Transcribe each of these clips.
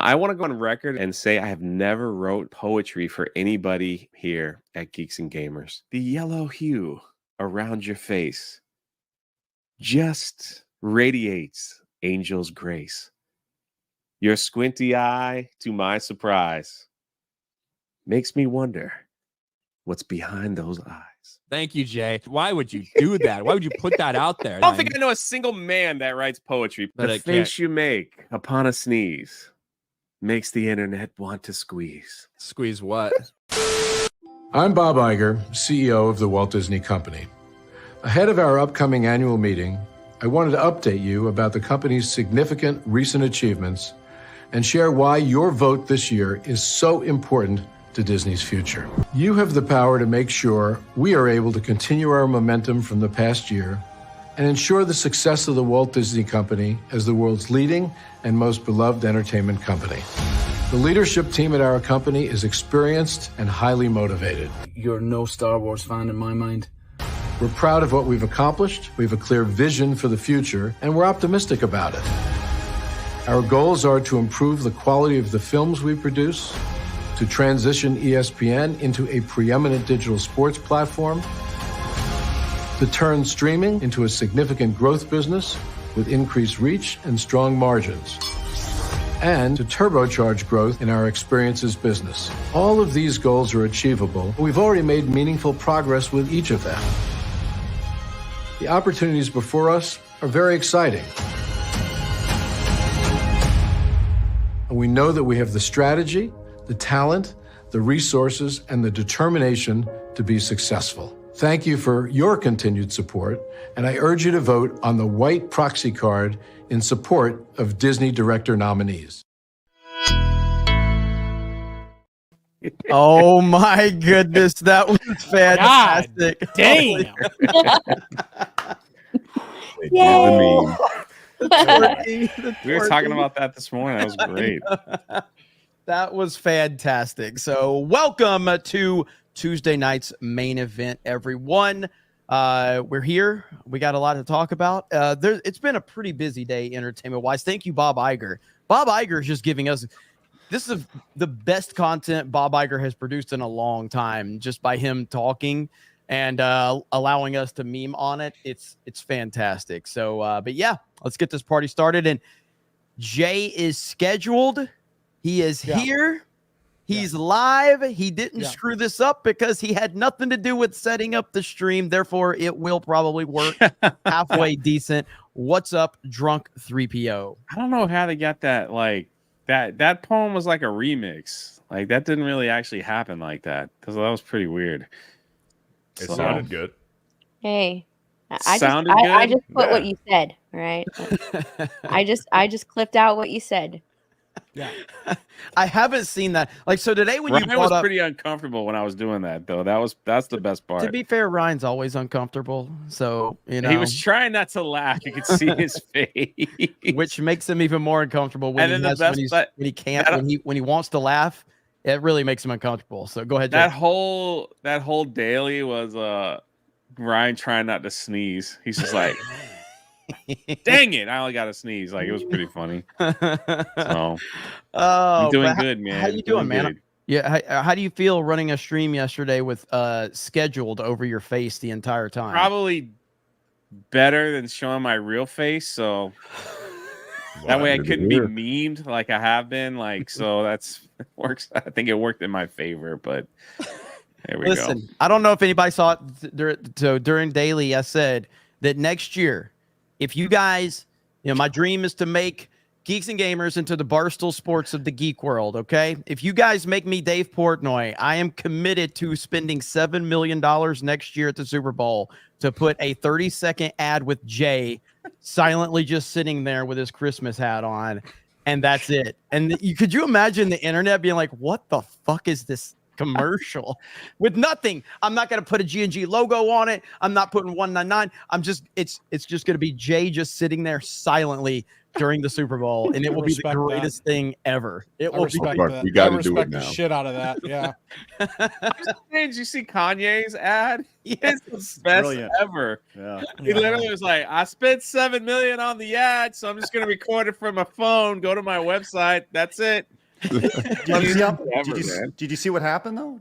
I want to go on record and say I have never wrote poetry for anybody here at Geeks and Gamers. The yellow hue around your face just radiates angel's grace. Your squinty eye, to my surprise, makes me wonder what's behind those eyes. Thank you, Jay. Why would you do that? Why would you put that out there? I don't think I know a single man that writes poetry. But The face you make upon a sneeze makes the internet want to squeeze. Squeeze what? I'm Bob Iger, CEO of the Walt Disney Company. Ahead of our upcoming annual meeting, I wanted to update you about the company's significant recent achievements and share why your vote this year is so important to Disney's future. You have the power to make sure we are able to continue our momentum from the past year and ensure the success of the Walt Disney Company as the world's leading and most beloved entertainment company. The leadership team at our company is experienced and highly motivated. You're no Star Wars fan in my mind. We're proud of what we've accomplished, we have a clear vision for the future, and we're optimistic about it. Our goals are to improve the quality of the films we produce, to transition ESPN into a preeminent digital sports platform, to turn streaming into a significant growth business with increased reach and strong margins, and to turbocharge growth in our experiences business. All of these goals are achievable. We've already made meaningful progress with each of them. The opportunities before us are very exciting. And we know that we have the strategy, the talent, the resources, and the determination to be successful. Thank you for your continued support, and I urge you to vote on the white proxy card in support of Disney director nominees. Oh my goodness, that was fantastic. God damn. Yay. We were talking about that this morning. That was great. That was fantastic. So welcome to Tuesday night's main event, everyone. We're here. We got a lot to talk about. It's been a pretty busy day entertainment-wise. Thank you, Bob Iger. Bob Iger is just giving us this is the best content Bob Iger has produced in a long time, just by him talking and allowing us to meme on it. It's fantastic. So, but yeah, let's get this party started. And Jay is scheduled. He is here. He's live. He didn't screw this up because he had nothing to do with setting up the stream. Therefore, it will probably work halfway decent. What's up, Drunk 3PO? I don't know how they got that. Like that poem was like a remix. Like that didn't really actually happen like that, because that was pretty weird. It sounded good. Hey, I just put what you said. All right. I just clipped out what you said. Yeah, I haven't seen that. Like, so today when Ryan you brought was pretty uncomfortable when I was doing that, though. That's the best part. To be fair, Ryan's always uncomfortable, so you know he was trying not to laugh. You could see his face, which makes him even more uncomfortable when when he wants to laugh. It really makes him uncomfortable. So go ahead, Jay. That whole daily was Ryan trying not to sneeze. He's just like. Dang it! I only got to sneeze. Like, it was pretty funny. So, you're doing good, man. How you doing, man? Good. Yeah. How do you feel running a stream yesterday with scheduled over your face the entire time? Probably better than showing my real face. So that way I couldn't be memed like I have been. Like, so that's works. I think it worked in my favor. But there we go. Listen, I don't know if anybody saw it. So during daily, I said that next year, if you guys, my dream is to make Geeks and Gamers into the Barstool Sports of the geek world, okay? If you guys make me Dave Portnoy, I am committed to spending $7 million next year at the Super Bowl to put a 30-second ad with Jay silently just sitting there with his Christmas hat on, and that's it. And could you imagine the internet being like, what the fuck is this commercial with nothing? I'm not going to put a G&G logo on it. I'm not putting 199. It's just going to be Jay just sitting there silently during the Super Bowl, and it will be the greatest thing ever. It will be. We got to do it respect the now. shit out of that. Yeah. Did you see Kanye's ad? Yes. It's the best Brilliant. ever. Yeah. He literally was like, I spent $7 million on the ad, so I'm just gonna record it from my phone, go to my website. That's it. Did you see what happened though?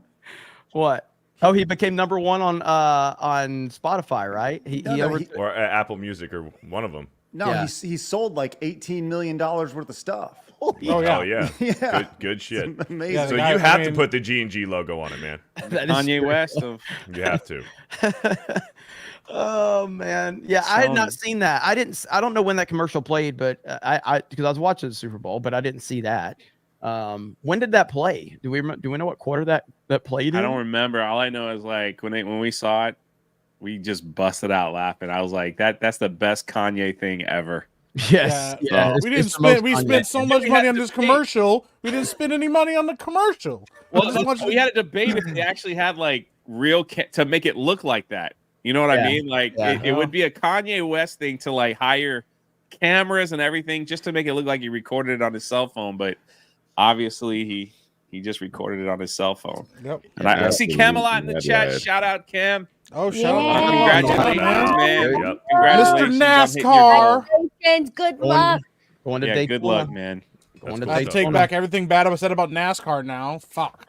What? Oh, he became number one on Spotify, right? Or Apple Music or one of them. No, Yeah. he sold like $18 million worth of stuff. Oh yeah. Oh yeah, Yeah. Good shit. It's amazing. Yeah, So guy- you have I to mean- put the G&G logo on it, man. That is Kanye true. West of You have to. Oh man, yeah, I had not seen that. I don't know when that commercial played, but because I was watching the Super Bowl, but I didn't see that. When did that play? Do we know what quarter that played in? I don't remember. All I know is like when we saw it, we just busted out laughing. I was like, that's the best Kanye thing ever. Yes, yeah. We didn't spend. We spent so much money on this commercial. We didn't spend any money on the commercial. Well, we had a debate if they actually had like real to make it look like that. You know what I mean? Like it would be a Kanye West thing to like hire cameras and everything just to make it look like he recorded it on his cell phone, but obviously he just recorded it on his cell phone. Yep. And I see Camelot in the chat. Shout out Cam. Oh, shout out! Congratulations, man. Yep. Congratulations, Mr. on hitting your goal. Congratulations. Good luck. Going to Yeah, Daytona. good luck, man. Going to I Daytona. take back everything bad I said about NASCAR now. Fuck.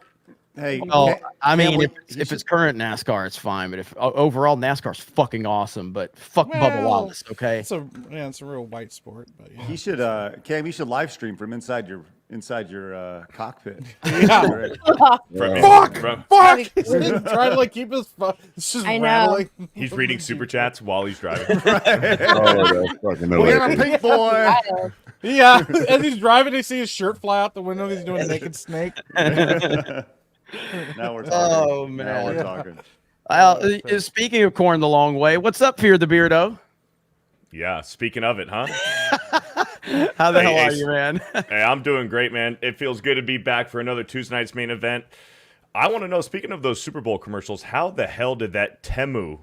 Hey, Well, I mean, wait. if it's current NASCAR, it's fine. But if overall NASCAR's fucking awesome, but fuck Bubba Well, Wallace, okay? It's a real white sport. But yeah. he should Cam, you should live stream from inside your cockpit. Yeah. Fuck! Fuck! He's trying to like keep his. It's just I know. rattling. He's reading super chats while he's driving. Oh, that's fucking We're a hilarious. pink boy. Yeah, as he's driving, they see his shirt fly out the window. He's doing a naked snake. Now we're talking. Oh, Now man. we're talking. Speaking of corn the long way, what's up, Fear the Beardo? Yeah, speaking of it, huh? How the Hey, hell are Ace. you, man? Hey, I'm doing great, man. It feels good to be back for another Tuesday night's main event. I want to know, speaking of those Super Bowl commercials, how the hell did that Temu,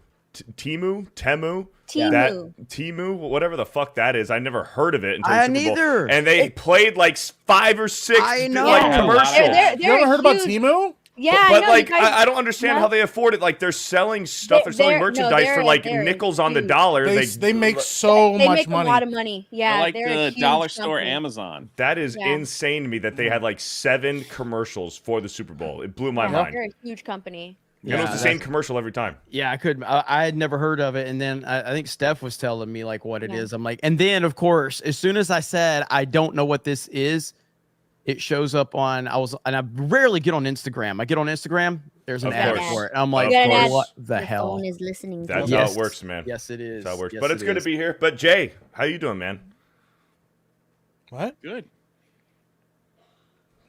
whatever the fuck that is, I never heard of it until the Super neither. Bowl. And they played like 5 or 6 I know. like Yeah. commercials. You ever heard about Timu? Yeah, But I know, like, you guys, I don't understand how they afford it. Like, they're selling stuff, they're selling merchandise for like nickels on the dollar. They make so they much make money. a lot of money. Yeah, They're like they're a the huge dollar store company. Amazon. That is Yeah. insane to me that they had like 7 commercials for the Super Bowl. It blew my Yeah, mind. they're a huge company. And it was the same commercial every time. Yeah, I couldn't. I had never heard of it, and then I think Steph was telling me like what it Yeah. is. I'm like, and then of course, as soon as I said I don't know what this is, it shows up on. I rarely get on Instagram. I get on Instagram. There's an Of ad course. for it. I'm like, Of course. what the Your hell? phone is listening to That's you. how Yes. it works, man. Yes, it is. That's how it works. Yes, But it's it good is. to be here. But Jay, how you doing, man? What? Good.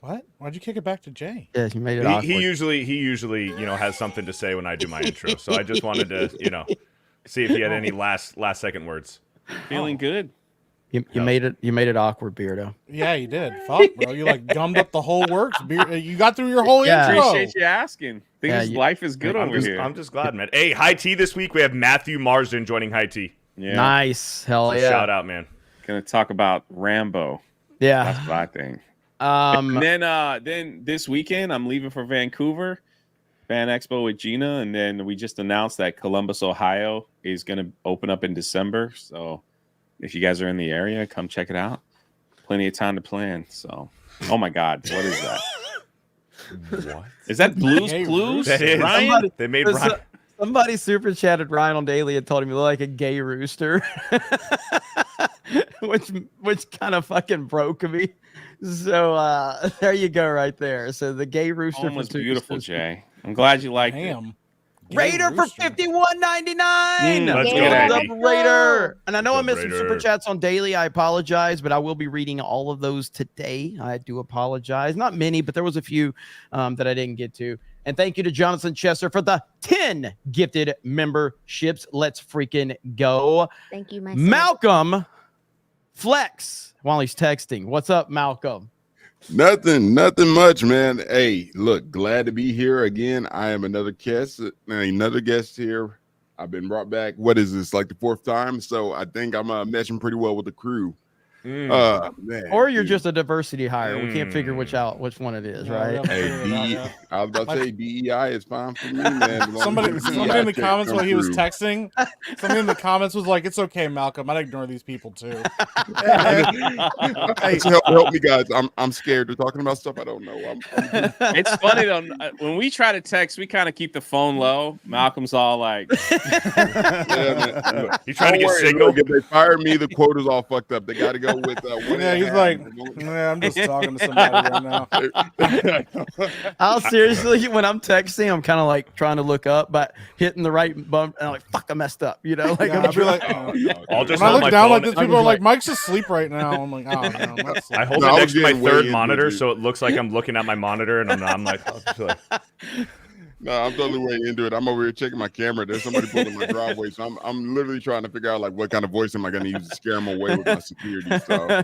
What? Why'd you kick it back to Jay? Yeah, you made it He awkward. usually has something to say when I do my intro. So I just wanted to see if he had any last second words. Feeling good. You made it. You made it awkward, Beardo. Yeah, you did. Fuck, bro. You like gummed up the whole works. You got through your whole Yeah. intro. Appreciate you asking. Life is good over here. I'm just glad, man. Hey, High Tea this week. We have Matthew Marsden joining High Tea. Yeah. Nice. Hell So yeah. shout out, man. Gonna talk about Rambo. Yeah. That's what I think. And then this weekend I'm leaving for Vancouver, Fan Expo with Gina, and then we just announced that Columbus, Ohio is gonna open up in December. So if you guys are in the area, come check it out. Plenty of time to plan. So, oh my God, what is that? What? Is that Blue's Hey, Clues? That is. Ryan? They made So- Ryan. Somebody super chatted Ryan on Daily and told him he looked like a gay rooster, which kind of fucking broke me. So there you go, right there. So the gay rooster Home for was Tuesday. beautiful, Jay. I'm glad you liked it. Damn. Raider for Rooster. $51.99. Let's go, What's Andy. up, Raider? And I know I What's missed up, some Raider? super chats on Daily. I apologize, but I will be reading all of those today. I do apologize. Not many, but there was a few that I didn't get to. And thank you to Jonathan Chesser for the 10 gifted memberships. Let's freaking go. Thank you, my son. Malcolm Flex while he's texting. What's up, Malcolm? Nothing much, man. Hey, look, glad to be here again. I am another guest here. I've been brought back. What is this, like the 4th time? So I think I'm meshing pretty well with the crew. Man, or you're just a diversity hire. We can't figure which one it is, right? Hey, I was about to say DEI is fine for me, man. Somebody in the comments while he was texting, somebody in the comments was like, "It's okay, Malcolm. I'd ignore these people too." Hey, help me, guys. I'm scared. They're talking about stuff I don't know. It's funny though. When we try to text, we kind of keep the phone low. Malcolm's all like, yeah, man. You trying to get signal? Look, if they fire me, the quota's all fucked up. They got to go with one. Yeah, he's like, "Yeah, I'm just talking to somebody right now." I'll seriously, when I'm texting, I'm kind of like trying to look up, but hitting the right bump, and I'm like, "Fuck, I messed up," you know. Like, Yeah, I'll be like, I'll just when I hold look my down phone. like this, people are like, "Mike's asleep right now." I'm like, "Oh no." I hold it next to my third monitor, so it looks like I'm looking at my monitor, and I'm like, No, I'm totally way into it. I'm over here checking my camera. There's somebody pulling my driveway, so I'm literally trying to figure out like what kind of voice am I going to use to scare him away with my security. So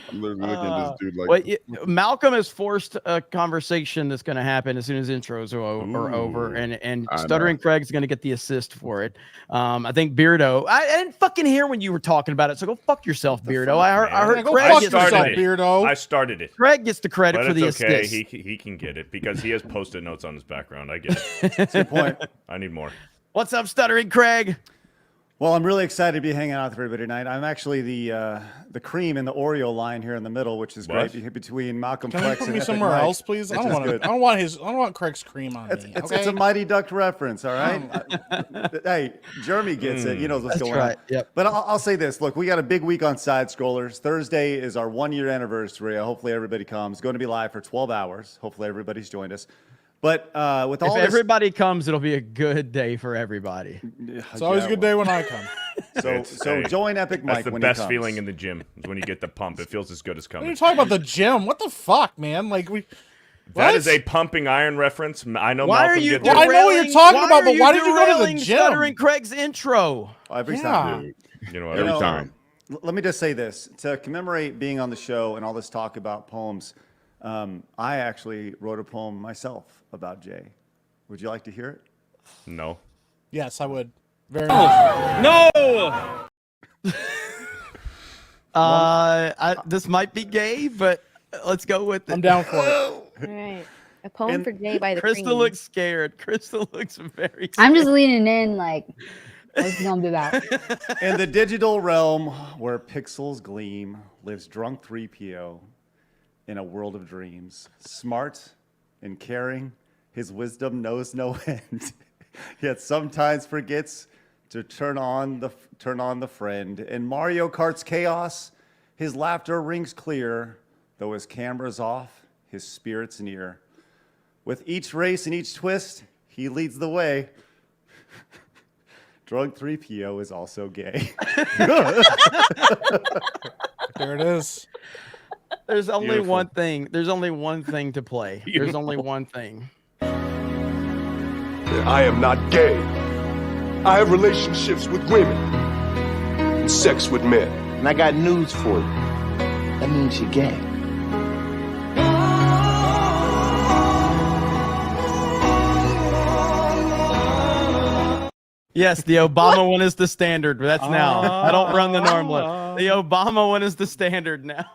I'm literally looking at this dude like. Malcolm has forced a conversation that's going to happen as soon as intros are over, and Stuttering Craig's going to get the assist for it. I think Beardo. I didn't fucking hear when you were talking about it, so go fuck yourself, Beardo. I heard Craig gets the credit. Beardo. I started it. Craig gets the credit for the okay. assist. He can get it because he has Post-it notes on his background. I get it. That's a good point. I need more. What's up, Stuttering Craig? Well, I'm really excited to be hanging out with everybody tonight. I'm actually the cream in the Oreo line here in the middle, which is great between Malcolm Can Flex you put and me Epic somewhere Mike. else, please? I don't want Craig's cream on me. It's a Mighty Duck reference, all right? Hey, Jeremy gets it. He knows what's going on. Yep. But I'll say this. Look, we got a big week on Side Scrollers. Thursday is our 1-year anniversary. Hopefully everybody comes. Going to be live for 12 hours. Hopefully everybody's joined us. But with all if everybody comes, it'll be a good day for everybody. It's always a good day when I come. So join Epic Mike. That's the when best he comes. feeling in the gym is when you get the pump. It feels as good as What are coming. you talking about the gym? What the fuck, man? Like That is a pumping iron reference. I know. Why Malcolm are you? gets it. I know what you're talking about, but why did you go to the derailing gym? Stuttering Craig's intro. Every time. You know, Every time. Let me just say this. To commemorate being on the show and all this talk about poems, I actually wrote a poem myself about Jay. Would you like to hear it? No. Yes, I would. Very much. no. This might be gay, but let's go with it. I'm down for it. All right. A poem for Jay by the Crystal Cream. looks scared. Crystal looks very scared. I'm just leaning in like, what's it gonna be about? In the digital realm where pixels gleam, lives drunk 3PO in a world of dreams. Smart and caring, his wisdom knows no end. Yet sometimes forgets to turn on the friend. In Mario Kart's chaos, his laughter rings clear, though his camera's off, his spirit's near. With each race and each twist, he leads the way. Drunk 3PO is also gay. There it is. There's only Beautiful. one thing. There's only one thing to play. There's only one thing. I am not gay. I have relationships with women and sex with men. And I got news for you. That means you're gay. Yes, the Obama one is the standard. That's now. I don't run the normal. The Obama one is the standard now.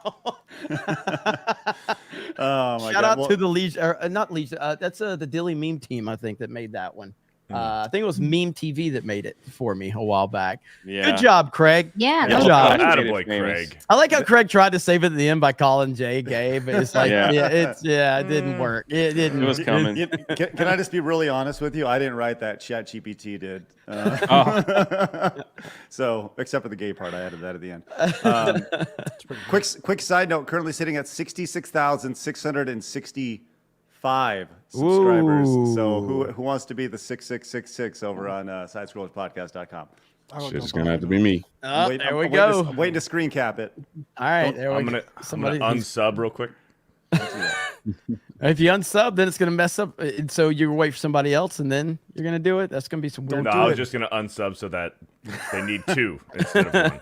Oh my Shout God. out to the Legion, not Legion. That's the Dilly meme team, I think, that made that one. I think it was Meme TV that made it for me a while back. Yeah. Good job, Craig. Yeah, Good job. Attaboy, Craig. I like how Craig tried to save it at the end by calling Jay gay, but it's like, it didn't work. It didn't. It was coming. Can I just be really honest with you? I didn't write that. ChatGPT did. So, except for the gay part, I added that at the end. Quick side note: currently sitting at 66,665 subscribers. So, who wants to be the 6666 over on SidescrollersPodcast.com? Shit's gonna have to be me. There we go. I'm waiting to screen cap it. All right, there we go. I'm gonna unsub real quick. If you unsub, then it's gonna mess up. So you wait for somebody else, and then you're gonna do it. That's gonna be some weird. No, I was just gonna unsub so that they need two instead of one.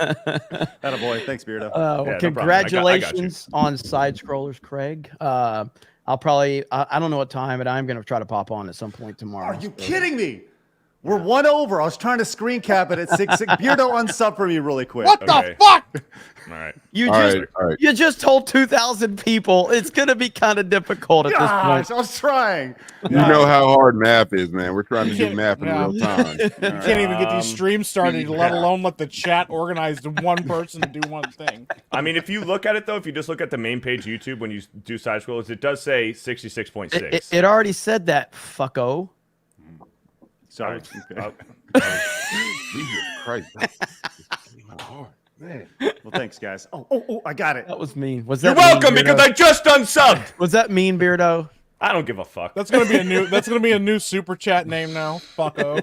Attaboy. Thanks, Beardo. Well, congratulations on Side Scrollers, Craig. I'll probably, I don't know what time, but I'm going to try to pop on at some point tomorrow. Are you kidding me? We're 1 over. I was trying to screen cap it at 6-6. Beardo, unsub for me really quick. What the fuck? All right. You just told 2,000 people. It's gonna be kind of difficult at this Gosh, point. I was trying. You know how hard math is, man. We're trying to do math in real time. You can't even get these streams started, let alone let the chat organize to one person to do one thing. I mean, if you look at it though, if you just look at the main page YouTube when you do side scrollers, it does say 66.6. It already said that, fucko. Sorry. Jesus Christ. Hard, man. Well, thanks, guys. Oh, I got it. That was mean. Was You're that welcome mean, because Beardo? I just unsubbed. Was that mean, Beardo? I don't give a fuck. That's gonna be a new super chat name now. Fucko.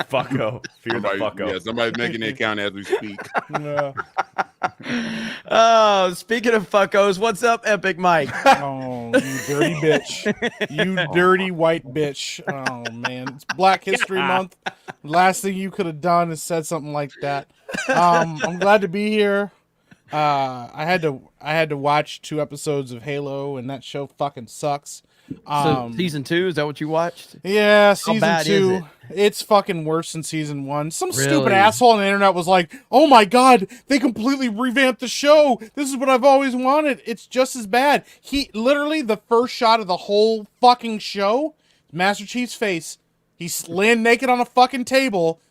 Fucko. Fear the fucko. Yeah, somebody's making the account as we speak. Yeah. Oh, speaking of fuckos, what's up, Epic Mike? Oh, you dirty bitch. You dirty white bitch. Oh man. It's Black History Month. Last thing you could have done is said something like that. I'm glad to be here. I had to watch 2 episodes of Halo and that show fucking sucks. So season 2, is that what you watched? Yeah, How season bad 2. is it? It's fucking worse than season 1. Some stupid Really? asshole on the internet was like, "Oh my god, they completely revamped the show. This is what I've always wanted." It's just as bad. He literally, the first shot of the whole fucking show, Master Chief's face. He's laying naked on a fucking table.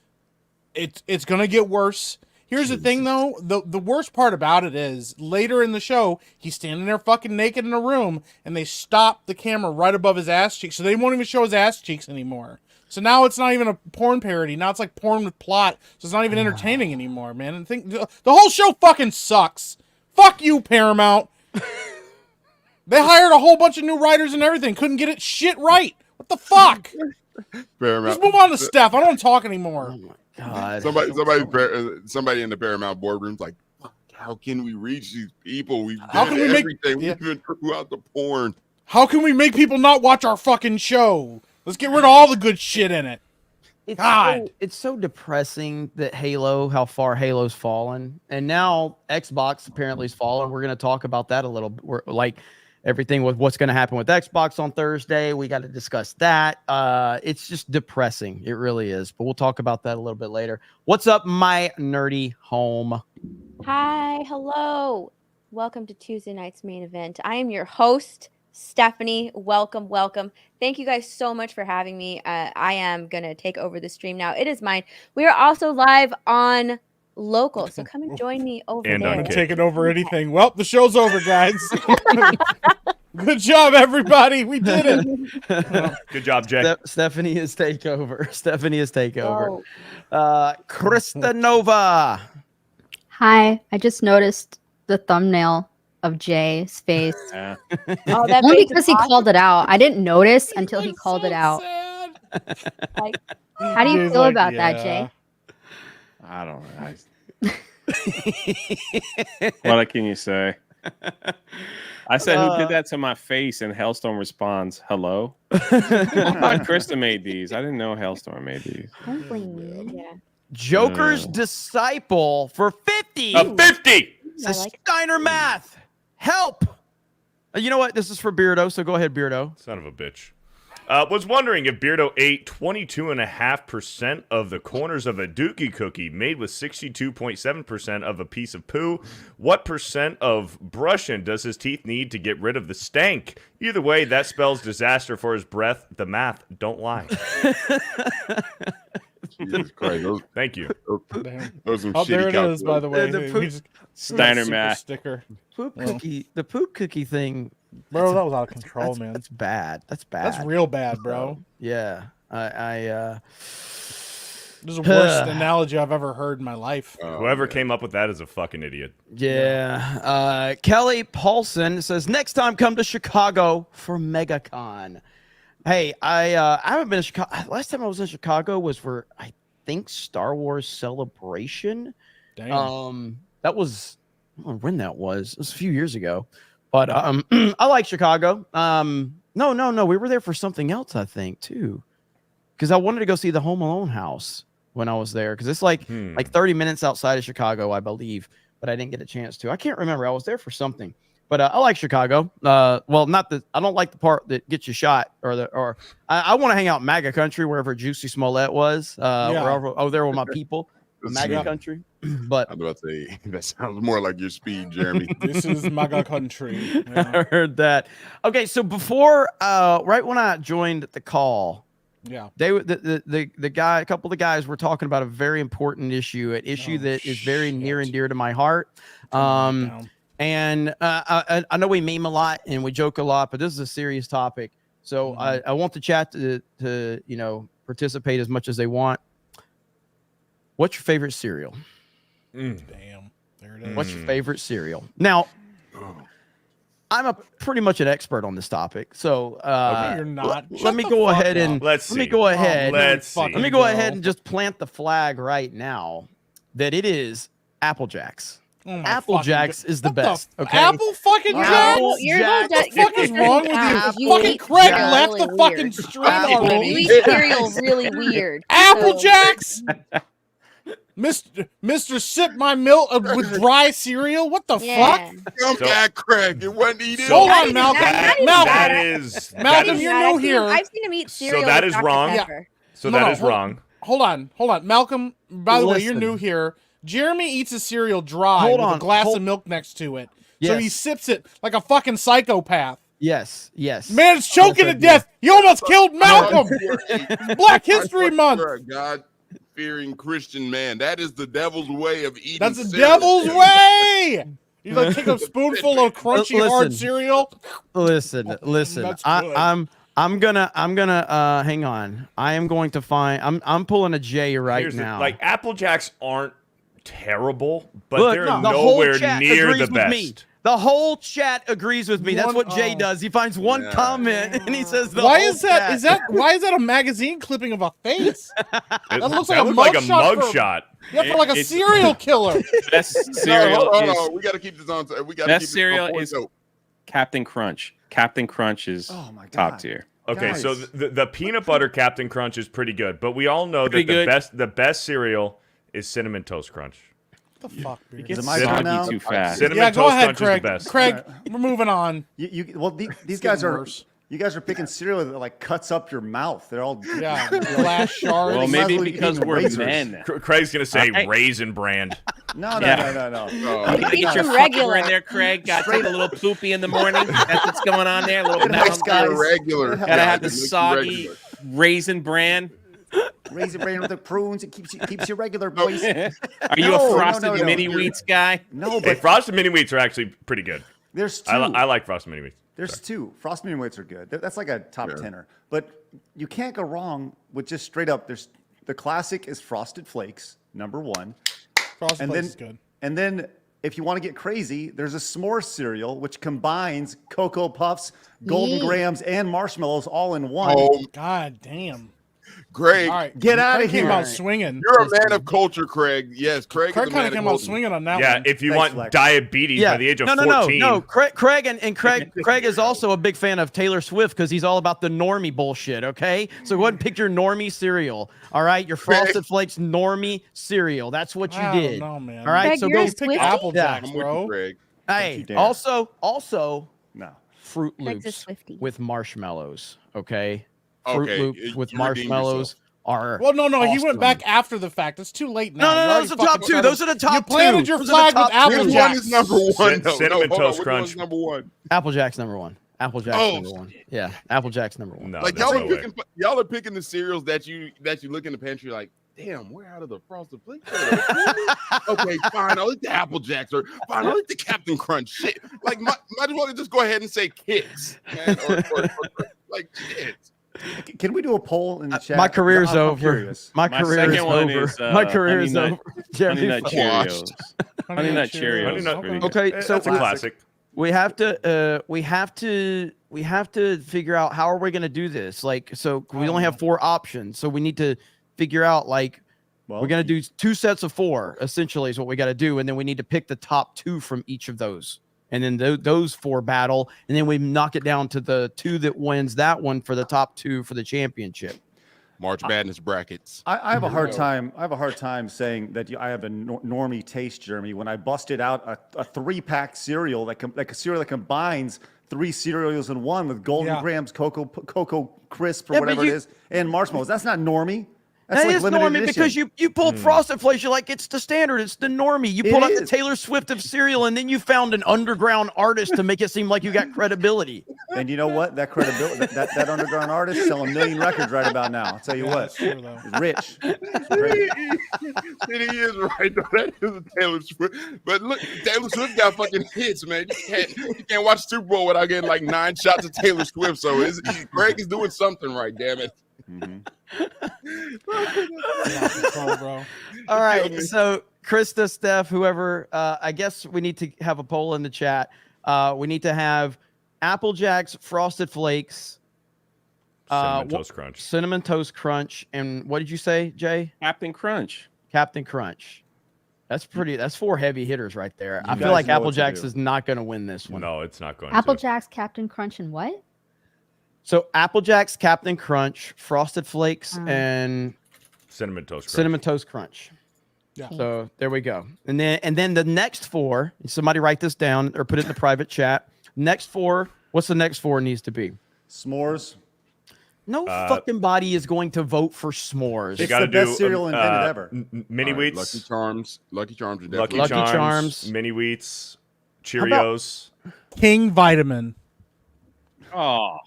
It's gonna get worse. Here's the thing, though. The worst part about it is, later in the show, he's standing there fucking naked in a room, and they stop the camera right above his ass cheeks, so they won't even show his ass cheeks anymore. So now it's not even a porn parody. Now it's like porn with plot, so it's not even entertaining anymore, man. And the whole show fucking sucks. Fuck you, Paramount. They hired a whole bunch of new writers and everything. Couldn't get it shit right. What the fuck? Paramount. Just move on to Steph. I don't want to talk anymore. God. Somebody in the Paramount boardroom's like, "Fuck, how can we reach these people? We've How done can we make- everything. yeah. We've been throughout the porn." How can we make people not watch our fucking show? Let's get rid of all the good shit in it. It's so depressing that how far Halo's fallen, and now Xbox apparently is fallen. We're going to talk about that a little bit. Like everything with what's going to happen with Xbox on Thursday. We got to discuss that. It's just depressing. It really is. But we'll talk about that a little bit later. What's up, my nerdy home? Hi, hello. Welcome to Tuesday night's main event. I am your host, Stephanie. Welcome. Thank you guys so much for having me. I am going to take over the stream now. It is mine. We are also live on Local, so come and join me over And there. on I'm taking over anything. Well, the show's over, guys. Good job, everybody. We did it. Good job, Jay. Stephanie is takeover. Krista Nova. Hi, I just noticed the thumbnail of Jay's face. Oh, that Only face is because he awesome. called it out. I didn't notice until he called it out. Like, How do you Jay's feel like, about that, yeah. Jay? I don't know. What can you say? I said, who did that to my face? And Hailstorm responds, hello. I thought Krista made these. I didn't know Hailstorm made these. don't blame me. Yeah. Joker's Disciple for 50. A 50. Says Steiner Math. Help. You know what? This is for Beardo, so go ahead, Beardo. Son of a bitch. Was wondering if Beardo ate 22.5% of the corners of a Dookie cookie made with 62.7% of a piece of poo. What percent of brushing does his teeth need to get rid of the stank? Either way, that spells disaster for his breath. The math don't lie. Jesus Christ. Thank you. Those some Oh, shitty there it is, by calculators. the way. The We poop- just- Steiner super Math. sticker. Poop cookie. The poop cookie thing. Bro, that was out of control, man. That's bad. That's bad. That's real bad, bro. Yeah. This is the worst analogy I've ever heard in my life. Whoever came up with that is a fucking idiot. Yeah. Kelly Paulson says, next time come to Chicago for MegaCon. Hey, I haven't been to Chicago. Last time I was in Chicago was for, I think, Star Wars Celebration. Damn. That was, I don't know when that was. It was a few years ago. But I like Chicago. No. We were there for something else, I think, too. Because I wanted to go see the Home Alone house when I was there. Because it's like 30 minutes outside of Chicago, I believe. But I didn't get a chance to. I can't remember. I was there for something. But I like Chicago. Well, not the. I don't like the part that gets you shot, or I want to hang out in MAGA country wherever Juicy Smollett was. Wherever over there with my people, MAGA country. But I was about to say that sounds more like your speed, Jeremy. This is MAGA country. Yeah. I heard that. Okay, so before, right when I joined the call, Yeah. the guy, a couple of the guys were talking about a very important issue, an issue that is very near and dear to my heart. And I know we meme a lot and we joke a lot, but this is a serious topic. So I want the chat to participate as much as they want. What's your favorite cereal? Damn. There it is. What's your favorite cereal? Now, I'm pretty much an expert on this topic. So You're not. let me go ahead and Let's let me see. go ahead. Let's see. Let me go ahead and just plant the flag right now that it is Apple Jacks. Oh my Apple fucking Jacks is the What the best. f- Okay. Apple fucking Jacks? You're Jacks. no What the fuck is wrong with you? You Fucking eat Craig cereal left really the fucking weird. stream You already. eat cereal really weird. Apple So- Jacks? Mr. Sip My Milk with dry cereal? What the Yeah. fuck? Come back, Craig. It wasn't eating. Hold Not on, even Malcolm. that- not even Malcolm. That that. is Malcolm, you're new I've seen- here. I've seen him eat cereal. that with is Dr. wrong. Pepper. So No, that no, is hold- wrong. Hold on. Malcolm, by the way, you're Listen. new here. Jeremy eats a cereal dry Hold with on, a glass hold- of milk next to it. So Yes. he sips it like a fucking psychopath. Yes. Man, it's choking Yes, I to do. death. You almost killed Malcolm. Black History Month. You're a God-fearing Christian man. That is the devil's way of eating. That's the cereal. devil's way. You like take a spoonful of crunchy hard Listen. cereal. Listen. That's good. I'm gonna hang on. I am going to find. I'm pulling a J right Here's the- now. like Apple Jacks aren't terrible, but Look, they're the whole nowhere chat near agrees the with me. best. The whole chat agrees with me. That's what Jay does. He finds one Yeah. comment and he says, the Why whole is that? chat. Is that why is that a magazine clipping of a face? It looks like a looked like a mugshot for- mugshot. Yeah, for like a It's- serial killer. Best No, cereal hold is on. We got to keep this on. We got to best keep cereal this on is Captain Crunch. Captain Crunch is Oh my top God. tier. Okay, so Guys. the peanut butter Captain Crunch is pretty good, but we all know Pretty that good. the best cereal is Cinnamon Toast Crunch. What the fuck, Beard? It gets it my turn now? soggy too fast. Cinnamon Yeah, go Toast ahead, Crunch Craig. is the best. Craig, we're moving on. Well, these It's guys getting are worse. you guys are picking cereal that like cuts up your mouth. They're all Yeah, glass shards. Well, might as maybe well be because eating we're razors. men. Craig's gonna say Alright. Raisin Brand. No. Oh, Eat Get your some fucker regular. in there, Craig. Got to take a little poopy in the morning. That's what's going on there. A little Nice mountain. guys. regular. Gotta Gotta have the Makes you soggy regular. Raisin Bran. Raisin Bran with the prunes. It keeps you regular, boys. Are you No, a no, frosted no, no. mini wheats guy? No, Hey, but Frosted Mini Wheats are actually pretty good. there's two. I like Frosted Mini Wheats. There's two. Frosted Mini Wheats are good. That's like a top tenner. But you can't go wrong with just straight up. There's the classic is Frosted Flakes, number one. Frosted And Flakes then is good. and then if you want to get crazy, there's a s'more cereal which combines Cocoa Puffs, Golden Yee. Grahams, and marshmallows all in one. Oh, God damn. Greg, All right, Get outta Craig came here. out swinging. you're a man of culture, Craig. Yes, Craig. Craig is a kind man of came of out culture. swinging on that Yeah, one. if you Thanks, want Flex. diabetes by the age of 14. No. Craig and Craig is also a big fan of Taylor Swift because he's all about the normie bullshit. Okay, so go ahead and pick your normie cereal. All right, your Frosted Flakes normie cereal. That's what you I don't did. know, man. All right, Craig, so you're go a pick Swiftie? Apple Yeah. Jacks, I'm with bro. you, Craig. Hey, you dare. also No. Fruit Craig's a Loops Swiftie. with marshmallows. Okay, Fruit Okay, Loops you with redeemed marshmallows are. Well, no, he awesome. went back after the fact. It's too late now. No, You those already are top fucking two. started- Those are the top You planted two. your Those are the flag with top Apple two. Which Jacks. one is number one? No, Cinnamon hold on. Toast Which Crunch. one's number one? Apple Jack's number one. Apple Jack's Oh. number one. Yeah, Apple Jack's number one. No, Like there's y'all no are way. picking, y'all are picking the cereals that you look in the pantry like, damn, we're out of the Frosted Flakes. Okay, fine. I'll eat the Apple Jacks or fine. I'll eat the Captain Crunch. Shit, like might as well just go ahead and say Kits, man, or like shit. Can we do a poll in the chat? My career's I'm over. curious. My My career is second one over. is, My career is Honey over. Nut Jeremy Cheerios. Fuck. Honey Nut Cheerios. Honey Nut- Pretty good. Okay, so That's a classic. we have to figure out how are we going to do this. Like, so we only have 4 options, so we need to figure out like Well, we're going to do 2 sets of 4. Essentially, is what we got to do, and then we need to pick the top 2 from each of those, and then those 4 battle, and then we knock it down to the 2 that wins that one for the top 2 for the championship. March Madness brackets. I have a hard time. I have a hard time saying that I have a normie taste, Jeremy. When I busted out a 3-pack cereal like a cereal that combines 3 cereals in one with Golden Grams, Cocoa Crisp, or whatever it is, and marshmallows. That's not normie. That's That like is limited normie edition. because you pulled Frosted Flakes. You're like, it's the standard. It's the normie. You pulled out the is. Taylor Swift of cereal, and then you found an underground artist to make it seem like you got credibility. And you know what? That credibility, that underground artist selling 1 million records right about now. I'll tell you what, True, though. he's rich. He is right though. That is a Taylor Swift. But look, Taylor Swift got fucking hits, man. You can't watch Super Bowl without getting like 9 shots of Taylor Swift. So Greg is doing something right. Damn it. Bro. All right, so Krista, Steph, whoever, I guess we need to have a poll in the chat. We need to have Apple Jacks, Frosted Flakes, Cinnamon Toast Crunch, and what did you say, Jay? Captain Crunch. Captain Crunch. That's 4 heavy hitters right there. I feel guys like know Apple what to Jacks do. is not going to win this one. No, it's not going Apple to. Jacks, Captain Crunch, and what? So Apple Jacks, Captain Crunch, Frosted Flakes, and Cinnamon Toast Crunch. Cinnamon Toast Crunch. Yeah. So there we go. And then the next 4, somebody write this down or put it in the private chat. Next 4, what's the next 4 needs to be? S'mores. No fucking body is going to vote for s'mores. It's the best cereal invented ever. Mini Wheats. Lucky Charms. Lucky Charms are Lucky definitely. Charms. Mini Wheats. Cheerios. King Vitamin. Oh,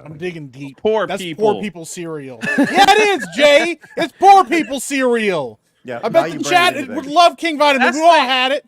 I'm digging deep. Poor That's people. poor people cereal. Yeah, it is, Jay. It's poor people cereal. Yeah, I bet the chat would love King Vitamin. That's We all like- had it.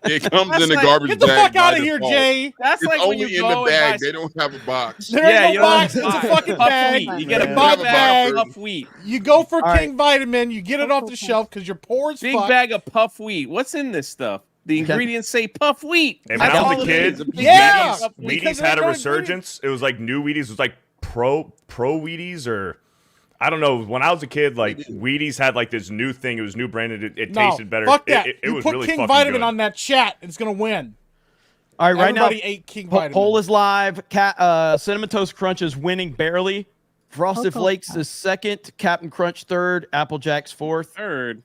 It comes in the like- garbage Get the bag. fuck by out of here, default. Jay. that's It's like when only you in the go bag. and buy. They don't have a box. There ain't no you don't box. It's a buy fucking puff bag. wheat. You get a Yeah. big Have a bag box. of puff wheat. You go for All King Vitamin. You get it off the shelf because you're poor as Big fuck. bag of puff wheat. What's in this stuff? The ingredients say puff wheat. And when That's I was all a it kid, is, a big Yeah. bag of puff wheat. Because Wheaties had a they're no resurgence. It was like new Wheaties. It was like pro Wheaties, or I don't know. When I was a kid, like Wheaties had like this new thing. It was new branded. It No, tasted better. fuck that. It You was put really King fucking Vitamin good. on that chat. It's gonna win. All right, right Everybody now, ate King Vitamin. poll is live. Cinnamon Toast Crunch is winning barely. Frosted Cocoa Flakes Puff. is second. Captain Crunch third. Apple Jacks fourth. Third.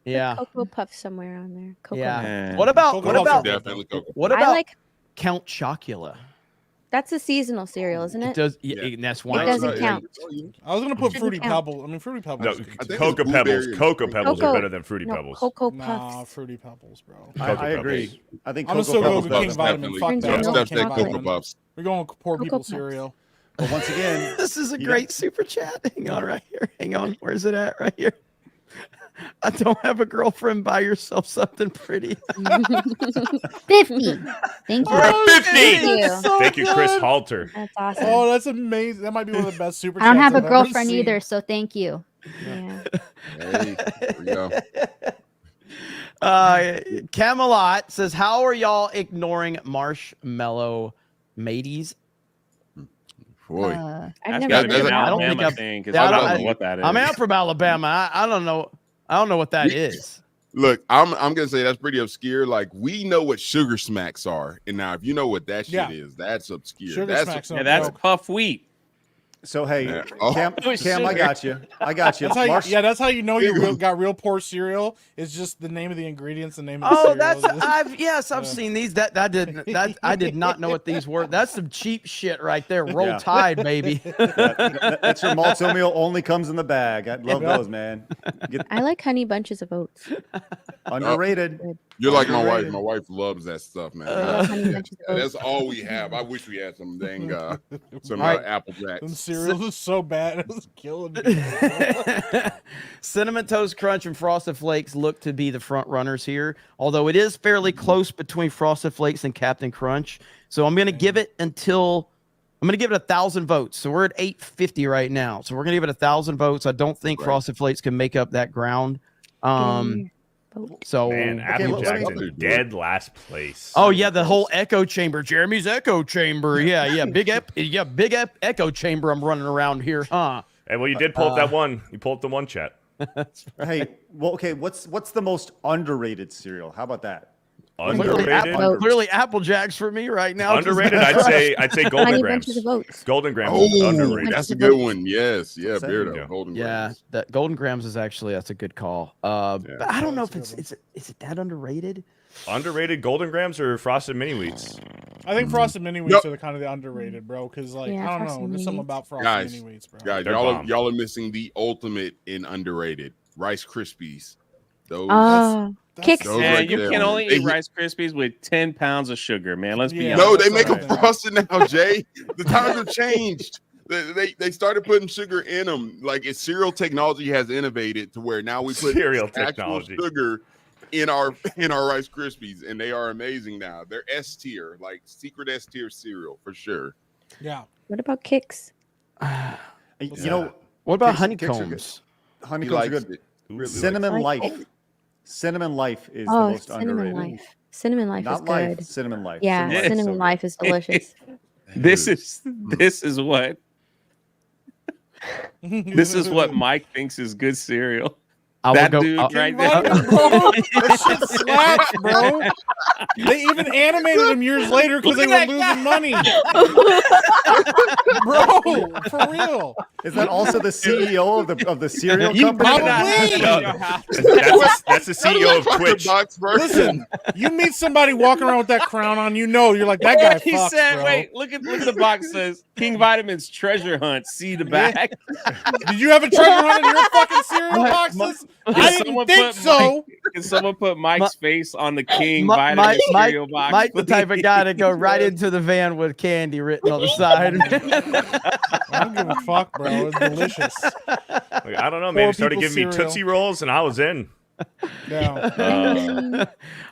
Yeah. Cocoa Puff somewhere on there. Cocoa Yeah. Man. What about Cocoa what Puffs are about Definitely Cocoa. what I about like Count Chocula? that's a seasonal cereal, isn't It it? does. Yeah. That's It why. doesn't count. I was gonna put Doesn't Fruity count. Pebbles. I mean, Fruity Pebbles. No, is good, too. think Cocoa it's Pebbles. blueberry Cocoa and Pebbles Cocoa- are better than Fruity no, Pebbles. Cocoa Nah, Puffs. Fruity Pebbles, bro. Cocoa I agree. Pebbles. I think I'm gonna Cocoa still go Pebbles with does King it. Vitamin. Fuck Turns that. into Steph Cocoa said King Cocoa Vitamin. Puffs. We're going with poor Cocoa people Puffs. cereal. But once again, This is a You great super chat. Hang on, right here. Hang on. Where's it at? Right here. I don't have a girlfriend. Buy yourself something pretty. 50. Thank you. Oh, 50. Thank you. So Thank you, Chris good. Halter. That's awesome. Oh, that's amazing. That might be one of the best super I don't chats have a I've ever girlfriend seen. either, so thank you. Yeah. Hey, there we go. Camelot says, "How are y'all ignoring Marshmallow Mateys?" Boy. I've That's never gotta be heard an of I don't that. think Alabama I've- thing, 'cause Yeah, I don't I- know what that is. I'm out from Alabama. I don't know. I don't know what that is. Look, I'm gonna say that's pretty obscure. Like we know what sugar smacks are, and now if you know what that shit Yeah. is, that's obscure. Sugar that's smacks. Yeah, that's No. puff wheat. so hey, Yeah. Oh. Cam, It was Cam, I sugar. got you. I got you. That's how you, Marsh- yeah, that's how you know you got real poor cereal. It's just the name of the ingredients, the name of the Oh, cereal. that's It's just- I've seen these. That I did not know what these were. That's some cheap shit right there. Roll Yeah. Tide, baby. Extra malt oatmeal only comes in the bag. I love those, man. Get I like honey bunches of oats. underrated. You're like my wife. Underrated. My wife loves that stuff, man. Honey bunches of That's oats. all we have. I wish we had some dang some All right. Apple Them Jacks. cereals is so bad. It was killing me. Cinnamon Toast Crunch and Frosted Flakes look to be the front runners here, although it is fairly close between Frosted Flakes and Captain Crunch. So I'm going to give it 1,000 votes. So we're at 850 right now. So we're going to give it 1,000 votes. I don't think Right. Frosted Flakes can make up that ground. So Man, Apple let me- Jacks in dead last place. oh yeah, the whole echo chamber, Jeremy's echo chamber. Yeah, big echo chamber. I'm running around here, huh? Hey, well, you did pull up that one. You pulled up the one chat. Hey, well, okay. What's the most underrated cereal? How about that? Underrated. Clearly Apple Jacks for me right now. Underrated. I'd say Golden Tiny Grams. bunches of oats. Golden Grams. Oh, Underrated. that's a good one. Yes, yeah, That's it. Beardo, Yeah. Golden Yeah, Grams. that Golden Grams is actually that's a good call. But I don't know if is it that underrated? Underrated Golden Grams or Frosted Mini Wheats? I think Frosted Mini Wheats are the kind of the underrated, bro. Because like Yeah, I don't Frosted know, there's something Mini about Frosted Guys, Mini Wheats, bro. Guys, They're y'all bomb. are missing the ultimate in underrated Rice Krispies. Those. Oh, Kicks. those Man, right you there. can only They- eat Rice Krispies with 10 pounds of sugar, man. Let's be Yeah. honest. No, they that's make what them I think. frosted now, Jay. The times have changed. They started putting sugar in them. Like it's cereal technology has innovated to where now we put Cereal actual technology. sugar in our Rice Krispies, and they are amazing now. They're S tier, like secret S tier cereal for sure. Yeah. What about Kicks? You know, What about Kicks are good. honeycombs? Honeycombs are likes good. it. Really Cinnamon likes Life. Cinnamon Life is the Oh, most Cinnamon underrated. Life. Cinnamon Life is Not good. Life, Cinnamon Life. Yeah, Life is so Cinnamon good. Life is delicious. This is what this is what Mike thinks is good cereal. I That will go. dude right Vitamin, there. bro. That shit slaps, bro. They even animated them years later because they Look were at losing money. Bro, for real. Is that also the CEO of the cereal You company? Probably. That's the CEO of Twitch. Listen, you meet somebody walking around with that crown on, you know, you're like, that guy He fucks, said, bro. wait, look at the box says King Vitamins Treasure Hunt. See the back. Did you have a treasure hunt in your fucking cereal boxes? I didn't think so. Can someone put Mike's face on the King Mi- Vitamins Mike, cereal box? Mike, the type of guy to go right into the van with candy written on the side. I don't give a fuck, bro. It's delicious. Like, I don't know. Maybe Poor started people's giving me cereal. Tootsie Rolls, and I was in. Yeah.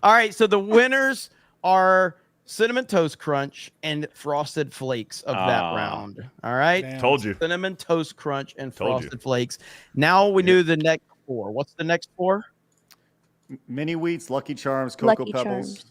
All right, so the winners are Cinnamon Toast Crunch and Frosted Flakes of that round. All right, Damn. Told you. Cinnamon Toast Crunch and Told you. Frosted Flakes. Now we knew the next four. What's the next four? Mini Wheats, Lucky Charms, Cocoa Lucky Pebbles. Charms.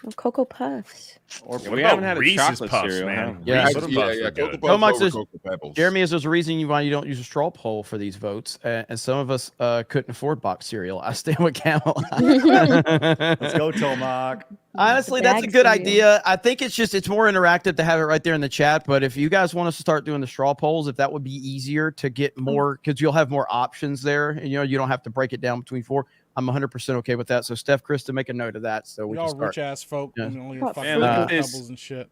Oh, Cocoa Puffs. Or We haven't had a Reese's chocolate Puffs, cereal, man. huh? Yeah. Reese's Puffs are Cocoa good. Puffs Mike over says- Cocoa Pebbles. Jeremy, is there's a reason why you don't use a straw poll for these votes, and some of us couldn't afford box cereal. I stand with Camelot. Let's go, Tomac. Honestly, that's a Bag good cereal. idea. I think it's more interactive to have it right there in the chat. But if you guys want us to start doing the straw polls, if that would be easier to get more, because you'll have more options there, and you don't have to break it down between four. I'm 100% okay with that. So Steph, Krista, make a note of that so we can Y'all start. rich ass folk. Yeah. And only Oh, fucking man, look at pebbles this. and shit.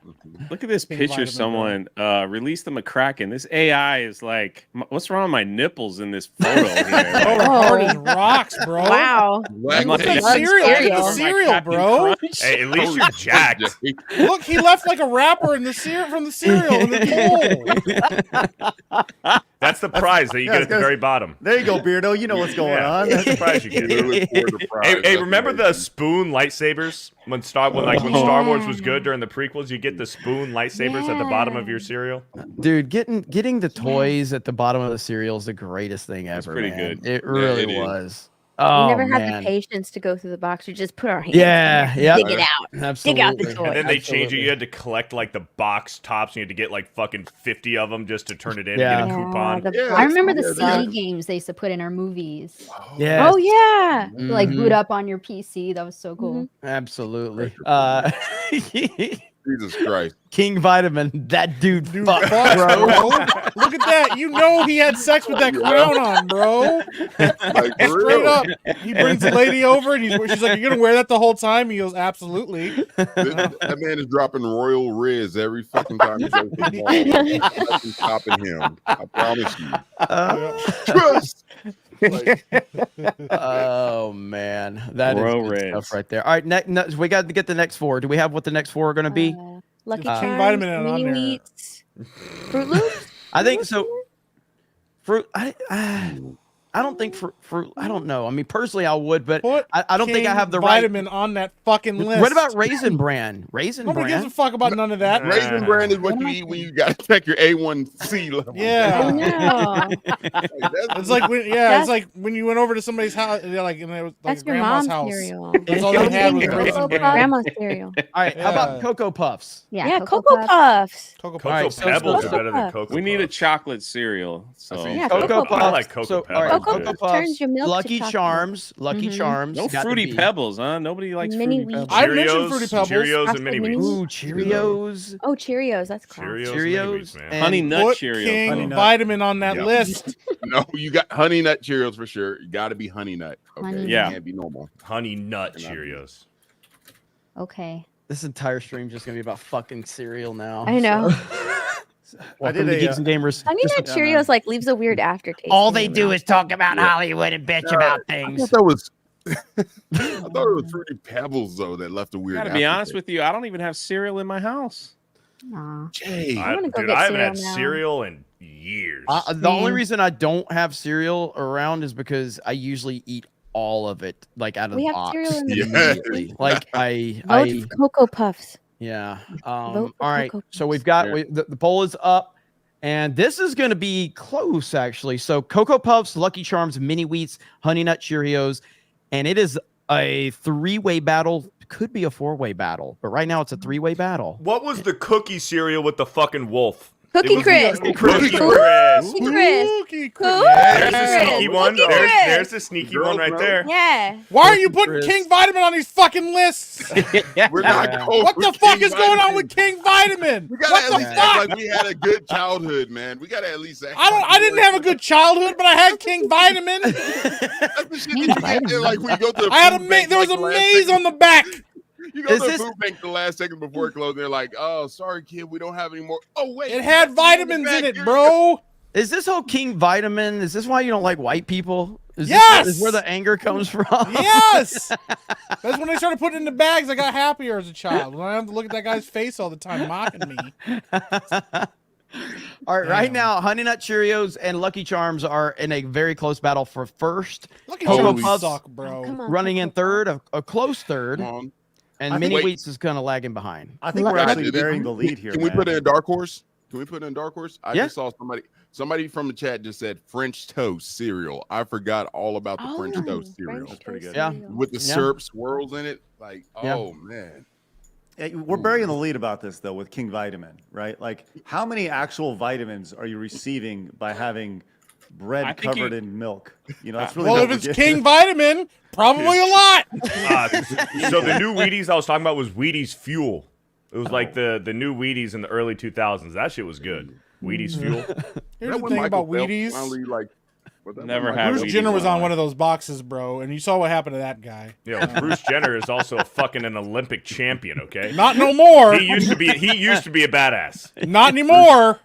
Look at this King picture. Vitamin, Someone released the McCracken. This AI is like, what's wrong with my nipples in this photo here? Oh, hard as rocks, bro. Wow. I'm like, Look at Love the cereal. Look at the cereal. cereal, Captain bro. Crunch? Hey, at least you're jacked. Look, he left like a wrapper in the cereal from the cereal in the bowl. That's the prize that you get at the very bottom. There you go, Beardo. You know what's going Yeah, on. that's the prize you get. Hey, remember the spoon lightsabers when Star Wars was good during the prequels? You get the spoon lightsabers at the bottom of your cereal. Dude, getting the toys at the bottom of the cereal is the greatest thing ever. pretty man. good. It really it is. was. We Oh, never had man. the patience to go through the box. We just put our hands Yeah, in there, yeah. dig it out. Absolutely. Dig out the toy. And then they changed it. Absolutely. You had to collect like the box tops. And you had to get like fucking 50 of them just to turn it in Yeah. and get a coupon. the Yeah, I remember the yeah, CD yeah. games they used to put in our movies. Yeah. Oh yeah. To, like Mhm. boot up on your PC. That was so cool. Absolutely. Jesus Christ. King Vitamin, that dude, Dude, fuck, fuck, bro. bro. Look at that. You know he had sex with that crown on, bro. Like, for Straight real. up. He brings the lady over and she's like, "You're gonna wear that the whole time?" He goes, "Absolutely." That man is dropping Royal Riz every fucking time he goes to the mall. Nothing stopping him. I promise you. Trust. Like, Oh man, that is Royal good Reds. stuff right there. All right, we got to get the next four. Do we have what the next four are going to be? Lucky King Charms, Vitamin on Mini there. Wheats, Fruit Loops. I think so. Fruit. I don't think fruit. I don't know. I mean, personally, I would, but Put I don't think I King have the right. Vitamin on that fucking list. What about Raisin Bran? Raisin Nobody gives Bran. a fuck about none of that. Raisin Bran is what you eat when you got to check your A1C level. Yeah. No, It's like when, it's like when you went over to somebody's house, like, and it was like that's a your grandma's mom's house. cereal. That's all they had was Raisin Bran. Grandma's cereal. All right, how about Yeah. Cocoa Puffs? Yeah, Cocoa Puffs. Cocoa Cocoa All right, Puffs. so- Pebbles so- are better than Cocoa We need a Puffs. chocolate cereal. So Yeah, Cocoa Cocoa Puffs. I like Cocoa So, all right, Pebbles. Cocoa good. Puffs, turns your milk to Lucky chocolate. Charms, Lucky Mhm. Charms. No got to Fruity be. Pebbles, huh? Nobody likes Mini Fruity Wheat. Pebbles. I mentioned Fruity Pebbles. Cheerios, and Frosted mini Mini wheats. Ooh, Cheerios. Oh, Cheerios. That's classic. Cheerios, and mini wheats, Cheerios man. and Honey Nut Put Cheerios. King Honey Nut. Vitamin on that Yep. list. No, you got Honey Nut Cheerios for sure. You got to be Honey Nut. Okay, Honey it Yeah. can't be normal. Honey Nut Cannot be. Cheerios. Okay. This entire stream's just gonna be about fucking cereal now. I know. Welcome to Geeks and Gamers. Honey Nut Cheerios like leaves a weird aftertaste. All in they your do mouth. is talk about Yeah. Hollywood and bitch about I things. thought that was. I thought it was Fruity Pebbles though that left a weird. Gotta be honest with you, I don't even have cereal in my house. Aw. Jay. I wanna go Dude, get I haven't had cereal now. cereal in years. The only reason I don't have cereal around is because I usually eat all of it, like out of We the have box cereal in the immediately. Like Vote I for Cocoa Puffs. yeah. Vote for All right. Cocoa So Puffs. we've got Yeah. the poll is up, and this is going to be close actually. So Cocoa Puffs, Lucky Charms, Mini Wheats, Honey Nut Cheerios, and it is a 3-way battle. Could be a 4-way battle, but right now it's a 3-way battle. What was the cookie cereal with the fucking wolf? Cookie It was Crisp. Cookie Cookie Crisp. Cookie Crisp. Cookie Cookie There's the Crisp. sneaky one. Cookie Crisp. There's the sneaky Girls one right know. there. Yeah. Why are you putting Crisp. King Vitamin on these fucking lists? We're not Yeah. going What the with fuck King is going on Vitamin. with King Vitamin? We gotta What at the least fuck? act like we had a good childhood, man. We gotta at least act I don't. like I we didn't were- have a good childhood, but I had King Vitamin. That's the shit that you get there, like we go to the I had a food maze. bank, There was like, a the last maze second- on the back. You go Is to the this- food bank the last second before it closed. They're like, "Oh, sorry, kid, we don't have any more." Oh wait, It had vitamins in it, bro. Is this whole King Vitamin? Is this why you don't like white people? Is Yes! This is where the anger comes from? Yes. That's when they started putting it in the bags. I got happier as a child. When I have to look at that guy's face all the time mocking me. All right, right Damn. now, Honey Nut Cheerios and Lucky Charms are in a very close battle for first. Lucky Cocoa Charms Puffs suck, bro. Come on, running in Cocoa third, Puffs. a close third, Come on. and I think- Mini Wait. Wheats is kind of lagging behind. I think Lucky- we're actually Can we- bearing the lead here. Can we man. put in a dark horse? Can we put in a dark horse? I Yeah. just saw somebody from the chat just said French toast cereal. I forgot all about the French toast cereal That's pretty good. Yeah. with the Yeah. syrup swirls in it. Like, Yeah. oh man. Hey, we're burying the lead about this though with King Vitamin, right? Like, how many actual vitamins are you receiving by having bread I think covered you- in milk? You know, that's really Well, what if we're it's getting- King Vitamin, probably a lot. So the new Wheaties I was talking about was Wheaties Fuel. It was like the new Wheaties in the early 2000s. That shit was good. Wheaties Fuel. Here's That the when thing Michael about Phelps Wheaties. finally, like, Never had Bruce Wheaties Jenner was in my on one life. of those boxes, bro, and you saw what happened to that guy. Yeah, Bruce Jenner is also a fucking an Olympic champion. Okay. Not no more. He used to be a badass. Not anymore.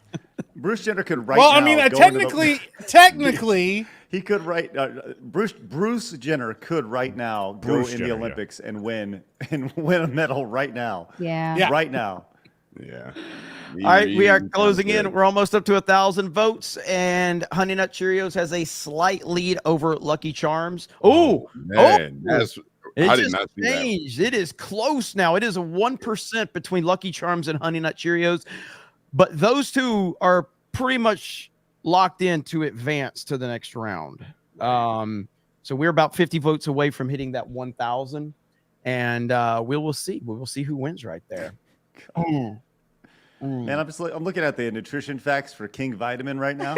Bruce Jenner could right Well, now. I mean, go into the- technically, he could Bruce Jenner could right now go Bruce in Jenner, the yeah. Olympics and win a medal right now. Yeah. Yeah. Right now. Yeah. All right, we are closing in. We're almost up to 1,000 votes, and Honey Nut Cheerios has a slight lead over Lucky Charms. Oh, Man, that's it I did just not see that. changed. It is close now. It is a 1% between Lucky Charms and Honey Nut Cheerios, but those two are pretty much locked in to advance to the next round. So we're about 50 votes away from hitting that 1,000, and we will see. We will see who wins right there. Man, I'm looking at the nutrition facts for King Vitamin right now.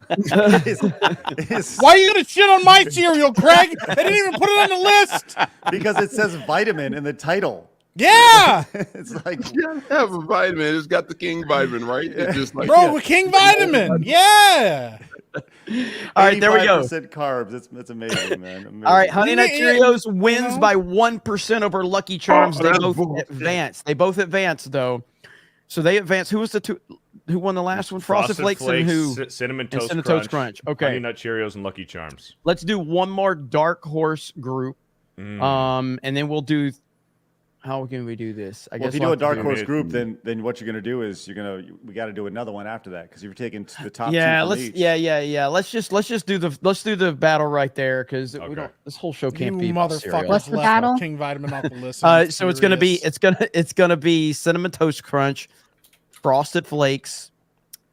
It's why are you gonna shit on my cereal, Craig? They didn't even put it on the list. because it says vitamin in the title. Yeah, It's like You gotta have a vitamin. It's got the King Vitamin, right? It's just like bro, with King Vitamin. Yeah. All right, there we go. 85% carbs. It's amazing, man. Amazing. All right, Honey Nut Yeah, Cheerios wins know? by 1% over Lucky Charms. Oh, They that's both bullshit. advance. They both advance, though. So they advance. Who was the two? Who won the last one? Frosted Flakes and who? Cinnamon And Toast Cinnamon Crunch. Toast Crunch. Honey Okay, Nut Cheerios and Lucky Charms. let's do one more dark horse group. And then we'll do. How can we do this? I Well, if you we'll do a have to dark do- horse group, then what you're gonna do is we got to do another one after that because you're taking the top. Yeah, two from let's. each. Yeah. Let's just do the battle right there because Okay. we don't. This whole show You can't be about cereal. motherfuckers What's the left battle? King Vitamin off the list. So it's gonna be Cinnamon Toast Crunch, Frosted Flakes,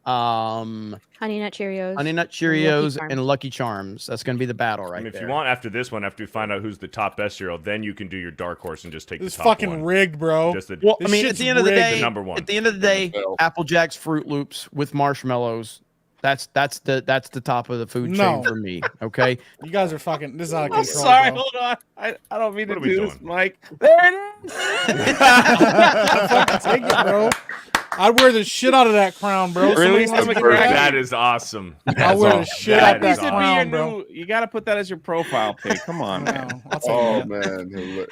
Honey Nut Cheerios. Honey Nut Lucky Cheerios, Charms. and Lucky Charms. That's gonna be the battle right I mean, if there. you want after this one, after we find out who's the top best cereal, then you can do your dark horse and just take This the top fucking one. rigged, bro. Just the, Well, This I mean, at shit's the end of the rigged. day, The number one. at the end of the day, NFL. Apple Jacks Fruit Loops with marshmallows That's the top of the food chain for me. Okay. You guys are fucking. This is out of I'm control. sorry, bro. hold on. I don't mean What to are we do this, doing? Mike. There it is. Take it, bro. I'd wear the shit out of that crown, bro. Really? Somebody wants Somebody to wear can that? That is awesome. I'll wear the shit That out of that needs to be your crown, bro. new. You got to put that as your profile pic. Come on, man. No, I'll take Oh that. man, look.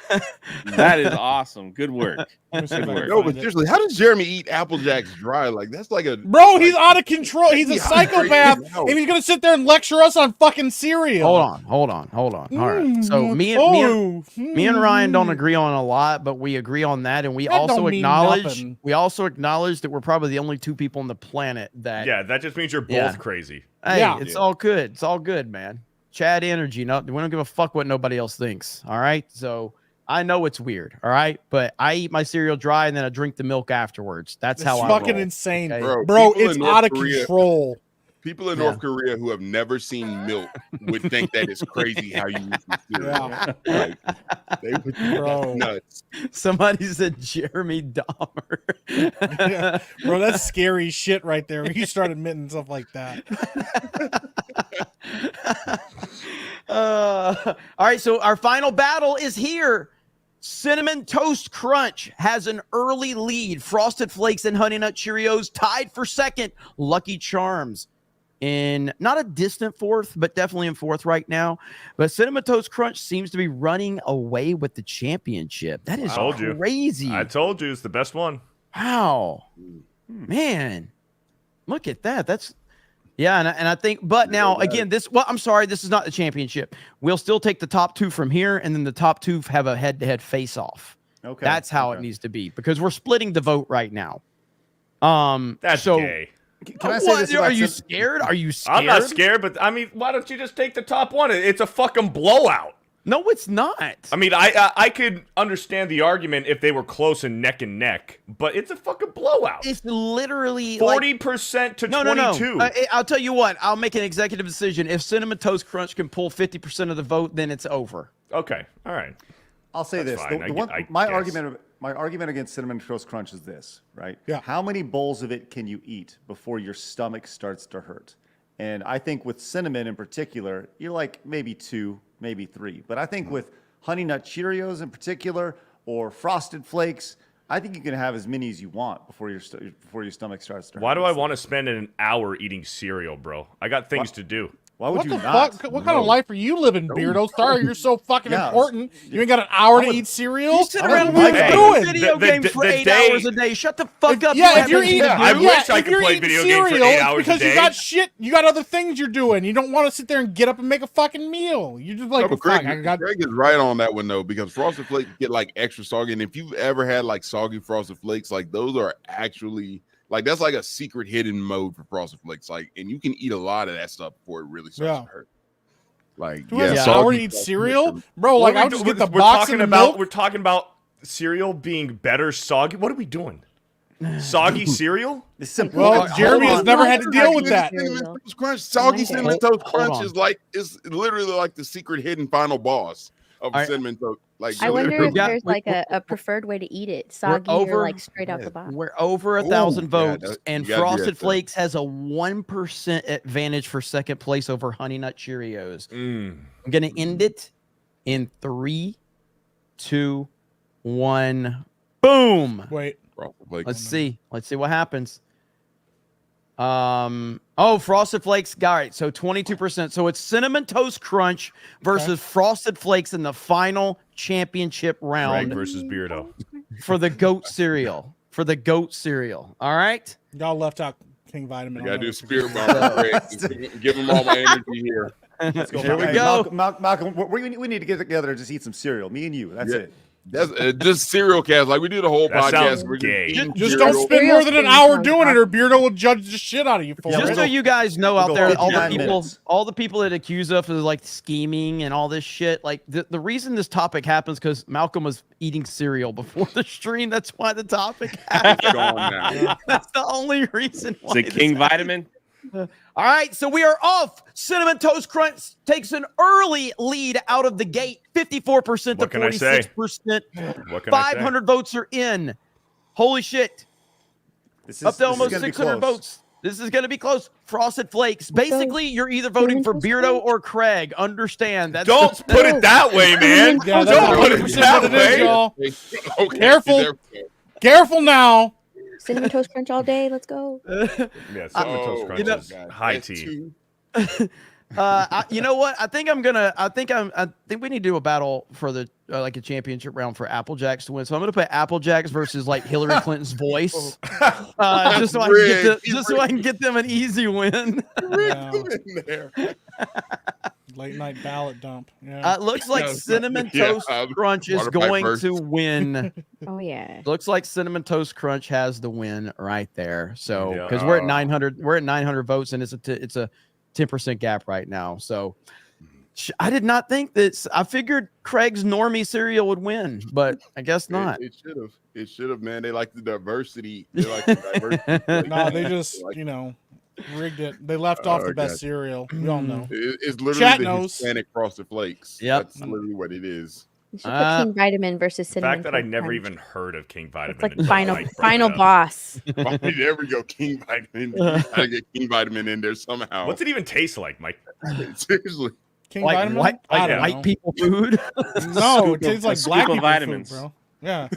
That is awesome. Good work. Let me see if I can Good No, find but it. seriously, how does Jeremy eat Apple Jacks dry? Like that's like a Bro, he's out of control. He's a Yeah, psychopath, crazy. and he's gonna sit there and lecture us on fucking cereal. Hold on. All right. So me and Ryan don't agree on a lot, but we agree on that, and we That also don't mean acknowledge nothing. that we're probably the only two people on the planet that. Yeah, that just means you're both Yeah. crazy. Hey, Yeah. it's all good. It's all good, man. Chad energy. No, we don't give a fuck what nobody else thinks. All right. So I know it's weird. All right, but I eat my cereal dry and then I drink the milk afterwards. That's It's how I fucking roll. insane, Okay? Bro, It's out of control. People in Yeah. North Korea who have never seen milk would think that it's crazy how you use the cereal. Yeah. Like, they would think Bro. that's nuts. Somebody said Jeremy Dahmer. Yeah. Bro, that's scary shit right there. When you start admitting stuff like that. All right, so our final battle is here. Cinnamon Toast Crunch has an early lead. Frosted Flakes and Honey Nut Cheerios tied for second. Lucky Charms in not a distant fourth, but definitely in fourth right now. But Cinnamon Toast Crunch seems to be running away with the championship. That is I told you. crazy. I told you it's the best one. Wow, man, look at that. That's yeah, and I think, but now again, I'm sorry, this is not the championship. We'll still take the top two from here, and then the top two have a head-to-head face-off. Okay. That's how it needs to be because we're splitting the vote right now. That's so, gay. Can I say what? this? Are about you Cin- scared? Are you scared? I'm not scared, but I mean, why don't you just take the top one? It's a fucking blowout. No, it's not. I mean, I could understand the argument if they were close and neck, but it's a fucking blowout. It's literally 40% to 22. No. I'll tell you what. I'll make an executive decision. If Cinnamon Toast Crunch can pull 50% of the vote, then it's over. Okay, all right. I'll say That's this. fine. The one, I my guess. argument against Cinnamon Toast Crunch is this, right? Yeah. How many bowls of it can you eat before your stomach starts to hurt? And I think with cinnamon in particular, you're like maybe 2, maybe 3. But I think with Honey Nut Cheerios in particular or Frosted Flakes, I think you can have as many as you want before your stomach starts to hurt. Why do I want to spend an hour eating cereal, bro? I got things to do. Why would What you the not? fuck? What kind of life are you living, Beardo? Sorry, you're so fucking Yeah. important. You ain't got an hour to eat cereal? You sit I'm around like, and hey, play the- video the- games the- for the 8 day- hours a day. Shut the fuck up. Yeah, You if you're have eating, anything to I do. wish I if could you're play eating video games for cereal, 8 it's hours a because you day. got shit. You got other things you're doing. You don't want to sit there and get up and make a fucking meal. You just like, No, but fuck, Greg, I got. Greg is right on that one though, because Frosted Flakes get like extra soggy, and if you've ever had like soggy Frosted Flakes, like those are actually like that's like a secret hidden mode for Frosted Flakes, like, and you can eat a lot of that stuff before it really starts to hurt. Like, Who has yeah, an hour soggy to eat Frosted cereal, Flakes. bro? Like, I'll just get the box of milk. We're talking about cereal being better soggy. What are we doing? Soggy cereal? It's simple. Well, Hold Jeremy on. has never had to deal with that. Cinnamon Toast Crunch, soggy Cinnamon Toast Hold Crunch on. is like it's literally like the secret hidden final boss of I- Cinnamon Toast. Like, I wonder literally. if Yeah, there's like a preferred way to eat it, soggy over- or like straight out the box. We're over Ooh, 1,000 yeah, votes, that- and you gotta do that Frosted stuff. Flakes has a 1% advantage for second place over Honey Nut Cheerios. I'm gonna end it in 3, 2, 1. Boom. Wait, Frosted Flakes. Let's see. Let's see what happens. Frosted Flakes. All right, so 22%. So it's Cinnamon Toast Crunch versus Frosted Flakes in the final championship Greg round versus Beardo. for the goat cereal. For the goat cereal. All right. y'all left out King Vitamin. I gotta on do that. spirit bomb for Greg. Give him all my energy here. Here we Hey, go. Malcolm, we need to get together and just eat some cereal. Me and you. That's Yeah. it. That's just cereal cast. Like we do the whole That podcast. sounds We're gay. eating Just cereal. don't spend more than an Cereal hour thing doing it, sounds or Beardo will judge the shit out of you for Yeah, it. Just so you guys know we'll out go there, all the 59 people, minutes. all the people that accuse us of like scheming and all this shit, like the reason this topic happens because Malcolm was eating cereal before the stream. That's why the topic happened. It's gone now. That's the only reason why. Is it this King happened. Vitamin? All right, so we are off. Cinnamon Toast Crunch takes an early lead out of the gate, 54% What to can I say? 46%. What can I say? 500 votes are in. Holy shit. This is Up to this is almost gonna be 600 close. votes. This is going to be close. Frosted Flakes. Basically, you're either voting for Beardo or Craig. Understand that. Don't put it that way, man. Yeah, Don't put it 100% that what it is, way. y'all. Okay, Careful. there we go. Careful now. Cinnamon Toast Crunch all day. Let's go. Yeah, Cinnamon Toast Crunch is high That's tea. two. You know what? I think we need to do a battle for the like a championship round for Apple Jacks to win. So I'm gonna put Apple Jacks versus like Hillary Clinton's voice, just so I can get them an easy win. Yeah. In there. Late night ballot dump. Yeah. Looks like Cinnamon Yeah, Toast Crunch is water pipe going burst. to win. Oh yeah. Looks like Cinnamon Toast Crunch has the win right there. So Yeah. because we're at 900 votes and it's a 10% gap right now. So I did not think that. I figured Craig's normie cereal would win, but I guess not. It should have. It should have, man. They like the diversity. They like the diversity. No, they just, rigged it. They left off the best cereal. We all know. It's literally Chat the knows. Hispanic Frosted Flakes. Yep. That's literally what it is. You should put King Vitamin versus The Cinnamon fact that I Toast never Crunch. even heard of King Vitamin. It's like until final Mike brought it up. boss. There we go. King Vitamin. Gotta get King Vitamin in there somehow. What's it even taste like, Mike? Seriously. King Like Vitamin? white, I don't white know. people food. No, it tastes like scoop black of people vitamins. food, bro. Yeah.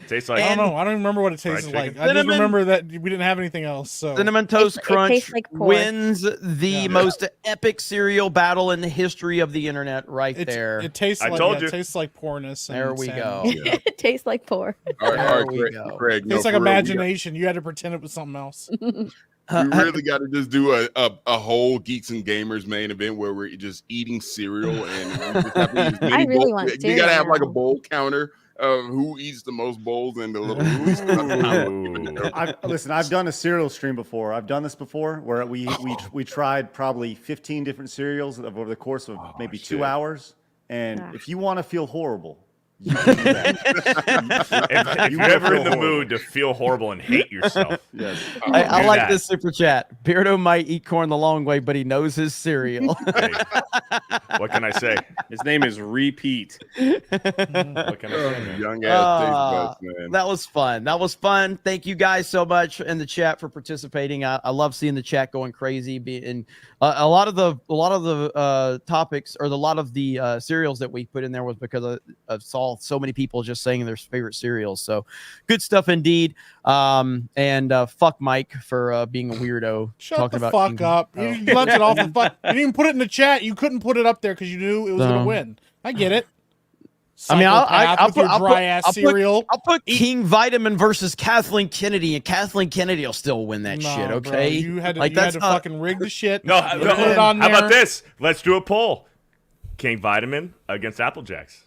Tastes I like don't know. I don't even remember what it tasted Fried like. chicken? I just Cinnamon- remember that we didn't have anything else. So Cinnamon Toast It Crunch tastes like pork. wins the most epic cereal battle in the history of the internet right there. it tastes I like told it you. tastes like poorness. And There we go. sadness. It tastes like pork. All right, There all we right, go. Craig. It tastes like for real, imagination. You had to pretend it was something else. We really got to just do a whole Geeks and Gamers main event where we're just eating cereal and we just have to use many I really bowls. want You cereal got to have like a now. bowl counter of who eats the most bowls and the little who's. Listen, I've done a cereal stream before. I've done this before where we tried probably 15 different cereals over the course of maybe 2 hours. And if you want to feel horrible, you can do that. if you're ever in the mood to feel horrible and hate yourself. Yes. I do like that. this super chat. Beardo might eat corn the long way, but he knows his cereal. Hey, what can I say? His name is Repeat. What can I say, man? Young ass taste buds, man. That was fun. That was fun. Thank you guys so much in the chat for participating. I love seeing the chat going crazy. And a lot of the topics or a lot of the cereals that we put in there was because I saw so many people just saying their favorite cereals. So good stuff indeed. And fuck Mike for being a weirdo. Shut talking the about fuck King- up. Oh. You left it off the fuck. You didn't even put it in the chat. You couldn't put it up there because you knew it was No. gonna win. I get it. I mean, Psychopath with your dry ass cereal. I'll put King Vitamin versus Kathleen Kennedy, and Kathleen Kennedy will still win that shit. Bro, Okay, you had to, like you had that's to not- fucking rig the shit. No, Put it on how about there. this? Let's do a poll. King Vitamin against Apple Jacks.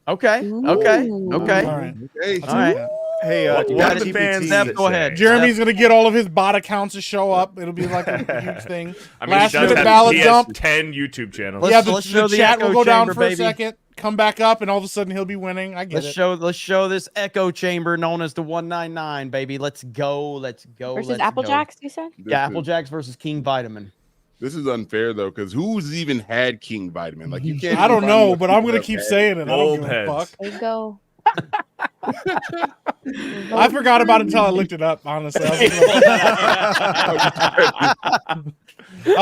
Okay, okay, okay. All right. Hey, All right. Hey, What got do it, fans Steph, go say? ahead. Jeremy's gonna get all of his bot accounts to show up. It'll be like a huge thing. I mean, Last he does minute have, ballot he dump. has 10 YouTube channels. Yeah, Let's show the the chat echo will go down chamber, for a baby. second, come back up, and all of a sudden he'll be winning. I get it. Let's show this echo chamber known as the 199, baby. Let's go. Let's go. Versus let's Apple go. Jacks, you said? Yeah, Apple Jacks versus King Vitamin. This is unfair though, because who's even had King Vitamin? Like you can't. I don't even know, find but enough I'm gonna people keep that saying it. I don't Old give a heads. fuck. There you go. I forgot about it until I looked it up. Honestly, I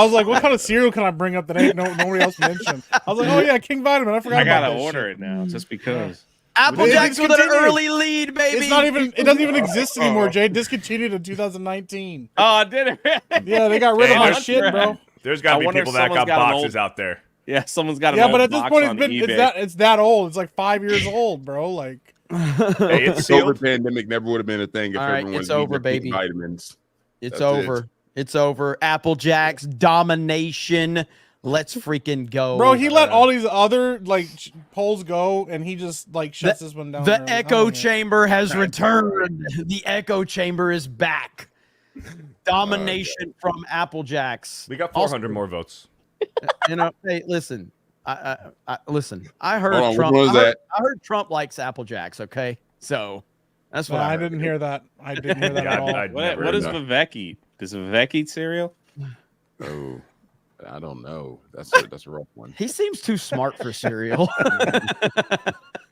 was like, "What kind of cereal can I bring up that ain't nobody else mentioned?" I was like, "Oh yeah, King Vitamin." I forgot I about gotta that order shit. it now just because. Apple They Jacks with an discontinued. early lead, baby. It's not even. It doesn't even exist anymore. Jay discontinued in 2019. Oh, I did it. Yeah, they got rid of Hey, my there's- shit, bro. There's got to I be wonder if people that someone's got got an boxes out there. Yeah, someone's got a Yeah, but at this box point, on it's eBay. that old. It's like 5 years old, bro. Like, Hey, it's COVID sealed. pandemic never would have been a thing if All right, everyone it's was over, eating their King baby. vitamins. It's That's over. it. It's over. Apple Jacks domination. Let's freaking go. bro, he let all these other like polls go, and he just like shuts this one down. The early. echo Oh, yeah. chamber has returned. The echo chamber is back. Domination from Apple Jacks. We got 400 more votes. You know, hey, listen. Listen. I heard Hold on, Trump. what was that? I heard Trump likes Apple Jacks. Okay, so that's what No, I I heard. didn't hear that. I didn't hear that Yeah, at all. I'd What never does know. Vivek eat? Does Vivek eat cereal? Oh, I don't know. That's a rough one. He seems too smart for cereal.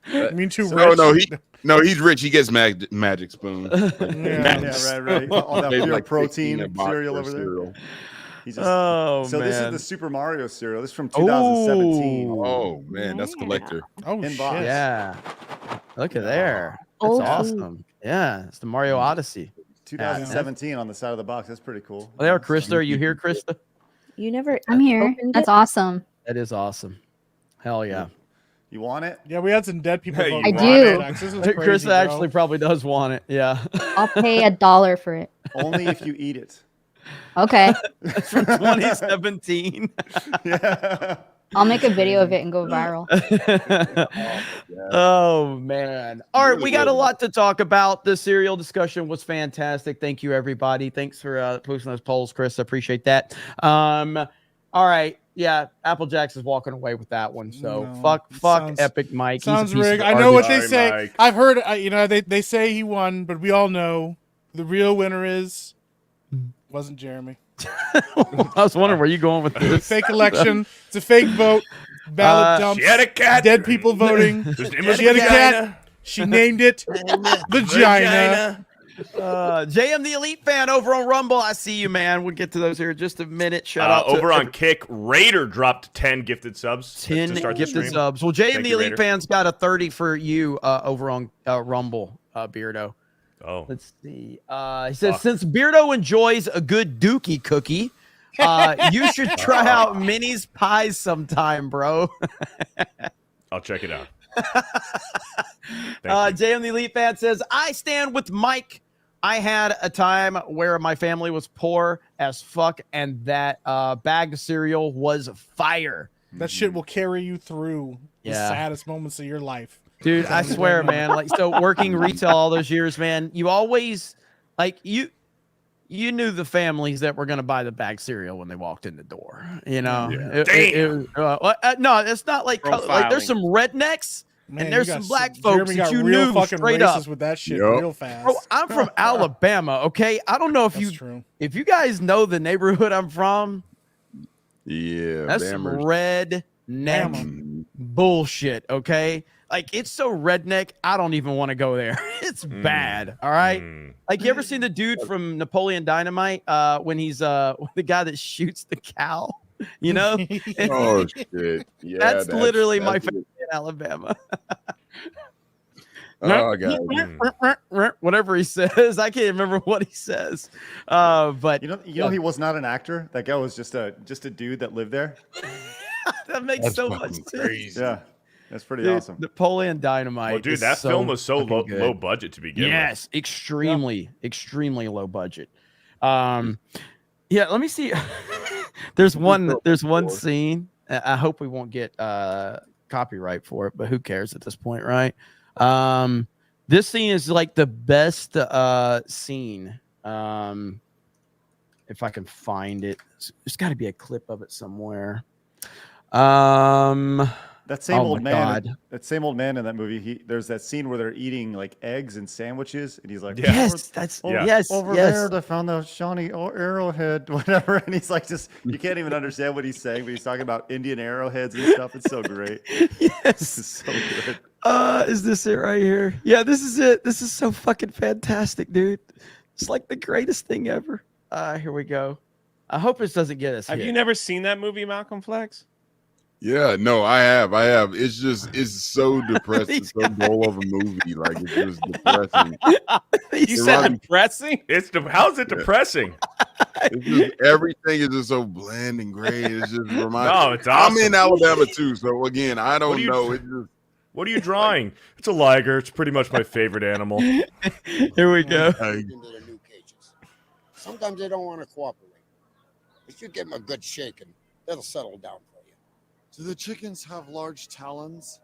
I mean, too No, rich. no, he's rich. He gets magic spoon. Right. All that Maybe pure like 16 protein a box cereal for over there. cereal. He just, Oh, so this is man. the Super Mario cereal. This is from 2017. Oh man, that's collector. Oh In shit. box. Yeah. Look at there. That's Old awesome. Yeah. It's the Mario Odyssey. 2017 on the side of the box. That's pretty cool. Oh, there, Krista. Are you here, Krista? You never. I'm here. opened That's it? awesome. That is awesome. Hell yeah. You want it? Yeah, we had some dead people. Hey, voting you I on do. it, Max. This is crazy, Krista bro. actually probably does want it. Yeah. I'll pay $1 for it. Only if you eat it. Okay. It's from 2017. Yeah. I'll make a video of it and go viral. Oh man. All right, we got a lot to talk about. The cereal discussion was fantastic. Thank you, everybody. Thanks for posting those polls, Chris. I appreciate that. All right. Yeah, Applejack's is walking away with that one. So No, fuck sounds- Epic Mike. He's a Sounds piece of rigged. I know what garbage. they Sorry, say. Mike. I've heard. They say he won, but we all know the real winner wasn't Jeremy. I was wondering where you going with It's a this. fake election. It's a fake vote. Ballot dumps. She had a cat. Dead people voting. His name was She had a cat. Vagina. She named it Vagina. JM the Elite Fan over on Rumble. I see you, man. We'll get to those here in just a minute. Shout out Over to on Kick, Raider dropped 10 gifted subs. 10 to start the gifted stream. subs. Well, JM Thank the you, Elite Raider. Fan's got a 30 for you over on Rumble, Beardo. Oh, Let's see. He says, since Beardo enjoys a good dookie cookie, you should try out Minnie's pies sometime, bro. I'll check it out. JM the Elite Fan says, I stand with Mike. I had a time where my family was poor as fuck, and that bag of cereal was fire. That shit will carry you through the Yeah. saddest moments of your life. Dude, I swear, man. Like, so working retail all those years, man, you always like you knew the families that were gonna buy the bag cereal when they walked in the door. You know, no, it's not like there's some rednecks Man, and there's you some got black Jeremy folks got that you real knew fucking straight racist up. with that shit Yup. real fast. Bro, I'm from Alabama. Okay, I don't know if That's true. if you guys know the neighborhood I'm from. Yeah, That's some Bammers. redneck bullshit. Okay. Like, it's so redneck, I don't even want to go there. It's bad. All right. Like, you ever seen the dude from Napoleon Dynamite when he's the guy that shoots the cow? You know? Oh shit! Yeah, that's literally my that's family in Alabama. Oh god. Whatever he says, I can't remember what he says. But you know, he was not an actor. That guy was just a dude that lived there. that makes so much sense. Yeah, that's pretty Dude, awesome. Napoleon Dynamite. Well, dude, is that so film was so fucking good. low budget to begin with. Yes, extremely low budget. Yeah, let me see. there's one scene. I hope we won't get copyright for it, but who cares at this point, right? This scene is like the best scene. If I can find it, there's got to be a clip of it somewhere. That same oh old my man. God. That same old man in that movie. There's that scene where they're eating like eggs and sandwiches, and he's like, yes, that's yes, over yes. there. They found the Shawnee arrowhead, whatever. And he's like, just you can't even understand what he's saying, but he's talking about Indian arrowheads and stuff. It's so great. Yes, This is so good. Is this it right here? Yeah, this is it. This is so fucking fantastic, dude. It's like the greatest thing ever. Here we go. I hope this doesn't get us. Have hit. you never seen that movie, Malcolm Flex? Yeah, no, I have. It's so depressing, so dull of a movie. Like it's just depressing. You said depressing? How's it depressing? It's just, everything is just so bland and gray. It's just No, it's awesome. I'm in Alabama too, so again, I What don't do you- know. It's just What are you drawing? It's a liger. It's pretty much my favorite animal. Here we go. Into the new cages. Sometimes they don't want to cooperate. If you give them a good shaking, they'll settle down for you. Do the chickens have large talons?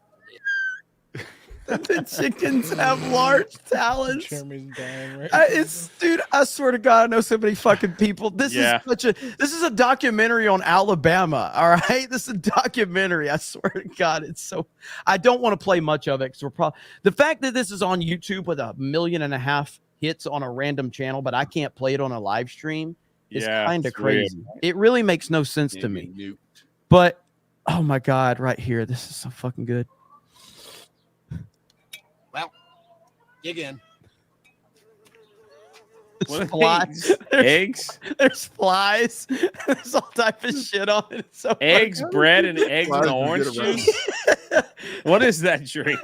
The chickens have large talons. Jeremy's dying right Dude, I swear to God, I know so many fucking people. This is a documentary on Alabama. All right, this is a documentary. I swear to God, it's so. I don't want to play much of it because we're probably the fact that this is on YouTube with 1.5 million hits on a random channel, but I can't play it on a live stream. Is kind of it's weird. crazy. It really makes no sense to me. But oh my God, right here, this is so fucking good. Dig in. There's flies. Eggs? There's flies. There's all type of shit on it. It's so Eggs, funny. bread, and eggs in the orange juice? What is that drink?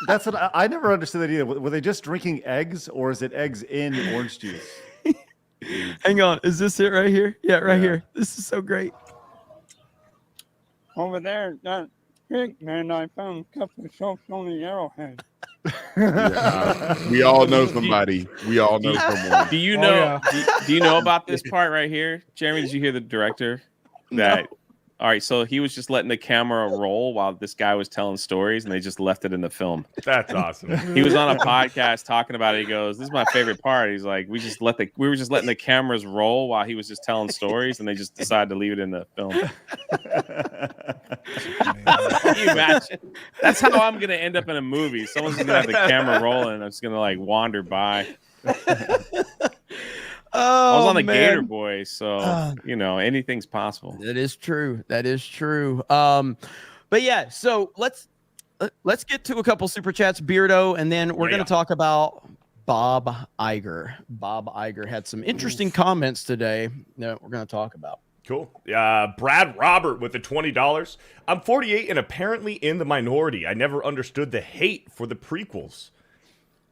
That's what I never understood that either. Were they just drinking eggs, or is it eggs in orange juice? Hang on. Is this it right here? Yeah, right here. This is so great. Over there, that pig man I found a couple of soaps on the arrowhead. We all know somebody. We all know someone. Do you know? Do you know about this part right here, Jeremy? Did you hear the director? That all right. So he was just letting the camera roll while this guy was telling stories, and they just left it in the film. That's awesome. He was on a podcast talking about it. He goes, "This is my favorite part." He's like, we were just letting the cameras roll while he was just telling stories, and they just decided to leave it in the film. Can you imagine? That's how I'm gonna end up in a movie. Someone's gonna have the camera rolling, and I'm just gonna like wander by. I was on the Gator Boys, so you know anything's possible. That is true. That is true. But yeah, so let's get to a couple super chats, Beardo, and then we're gonna talk about Bob Iger. Bob Iger had some interesting comments today that we're gonna talk about. Cool. Brad Robert with the $20. I'm 48 and apparently in the minority. I never understood the hate for the prequels.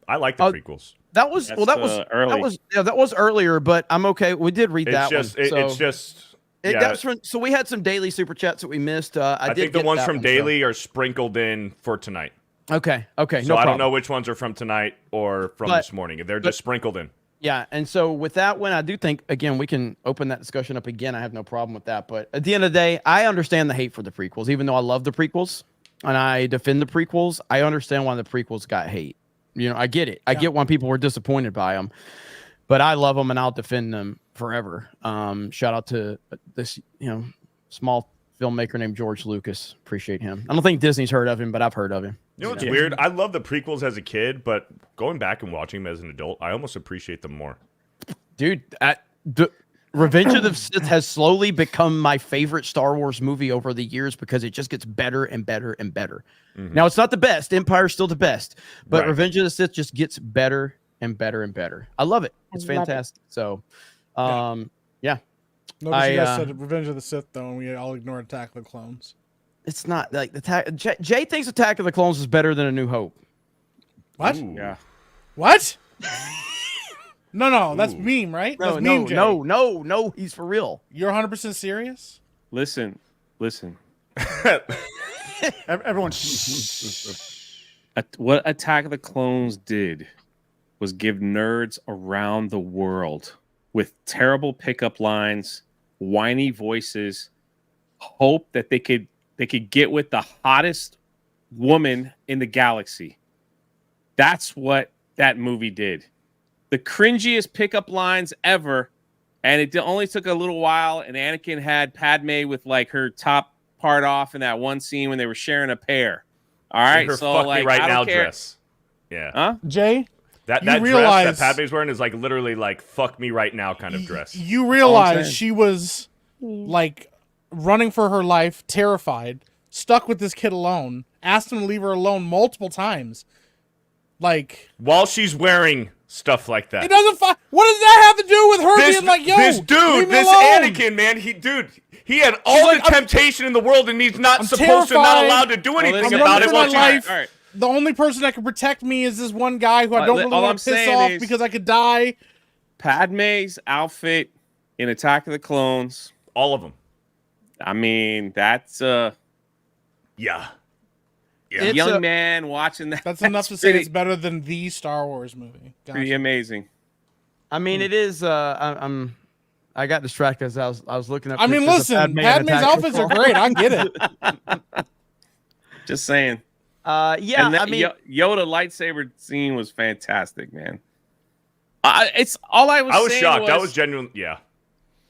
I like the prequels. That was early. That was earlier, but I'm okay. We did read that one. So we had some daily super chats that we missed. I think the ones from daily are sprinkled in for tonight. Okay. So I don't know which ones are from tonight or from this morning. They're just sprinkled in. Yeah, and so with that one, I do think, again, we can open that discussion up again. I have no problem with that. But at the end of the day, I understand the hate for the prequels. Even though I love the prequels and I defend the prequels, I understand why the prequels got hate. You know, I get it. I get why people were disappointed by them. But I love them, and I'll defend them forever. Shout out to this, small filmmaker named George Lucas. Appreciate him. I don't think Disney's heard of him, but I've heard of him. You know what's weird? I love the prequels as a kid, but going back and watching them as an adult, I almost appreciate them more. Dude, Revenge of the Sith has slowly become my favorite Star Wars movie over the years because it just gets better and better and better. Mm-hmm. Now, it's not the best. Empire's still the best. But Revenge of the Sith just gets better and better and better. I love it. It's fantastic. So, yeah. Notice you guys said Revenge of the Sith, though, and we all ignored Attack of the Clones. It's not like Jay thinks Attack of the Clones is better than A New Hope. What? Ooh. Yeah. What? No, that's meme, right? No, that's meme, Jay. No, he's for real. You're 100% serious? Listen. Everyone, what Attack of the Clones did was give nerds around the world with terrible pickup lines, whiny voices, hope that they could get with the hottest woman in the galaxy. That's what that movie did. The cringiest pickup lines ever, and it only took a little while, and Anakin had Padme with like her top part off in that one scene when they were sharing a pair. All right, her so fuck like me right I don't now care. dress. Yeah. Huh? Jay, that you dress that Padme's wearing is like literally like fuck me right now kind of dress. You realize she was like running for her life, terrified, stuck with this kid alone, asked him to leave her alone multiple times. Like while she's wearing stuff like that. It doesn't what does that have to do with her being like, yo, this dude, this alone. Anakin, man, he had all the temptation in the world and he's not supposed to, not allowed to do anything about it. Life. The only person that can protect me is this one guy who I don't really want to piss off because I could die. Padme's outfit in Attack of the Clones. All of them. I mean, that's yeah. Young man watching that. That's enough to say it's better than the Star Wars movie. Gotcha. Pretty amazing. I mean, it is. I got distracted as I was looking up. I mean, listen, Padme's outfits are great. I get it. Just saying. Yeah, and I mean, Yoda lightsaber scene was fantastic, man. It's all I was. I was shocked. That was genuine. Yeah.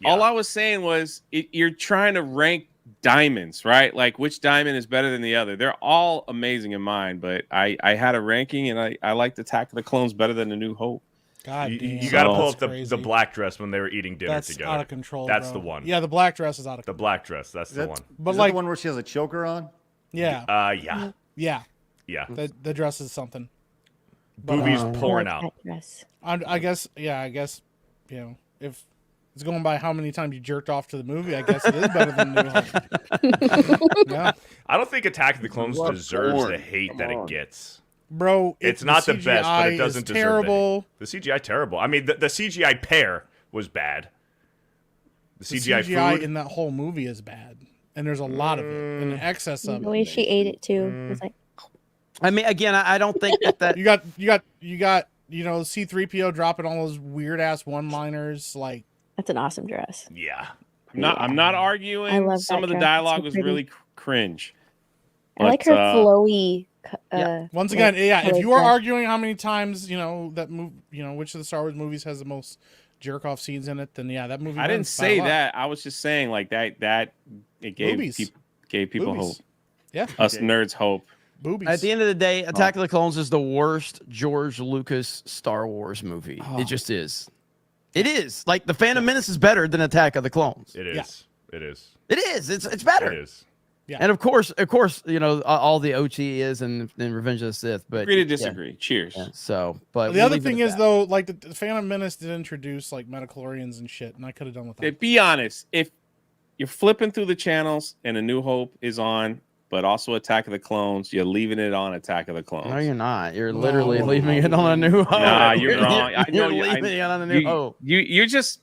All I was saying was you're trying to rank diamonds, right? Like which diamond is better than the other. They're all amazing in mine, but I had a ranking and I liked Attack of the Clones better than A New Hope. God damn. You got to pull up the black dress when they were eating dinner that's together. Out of control. That's bro. the one. Yeah, the black dress is out of control. The black dress. That's the one. But is like the one where she has a choker on. Yeah. Yeah. Yeah. Yeah. The dress is something. Boobies But, pouring I out. like that dress. I guess, you know, if it's going by how many times you jerked off to the movie, I guess it is better than New Hope. Yeah, I don't think Attack of the Clones What deserves porn? the hate Come that it on. gets. bro, It's not the best, but it CGI doesn't is deserve terrible. the CGI terrible. I mean, the CGI pear was bad. The The CGI, CGI food. in that whole movie is bad, and there's a lot of it, in excess of The it. way she ate it too was like, I mean, again, I don't think that You got you know, C-3PO dropping all those weird ass one-liners like. that's an awesome dress. Yeah. I'm not I arguing. love Some that of the dress. It's dialogue so was pretty. really cringe. I like her flowy. Once again, yeah. If colored you are dress. arguing how many times which of the Star Wars movies has the most jerk off scenes in it, then yeah, that movie. I didn't wins by a say lot. that. I was just saying like that it gave Boobies. gave people Boobies. hope. Yeah, Us nerds hope. boobies. at the end of the day, Attack of the Clones is the worst George Lucas Star Wars movie. It just is. It is. Like the Phantom Menace is better than Attack of the Clones. It is. It is. It is. It's better. It is. Yeah. And of course, you know, all the OT is and Revenge of the Sith. But Agree to disagree. Cheers. Yeah, so, but the we'll other leave it thing at is that. though, like the Phantom Menace did introduce like metachlorians and shit, and I could have done with that. Be honest. If you're flipping through the channels and A New Hope is on, but also Attack of the Clones, you're leaving it on Attack of the Clones. No, you're not. You're literally leaving it on A New Hope. Nah, you're wrong. I know You're leaving it on A New Hope. You just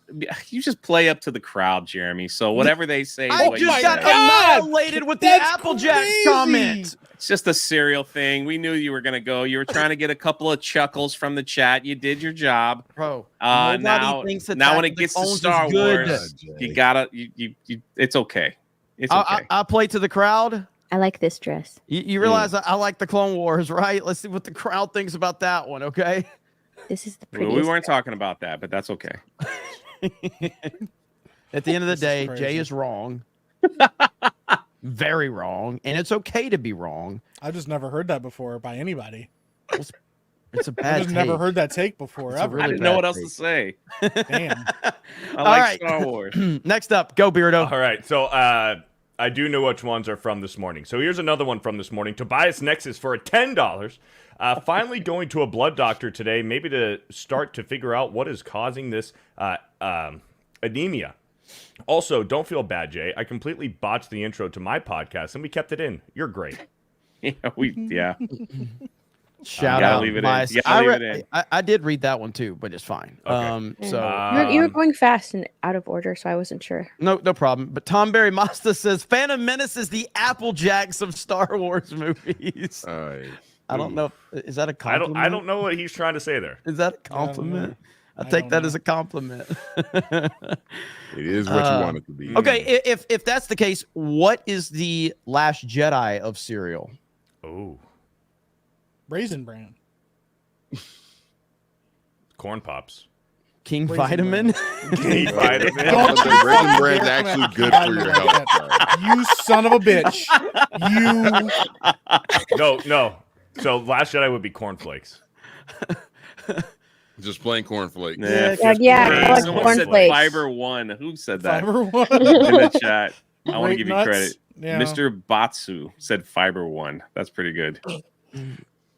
play up to the crowd, Jeremy. So whatever they say, is I what you just got say. annihilated with the Applejacks comment. It's just a serial thing. We knew you were gonna go. You were trying to get a couple of chuckles from the chat. You did your job, bro. Now when it gets to Star Wars, you gotta you. It's okay. It's okay. I play to the crowd. I like this dress. You realize I like the Clone Wars, right? Let's see what the crowd thinks about that one, okay? This is the Well, prettiest. we weren't talking about that, but that's okay. At the end of the This is day, crazy. Jay is wrong. Very wrong. And it's okay to be wrong. I've just never heard that before by anybody. It's a I've bad just never take. heard that take before It's a ever. really I didn't know bad what else take. to say. Damn. I like Star Wars. Next up, go Beardo. All right. So I do know which ones are from this morning. So here's another one from this morning. Tobias Nexus for $10. Finally going to a blood doctor today, maybe to start to figure out what is causing this anemia. Also, don't feel bad, Jay. I completely botched the intro to my podcast, and we kept it in. You're great. Yeah. Shout gotta out. leave it in. Bias. You gotta leave it in. I did read that one too, but it's fine. Okay. So You were going fast and out of order, so I wasn't sure. no problem. But Tom Barry Mazda says Phantom Menace is the Applejacks of Star Wars movies. I don't know. Is that a compliment? I don't know what he's trying to say there. Is that a compliment? I take that as a compliment. It is what you want it to be. Okay, if that's the case, what is the Last Jedi of cereal? Oh, Raisin Bran. corn pops. King Raisin Vitamin? King Vitamin. Don't you Raisin Bran's actually good for your health. You son of a bitch. You. No. So Last Jedi would be cornflakes. Just plain cornflakes. Yeah, Someone said cornflakes. Fiber One. Who said that? Fiber One. In the chat. I want to Grape give you nuts. credit. Yeah. Mr. Batsu said Fiber One. That's pretty good. Grape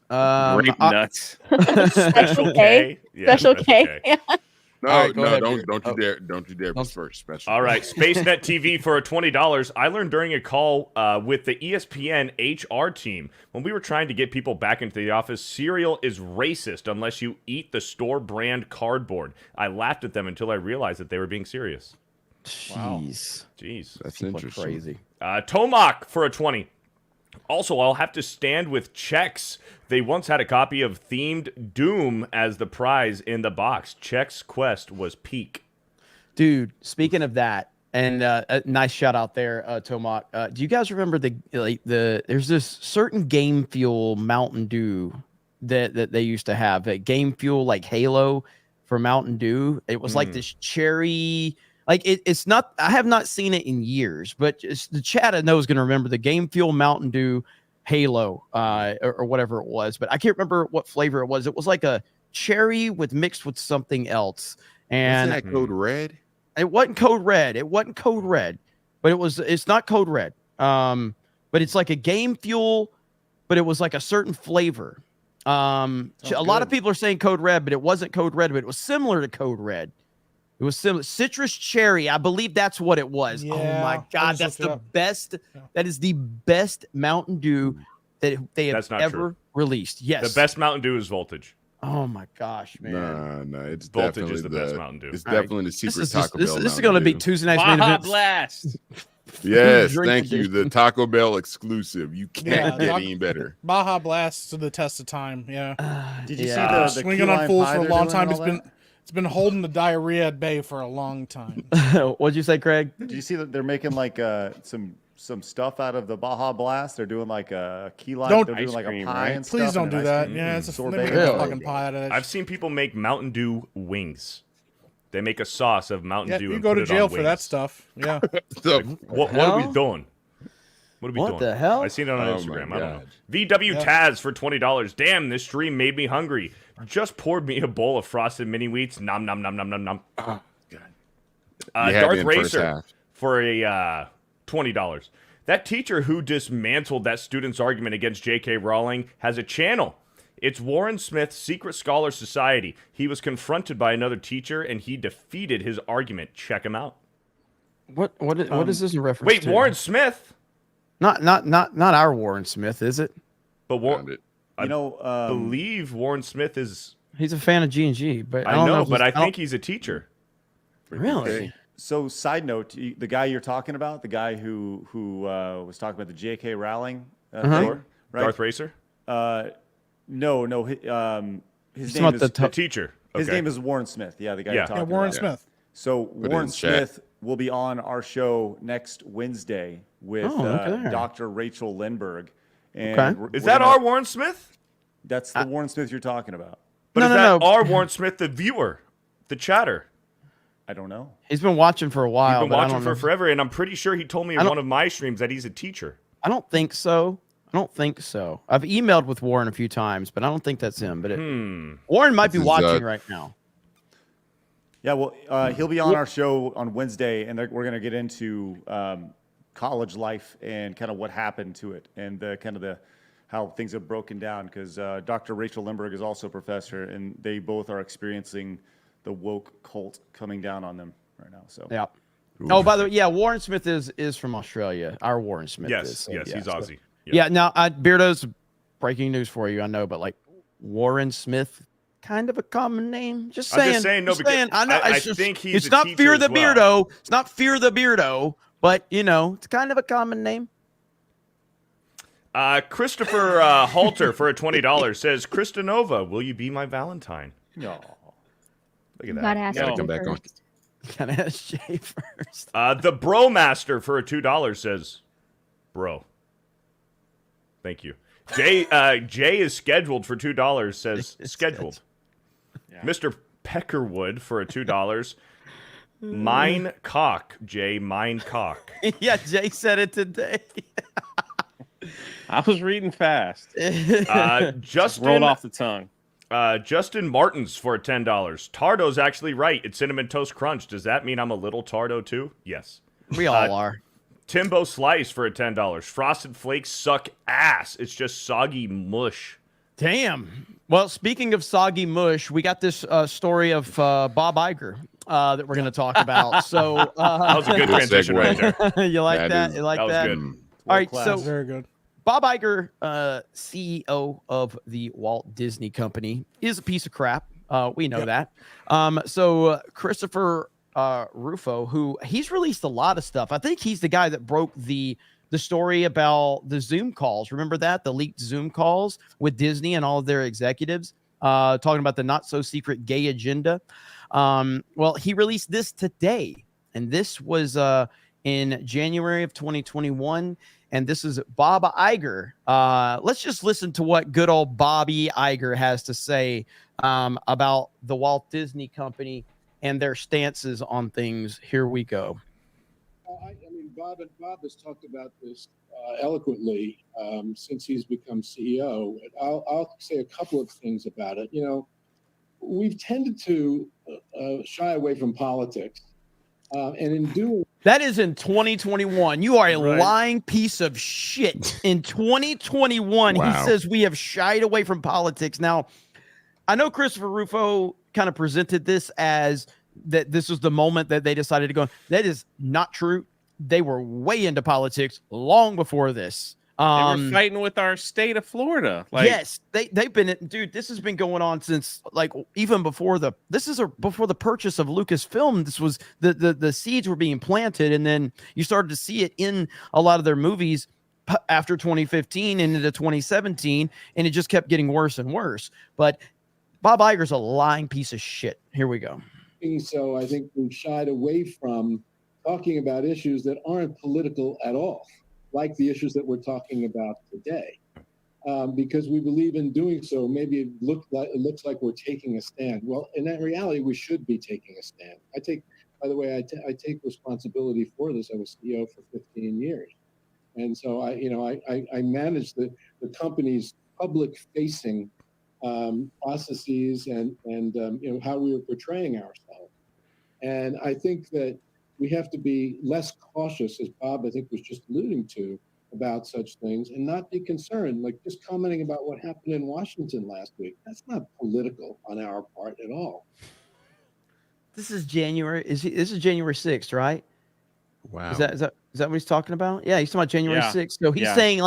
I- nuts. Special K. Yeah, Special K. Yeah. No, All right, go no, ahead, don't Peter. don't you dare be first. Special. All right, SpaceNet TV for $20. I learned during a call with the E ESPN HR team when we were trying to get people back into the office, cereal is racist unless you eat the store brand cardboard. I laughed at them until I realized that they were being serious. Jeez. Jeez. That's People are interesting. crazy. Tomac for a 20. Also, I'll have to stand with Chex. They once had a copy of themed Doom as the prize in the box. Chex Quest was peak. Dude, speaking of that, and a nice shout out there, Tomac. Do you guys remember the there's this certain Game Fuel Mountain Dew that they used to have, a Game Fuel like Halo for Mountain Dew. It was like this cherry, like it's not. I have not seen it in years, but the chat I know is going to remember the Game Fuel Mountain Dew Halo or whatever it was, but I can't remember what flavor it was. It was like a cherry mixed with something else, and Wasn't that code red? it wasn't code red. It wasn't code red, but it's not code red. But it's like a Game Fuel, but it was like a certain flavor. A lot of people are saying Code Red, but it wasn't Code Red, but it was similar to Code Red. It was similar. Citrus Cherry, I believe that's what it was. Oh my God, that's the best. That is the best Mountain Dew that they have ever released. Yes, the best Mountain Dew is Voltage. Oh my gosh, man! No, it's Voltage is the best Mountain Dew. It's definitely the secret Taco Bell. This is going to be Tuesday night's main event. Blast. Yes, thank you. The Taco Bell exclusive. You can't get any better. Baja Blast to the test of time. Yeah. Did you see the swinging on full for a long time? It's been holding the diarrhea at bay for a long time. What'd you say, Craig? Did you see that they're making like some stuff out of the Baja Blast? They're doing like a key lime. They're doing like a pie and stuff. Please don't do that. Yeah, it's a fucking pie out of it. I've seen people make Mountain Dew wings. They make a sauce of Mountain Dew. You and go put to it jail on for wings. that stuff. Yeah. What are we doing? What are we doing? What the hell? I seen it on Instagram. I don't know. VW Taz for $20. Damn, this stream made me hungry. Just poured me a bowl of frosted mini wheats. Nom nom nom nom nom nom. Oh, God. Darth Racer for a $20. That teacher who dismantled that student's argument against J.K. Rowling has a channel. It's Warren Smith's Secret Scholar Society. He was confronted by another teacher, and he defeated his argument. Check him out. What is this in reference to? Wait, Warren Smith? Not our Warren Smith, is it? But I believe Warren Smith is. He's a fan of G&G, but I know, but I think he's a teacher. Really? So, side note, the guy you're talking about, the guy who was talking about the J.K. Rowling thing, right? Darth Racer? No. His name is the teacher. His name is Warren Smith. Yeah, the guy you're talking about. Warren Smith. So Warren Smith will be on our show next Wednesday with Dr. Rachel Lindbergh. And is that our Warren Smith? That's the Warren Smith you're talking about. But is that our Warren Smith, the viewer, the chatter? I don't know. He's been watching for a while. He's been watching for forever, and I'm pretty sure he told me in one of my streams that he's a teacher. I don't think so. I've emailed with Warren a few times, but I don't think that's him. But Warren might be watching right now. Yeah, well, he'll be on our show on Wednesday, and we're going to get into college life and kind of what happened to it, and how things have broken down. Because Dr. Rachel Lindbergh is also a professor, and they both are experiencing the woke cult coming down on them right now. So yeah. Oh, by the way, Warren Smith is from Australia. Our Warren Smith is. Yes, he's Aussie. Yeah. Now, Beardo's breaking news for you. I know, but like Warren Smith, kind of a common name. Just saying. I'm just saying. No, because I know. I think he's. It's not Fear the Beardo. It's not Fear the Beardo, but it's kind of a common name. Christopher Halter for a $20 says, "Christanova, will you be my Valentine?" No. Look at that. Gotta ask Gotta come back on. Gotta ask Jay first. The Bro Master for a $2 says, "Bro." Thank you. Jay is scheduled for $2. Says scheduled. Mr. Peckerwood for a $2. Mine cock, Jay. Mine cock. Yeah, Jay said it today. I was reading fast. Justin rolled off the tongue. Justin Martins for a $10. Tardo's actually right. It's Cinnamon Toast Crunch. Does that mean I'm a little Tardo too? Yes. We all are. Timbo Slice for a $10. Frosted Flakes suck ass. It's just soggy mush. Damn. Well, speaking of soggy mush, we got this story of Bob Iger that we're going to talk about. So that was a good transition right there. You like that? You like that? That was good. All right, so very good. Bob Iger, CEO of the Walt Disney Company, is a piece of crap. We know that. So Christopher Rufo, who he's released a lot of stuff. I think he's the guy that broke the story about the Zoom calls. Remember that? The leaked Zoom calls with Disney and all of their executives talking about the not so secret gay agenda. Well, he released this today, and this was in January of 2021. And this is Bob Iger. Let's just listen to what good old Bobby Iger has to say about the Walt Disney Company and their stances on things. Here we go. I mean, Bob has talked about this eloquently since he's become CEO. I'll say a couple of things about it. We've tended to shy away from politics, and in doing That is in 2021. You are a Right. lying piece of shit. In 2021, he Wow. says we have shied away from politics. Now, I know Christopher Rufo kind of presented this as that this was the moment that they decided to go. That is not true. They were way into politics long before this. They were fighting with our state of Florida. Like, Yes, they've been, dude. This has been going on since like even before before the purchase of Lucasfilm. This was the seeds were being planted, and then you started to see it in a lot of their movies after 2015 and into 2017, and it just kept getting worse and worse. But Bob Iger's a lying piece of shit. Here we go. So I think we've shied away from talking about issues that aren't political at all, like the issues that we're talking about today, because we believe in doing so. Maybe it looks like we're taking a stand. Well, in that reality, we should be taking a stand. By the way, I take responsibility for this. I was CEO for 15 years, and so I manage the company's public-facing processes and how we were portraying ourselves. And I think that we have to be less cautious, as Bob, I think, was just alluding to, about such things and not be concerned. Like just commenting about what happened in Washington last week. That's not political on our part at all. This is January. This is January 6th, right? wow. Is that what he's talking about? Yeah, he's talking about January Yeah. 6th. So he's Yeah. saying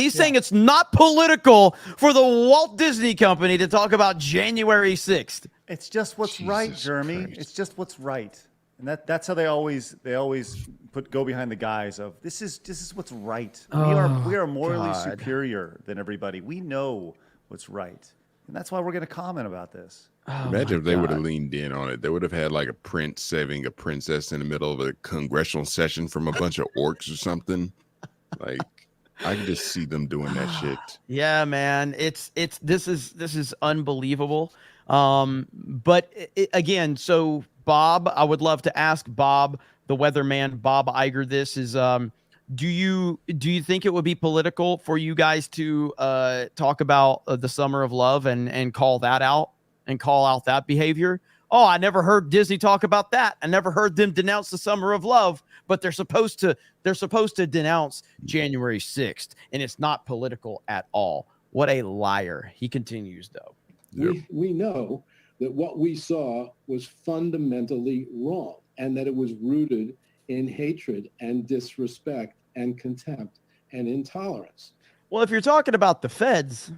saying it's not political for the Walt Disney Company to talk about January 6th. It's just what's right, Jeremy. Christ. It's just what's right. And that's how they always go behind the guise of this is what's right. We are morally God. superior than everybody. We know what's right. And that's why we're going to comment about this. Imagine if they would have leaned in on it. They would have had like a prince saving a princess in the middle of a congressional session from a bunch of orcs or something. Like, I can just see them doing that shit. Yeah, man. This is unbelievable. But again, so Bob, I would love to ask Bob, the weatherman, Bob Iger, this is, do you think it would be political for you guys to talk about the Summer of Love and call that out and call out that behavior? Oh, I never heard Disney talk about that. I never heard them denounce the Summer of Love, but they're supposed to denounce January 6th, and it's not political at all. What a liar. He continues, though. We know that what we saw was fundamentally wrong and that it was rooted in hatred and disrespect and contempt and intolerance. Well, if you're talking about the feds,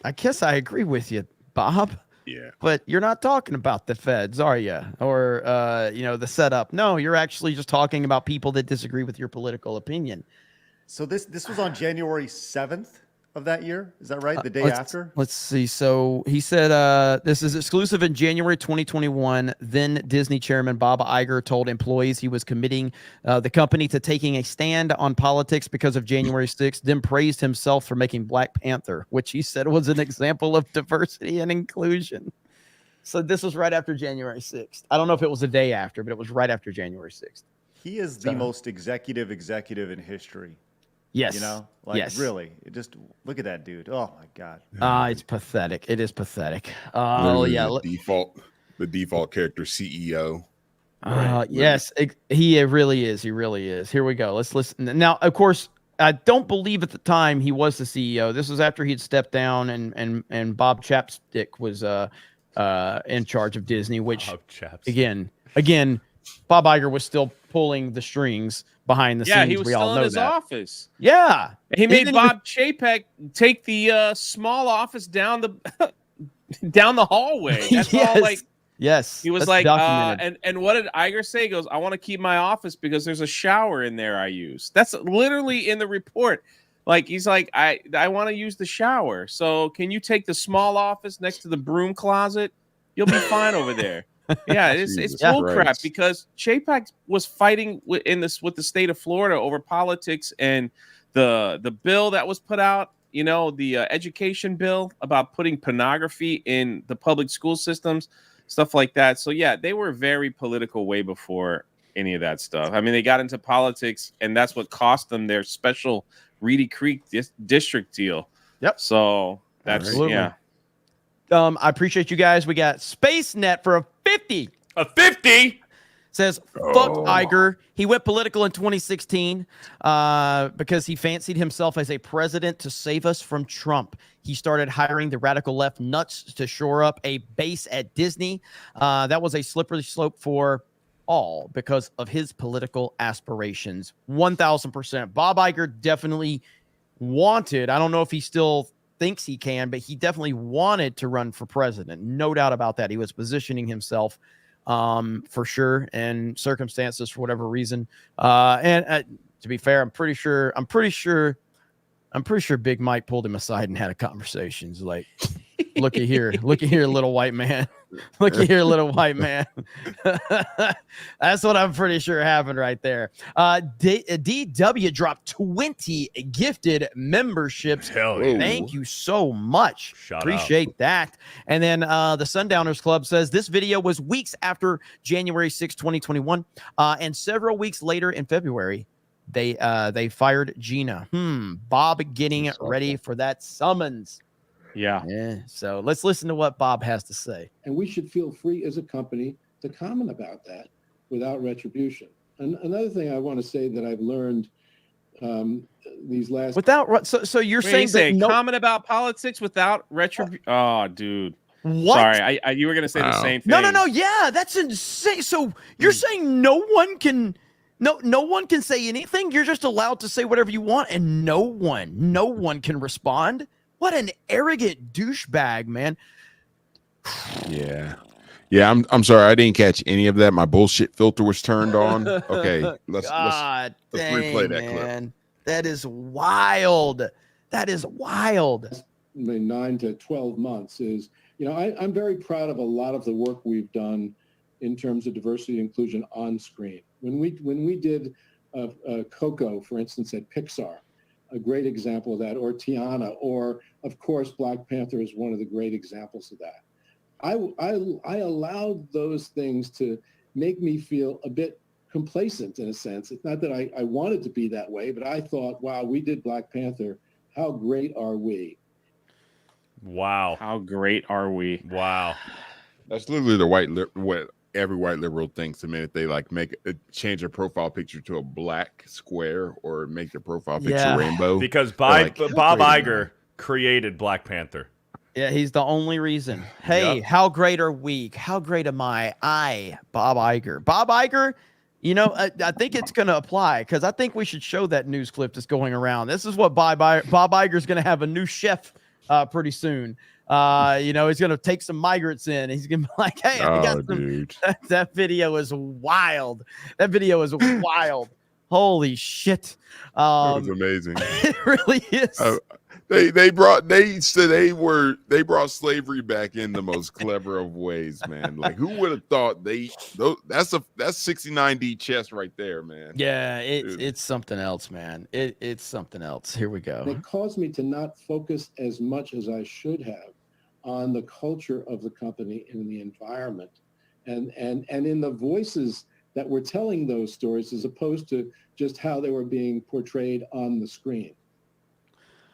I guess I agree with you, Bob. Yeah. But you're not talking about the feds, are you? Or, the setup. No, you're actually just talking about people that disagree with your political opinion. So this was on January 7th of that year. Is that right? The day after? Let's see. So he said this is exclusive in January 2021. Then Disney chairman Bob Iger told employees he was committing the company to taking a stand on politics because of January 6th, then praised himself for making Black Panther, which he said was an example of diversity and inclusion. So this was right after January 6th. I don't know if it was the day after, but it was right after January 6th. He is the most executive in history. Yes. Yes. Really. Just look at that dude. Oh my God. It's pathetic. It is pathetic. Literally Yeah. the default character CEO. Yes, he really is. He really is. Here we go. Let's listen. Now, of course, I don't believe at the time he was the CEO. This was after he'd stepped down and Bob Chapstick was in charge of Disney, which again, Bob Iger was still pulling the strings behind the scenes. Yeah, he was we all still in know his that. office. Yeah. He made Bob Chapek take the small office down the hallway. That's all like. Yes. He was that's like, documented. and what did Iger say? He goes, I want to keep my office because there's a shower in there I use. That's literally in the report. Like, he's like, I want to use the shower. So can you take the small office next to the broom closet? You'll be fine over there. Yeah, it's bull crap because Chapek was fighting with the state of Florida over politics and the bill that was put out, the education bill about putting pornography in the public school systems, stuff like that. So yeah, they were very political way before any of that stuff. I mean, they got into politics and that's what cost them their special Reedy Creek district deal. Yep. So that's Absolutely. Yeah. I appreciate you guys. We got SpaceNet for a 50. A 50? says, fuck Iger. He went political in 2016 because he fancied himself as a president to save us from Trump. He started hiring the radical left nuts to shore up a base at Disney. That was a slippery slope for all because of his political aspirations. 1,000%. Bob Iger definitely wanted, I don't know if he still thinks he can, but he definitely wanted to run for president. No doubt about that. He was positioning himself for sure, and circumstances for whatever reason. And to be fair, I'm pretty sure Big Mike pulled him aside and had a conversation. He's like, looky here, little white man. Looky here, little white man. That's what I'm pretty sure happened right there. DW dropped 20 gifted memberships. Hell yeah. Thank you so much. Shout Appreciate that. And then the Sundowners Club says this video was weeks after January 6, 2021, and several weeks later in February, they fired Gina. Bob getting ready for that summons. Yeah. So let's listen to what Bob has to say. And we should feel free as a company to comment about that without retribution. And another thing I want to say that I've learned these last so you're Wait, saying that comment about politics without retribution? Oh, dude. What? Sorry, I you were gonna say the same thing. No. Yeah, that's insane. So you're saying no one can say anything? You're just allowed to say whatever you want, and no one can respond? What an arrogant douchebag, man. Yeah. I'm sorry, I didn't catch any of that. My bullshit filter was turned on. Okay, let's replay that clip. That is wild. That is wild. 9 to 12 months is, I'm very proud of a lot of the work we've done in terms of diversity and inclusion on screen. When we did Coco, for instance, at Pixar, a great example of that, or Tiana, or of course Black Panther is one of the great examples of that. I allowed those things to make me feel a bit complacent in a sense. It's not that I wanted to be that way, but I thought, wow, we did Black Panther. How great are we? Wow. How great are we? Wow. That's literally what every white liberal thinks the minute they change their profile picture to a black square or make their profile picture rainbow. Because Bob Iger created Black Panther. Yeah, he's the only reason. Hey, how great are we? How great am I? Bob Iger. Bob Iger, I think it's going to apply because I think we should show that news clip that's going around. This is what Bob Iger's going to have a new chef pretty soon. He's going to take some migrants in. He's going to be like, hey, I got some. That video is wild. That video is wild. Holy shit. That was amazing. It really is. They brought slavery back in the most clever of ways, man. Like, who would have thought that's 69D chess right there, man. Yeah, it's something else, man. It's something else. Here we go. It caused me to not focus as much as I should have on the culture of the company and the environment and in the voices that were telling those stories as opposed to just how they were being portrayed on the screen.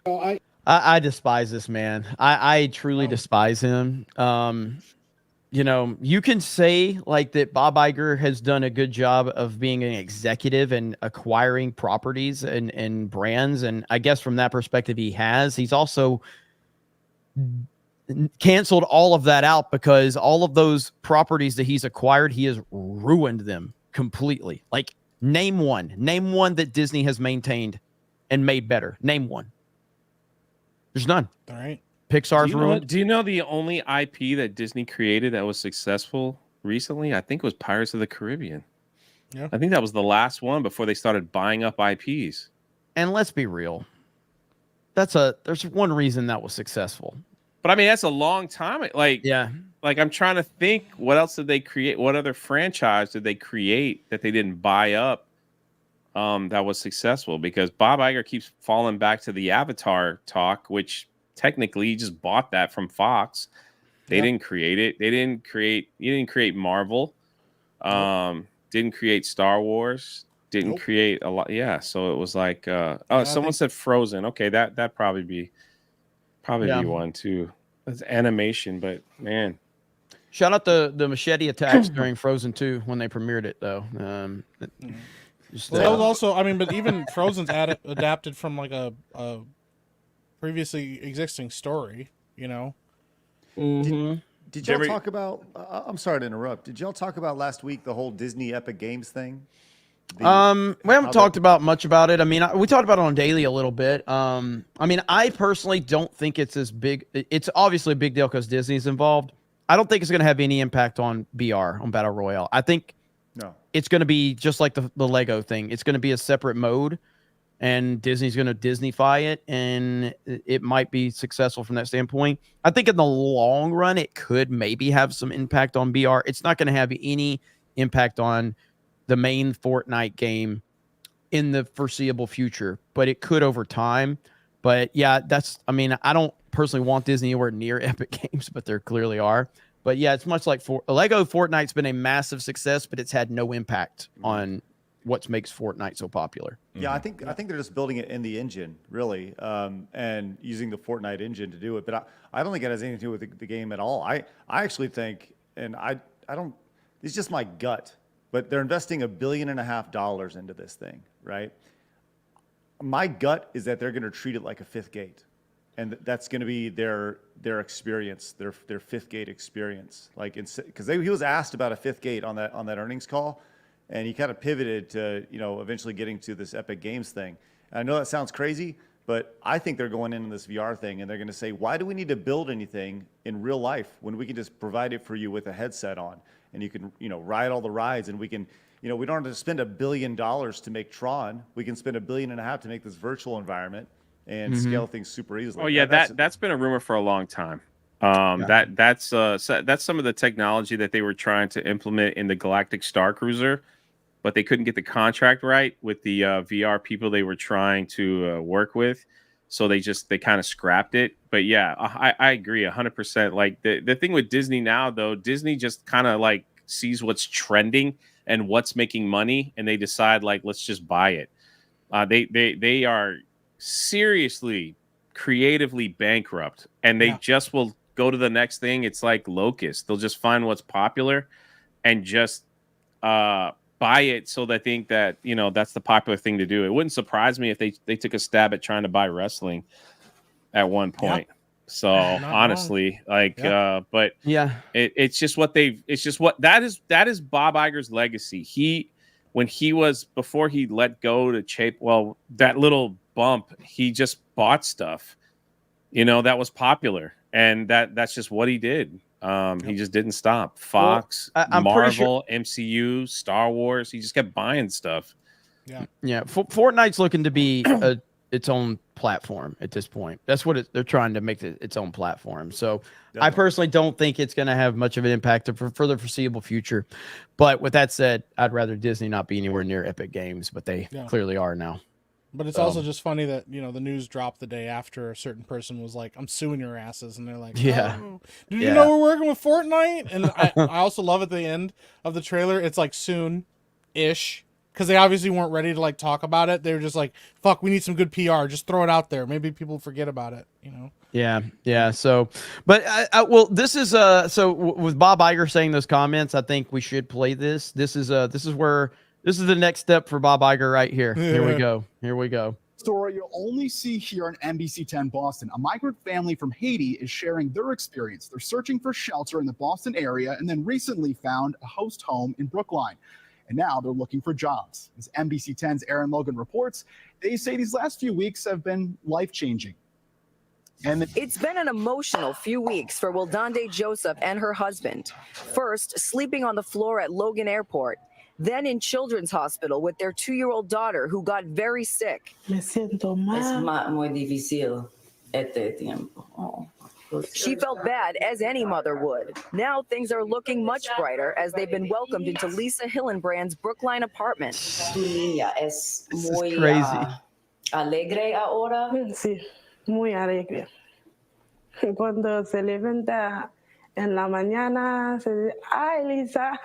So I despise this man. I truly despise him. You can say like that Bob Iger has done a good job of being an executive and acquiring properties and brands. And I guess from that perspective, he has. He's also canceled all of that out because all of those properties that he's acquired, he has ruined them completely. Like, name one that Disney has maintained and made better. Name one. There's none. All right. Pixar's ruined. Do you know the only IP that Disney created that was successful recently? I think it was Pirates of the Caribbean. Yeah. I think that was the last one before they started buying up IPs. And let's be real. There's one reason that was successful. But I mean, that's a long time. Like I'm trying to think, what else did they create? What other franchise did they create that they didn't buy up that was successful? Because Bob Iger keeps falling back to the Avatar talk, which technically he just bought that from Fox. They didn't create it. He didn't create Marvel. Didn't create Star Wars. Didn't create a lot. Yeah. So it was like, someone said Frozen. Okay, that probably be one too. It's animation, but man. Shout out the machete attacks during Frozen 2 when they premiered it, though. Just, Well, that was also, I mean, but even Frozen's adapted from like a previously existing story, you know. Did y'all talk about? I'm sorry to interrupt. Did y'all talk about last week the whole Disney Epic Games thing? We haven't talked about much about it. I mean, we talked about it on Daily a little bit. I mean, I personally don't think it's as big. It's obviously a big deal because Disney's involved. I don't think it's going to have any impact on BR, on Battle Royale. I think it's going to be just like the Lego thing. It's going to be a separate mode, and Disney's going to Disneyfy it, and it might be successful from that standpoint. I think in the long run, it could maybe have some impact on BR. It's not going to have any impact on the main Fortnite game in the foreseeable future, but it could over time. But yeah, I mean, I don't personally want Disney anywhere near Epic Games, but there clearly are. But yeah, it's much like Lego Fortnite's been a massive success, but it's had no impact on what makes Fortnite so popular. Yeah, I think they're just building it in the engine, really, and using the Fortnite engine to do it. But I don't think it has anything to do with the game at all. I actually think, and I don't. It's just my gut. But they're investing $1.5 billion into this thing, right? My gut is that they're going to treat it like a fifth gate, and that's going to be their experience, their fifth gate experience. Like, because he was asked about a fifth gate on that earnings call, and he kind of pivoted to eventually getting to this Epic Games thing. And I know that sounds crazy, but I think they're going into this VR thing, and they're going to say, why do we need to build anything in real life when we can just provide it for you with a headset on? And you can, ride all the rides, and we can, we don't have to spend $1 billion to make Tron. We can spend $1.5 billion to make this virtual environment and scale things super easily. Oh yeah, that's been a rumor for a long time. That's some of the technology that they were trying to implement in the Galactic Star Cruiser, but they couldn't get the contract right with the VR people they were trying to work with. So they kind of scrapped it. But yeah, I agree 100%. Like the thing with Disney now, though, Disney just kind of like sees what's trending and what's making money, and they decide like, let's just buy it. They are seriously creatively bankrupt, and they just will go to the next thing. It's like Locust. They'll just find what's popular and just buy it, so they think that that's the popular thing to do. It wouldn't surprise me if they took a stab at trying to buy wrestling at one point. So honestly, but yeah, it's just what that is Bob Iger's legacy. Before he let go to Chase, that little bump, he just bought stuff, that was popular, and that's just what he did. He just didn't stop. Fox, Marvel, MCU, Star Wars. He just kept buying stuff. Yeah. Fortnite's looking to be its own platform at this point. That's what they're trying to make its own platform. So I personally don't think it's going to have much of an impact for the foreseeable future. But with that said, I'd rather Disney not be anywhere near Epic Games, but they clearly are now. But it's also just funny that, the news dropped the day after a certain person was like, I'm suing your asses. And they're like, oh, did you know we're working with Fortnite? And I also love at the end of the trailer, it's like soon-ish. Because they obviously weren't ready to like talk about it. They were just like, fuck, we need some good PR. Just throw it out there. Maybe people forget about it, Yeah. So, but this is with Bob Iger saying those comments, I think we should play this. This is the next step for Bob Iger right here. Here we go. Story you'll only see here on NBC 10 Boston. A migrant family from Haiti is sharing their experience. They're searching for shelter in the Boston area and then recently found a host home in Brookline. And now they're looking for jobs. As NBC 10's Aaron Logan reports, they say these last few weeks have been life-changing. And it's been an emotional few weeks for Wildande Joseph and her husband. First, sleeping on the floor at Logan Airport, then in Children's Hospital with their 2-year-old daughter who got very sick. Me siento mal. Es muy difícil este tiempo. Oh. She felt bad, as any mother would. Now things are looking much brighter as they've been welcomed into Lisa Hillenbrand's Brookline apartment. Tu niña es muy crazy. Alegre ahora. Sí, muy alegre. Cuando se levanta en la mañana, se dice, "Ay, Lisa."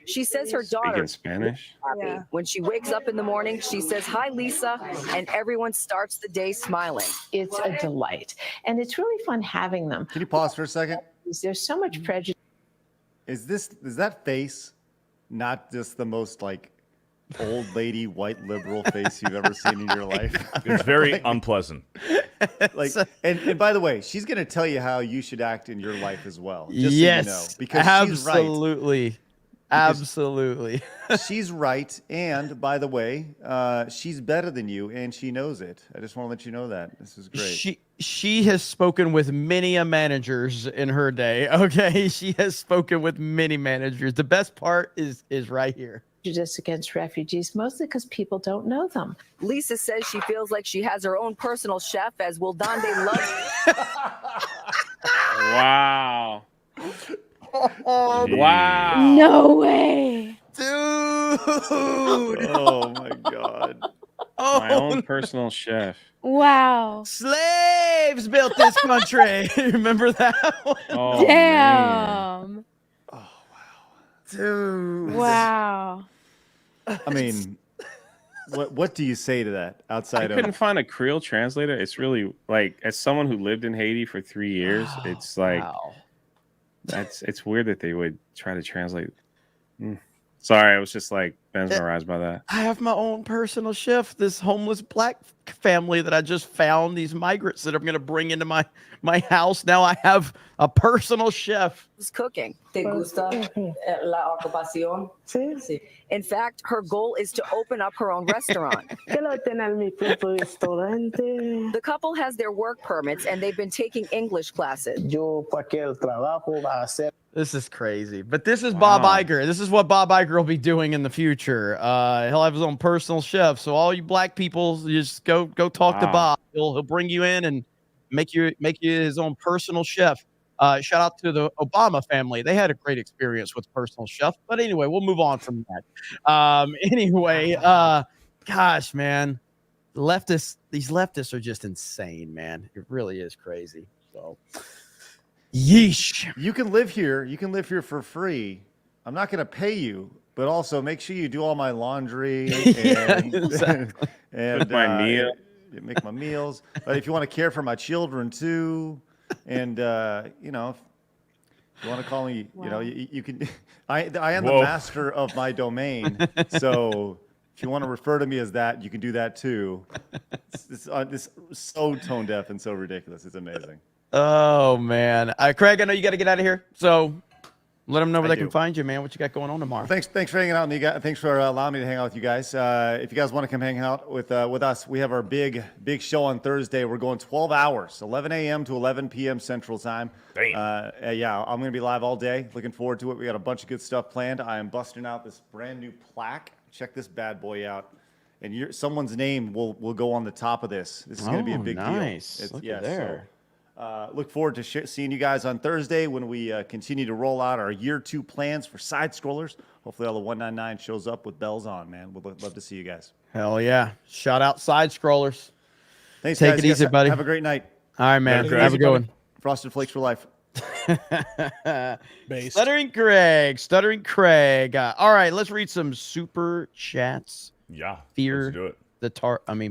She says her daughter Speaking Spanish. happy. Yeah. When she wakes up in the morning, she says, "Hi, Lisa," and everyone starts the day smiling. It's a delight, and it's really fun having them. Can you pause for a second? There's so much prejudice. Is that face not just the most like old lady white liberal face you've ever seen in your life? It's very unpleasant. Like, and by the way, she's gonna tell you how you should act in your life as well. Just Yes, so you know, because absolutely. Absolutely. she's right. And by the way, she's better than you, and she knows it. I just want to let you know that. This is great. She has spoken with many managers in her day. Okay, she has spoken with many managers. The best part is right here. Prejudice against refugees, mostly because people don't know them. Lisa says she feels like she has her own personal chef, as Will Donde loves. Wow. Wow. No way. Dude. Oh my God. My own personal chef. Wow. Slaves built this country. Remember that one? Oh, Damn. man. Dude. Wow. I mean, what do you say to that outside I of? couldn't find a Creole translator. It's really like, as someone who lived in Haiti for 3 years, it's like, it's weird that they would try to translate. Sorry, I was just like mesmerized by that. I have my own personal chef, this homeless black family that I just found, these migrants that I'm going to bring into my house. Now I have a personal chef. Who's cooking. ¿Te gusta la ocupación? Sí. In fact, her goal is to open up her own restaurant. Quiero tener mi propio restaurante. The couple has their work permits and they've been taking English classes. Yo cualquier trabajo va a hacer. This is crazy. But this is Bob Iger. This is what Bob Iger will be doing in the future. He'll have his own personal chef. So all you black people, you just go talk to Bob. He'll bring you in and make you his own personal chef. Shout out to the Obama family. They had a great experience with personal chef. But anyway, we'll move on from that. Gosh, man. These leftists are just insane, man. It really is crazy. So yeesh. You can live here. You can live here for free. I'm not going to pay you, but also make sure you do all my laundry and, exactly. and Cook my meal. Make my meals. But if you want to care for my children too, and if you want to call me, you can. I am the master of my domain, so if you want to refer to me as that, you can do that too. It's so tone deaf and so ridiculous. It's amazing. Oh man, Craig, I know you got to get out of here, so let them know where they can find you, man. What you got going on tomorrow? Thanks for hanging out with me. Thanks for allowing me to hang out with you guys. If you guys want to come hang out with us, we have our big show on Thursday. We're going 12 hours, 11 a.m. to 11 p.m. Central Time. Damn. Yeah, I'm going to be live all day. Looking forward to it. We got a bunch of good stuff planned. I am busting out this brand new plaque. Check this bad boy out. And someone's name will go on the top of this. This is going to be a big nice. deal. Look at there. Look forward to seeing you guys on Thursday when we continue to roll out our year 2 plans for side scrollers. Hopefully all the 199 shows up with bells on, man. We'd love to see you guys. Hell yeah. Shout out side scrollers. Thanks, Take guys. it easy, buddy. Have a great night. All right, man. Have a good one. Frosted Flakes for life. Stuttering Craig. All right, let's read some super chats. Yeah. Fear let's do it.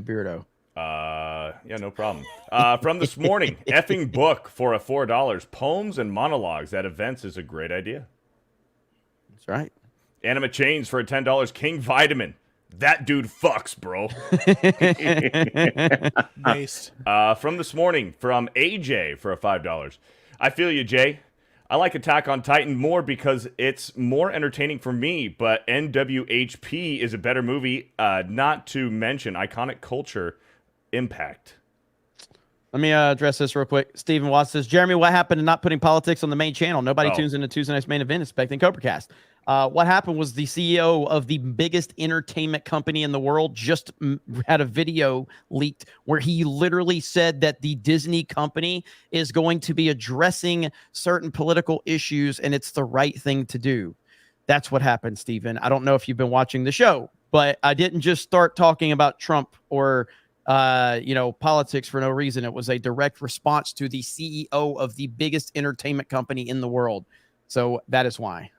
Beardo. Yeah, no problem. From this morning, effing book for a $4. Poems and monologues at events is a great idea. That's right. Anima Chains for a $10. King Vitamin. That dude fucks, bro. Based. From this morning, from AJ for a $5. I feel you, Jay. I like Attack on Titan more because it's more entertaining for me, but NWHP is a better movie, not to mention iconic culture impact. Let me address this real quick. Stephen Watts says, Jeremy, what happened to not putting politics on the main channel? Nobody tunes into Tuesday Night's Main Event expecting CobraCast. What happened was the CEO of the biggest entertainment company in the world just had a video leaked where he literally said that the Disney company is going to be addressing certain political issues and it's the right thing to do. That's what happened, Stephen. I don't know if you've been watching the show, but I didn't just start talking about Trump or politics for no reason. It was a direct response to the CEO of the biggest entertainment company in the world. So that is why.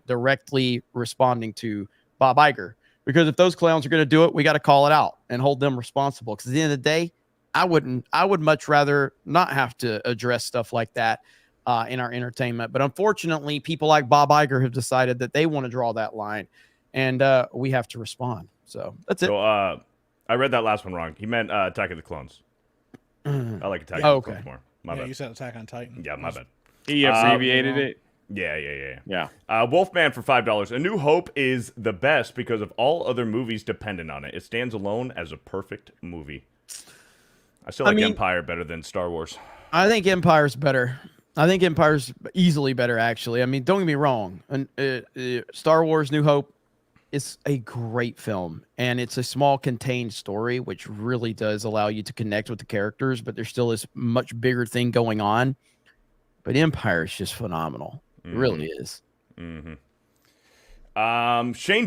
Directly responding to Bob Iger, because if those clowns are going to do it, we got to call it out and hold them responsible. Because at the end of the day, I would much rather not have to address stuff like that. in our entertainment. But unfortunately, people like Bob Iger have decided that they want to draw that line, and we have to respond. So that's it. So I read that last one wrong. He meant Attack of the Clones. I like Attack of the Clones more. My bad. You said Attack on Titan. Yeah, my bad. He abbreviated it. Yeah. Wolfman for $5. A New Hope is the best because of all other movies dependent on it. It stands alone as a perfect movie. I still like Empire better than Star Wars. I think Empire's better. I think Empire's easily better, actually. I mean, don't get me wrong. Star Wars New Hope is a great film, and it's a small, contained story, which really does allow you to connect with the characters, but there's still this much bigger thing going on. But Empire is just phenomenal. It really is. Shane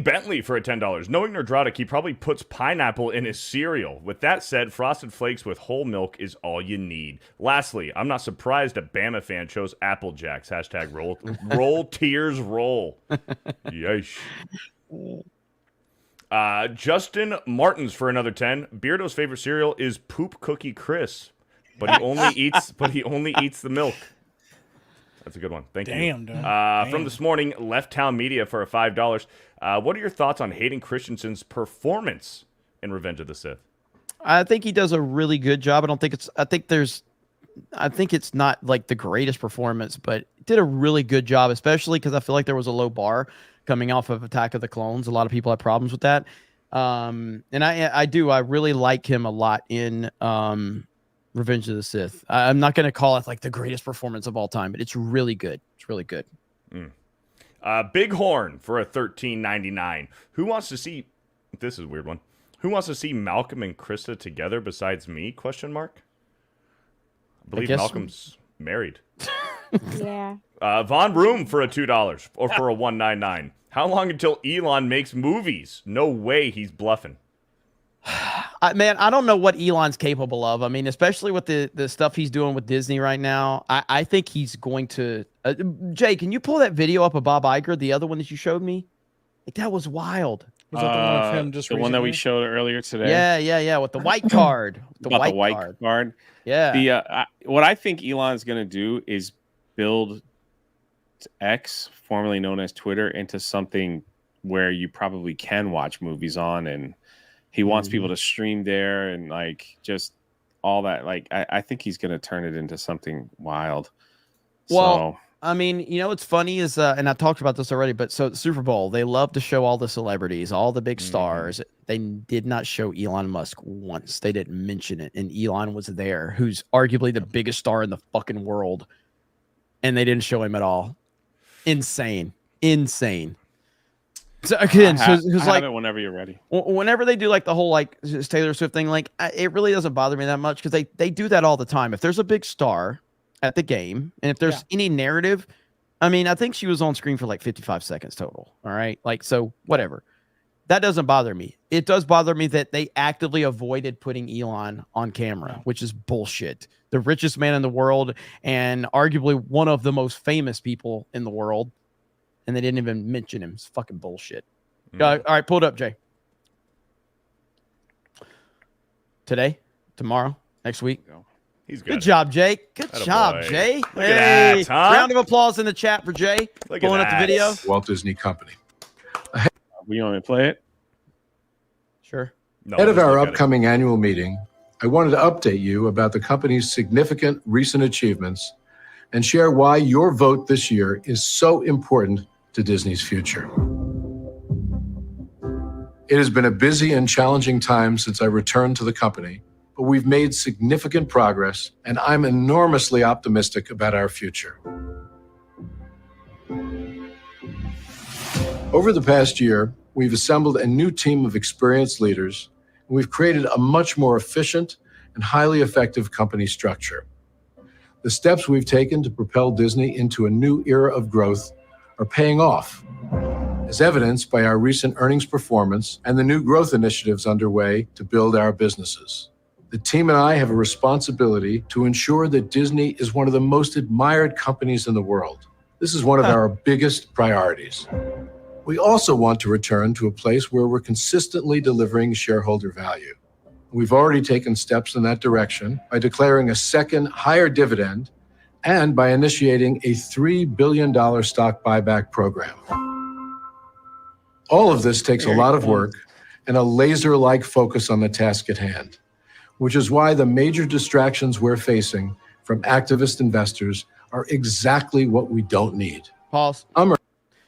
Bentley for $10. Knowing Nerdratic, he probably puts pineapple in his cereal. With that said, Frosted Flakes with whole milk is all you need. Lastly, I'm not surprised a Bama fan chose Apple Jacks. Hashtag roll tears roll. Yeesh. Justin Martins for another 10. Beardo's favorite cereal is Poop Cookie Crisp, but he only eats the milk. That's a good one. Thank you. Dude. From this morning, Left Town Media for a $5. What are your thoughts on Hayden Christensen's performance in Revenge of the Sith? I think he does a really good job. I think it's not like the greatest performance, but did a really good job, especially because I feel like there was a low bar coming off of Attack of the Clones. A lot of people have problems with that. And I really like him a lot in Revenge of the Sith. I'm not going to call it like the greatest performance of all time, but it's really good. It's really good. Bighorn for a $13.99. Who wants to see? This is a weird one. Who wants to see Malcolm and Krista together besides me? Question mark. I believe Malcolm's married. Yeah. Von Room for a $2 or for a $1.99. How long until Elon makes movies? No way he's bluffing. Man, I don't know what Elon's capable of. I mean, especially with the stuff he's doing with Disney right now. I think he's going to. Jay, can you pull that video up of Bob Iger, the other one that you showed me? Like, that was wild. Was that the one of him just the one that we showed earlier today? Yeah, with the white card. The white card. Yeah. What I think Elon's going to do is build X, formerly known as Twitter, into something where you probably can watch movies on, and he wants people to stream there and like just all that. Like, I think he's going to turn it into something wild. Well, I mean, you know what's funny is, and I talked about this already, but so the Super Bowl, they love to show all the celebrities, all the big stars. They did not show Elon Musk once. They didn't mention it, and Elon was there, who's arguably the biggest star in the fucking world, and they didn't show him at all. Insane. So again, I like have it whenever you're ready. Whenever they do like the whole like Taylor Swift thing, like it really doesn't bother me that much because they do that all the time. If there's a big star at the game, and if there's any narrative, I mean, I think she was on screen for like 55 seconds total. All right, like, so whatever. That doesn't bother me. It does bother me that they actively avoided putting Elon on camera, which is bullshit. The richest man in the world and arguably one of the most famous people in the world, and they didn't even mention him. It's fucking bullshit. All right, pull it up, Jay. Today, tomorrow, next week. He's good job, Jay. Good job, boy. Jay. Look at that, huh? Round of applause in the chat for Jay. Look at Pulling up the that. video. Walt Disney Company. We want to play it? Sure. Ahead of our upcoming annual meeting, I wanted to update you about the company's significant recent achievements and share why your vote this year is so important to Disney's future. It has been a busy and challenging time since I returned to the company, but we've made significant progress, and I'm enormously optimistic about our future. Over the past year, we've assembled a new team of experienced leaders, and we've created a much more efficient and highly effective company structure. The steps we've taken to propel Disney into a new era of growth are paying off, as evidenced by our recent earnings performance and the new growth initiatives underway to build our businesses. The team and I have a responsibility to ensure that Disney is one of the most admired companies in the world. This is one of our biggest priorities. We also want to return to a place where we're consistently delivering shareholder value. We've already taken steps in that direction by declaring a second higher dividend and by initiating a $3 billion stock buyback program. All of this takes a lot of work and a laser-like focus on the task at hand, which is why the major distractions we're facing from activist investors are exactly what we don't need. Pause.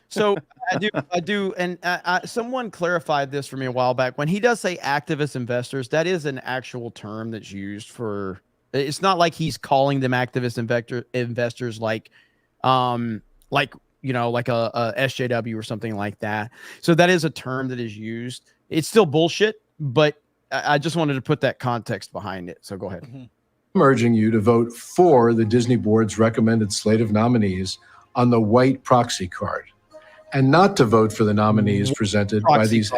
So I do, and someone clarified this for me a while back. When he does say activist investors, that is an actual term that's used for. It's not like he's calling them activist investors, like you know, like a SJW or something like that. So that is a term that is used. It's still bullshit, but I just wanted to put that context behind it. So go ahead. I'm urging you to vote for the Disney Board's recommended slate of nominees on the white proxy card, and not to vote for the nominees presented by these.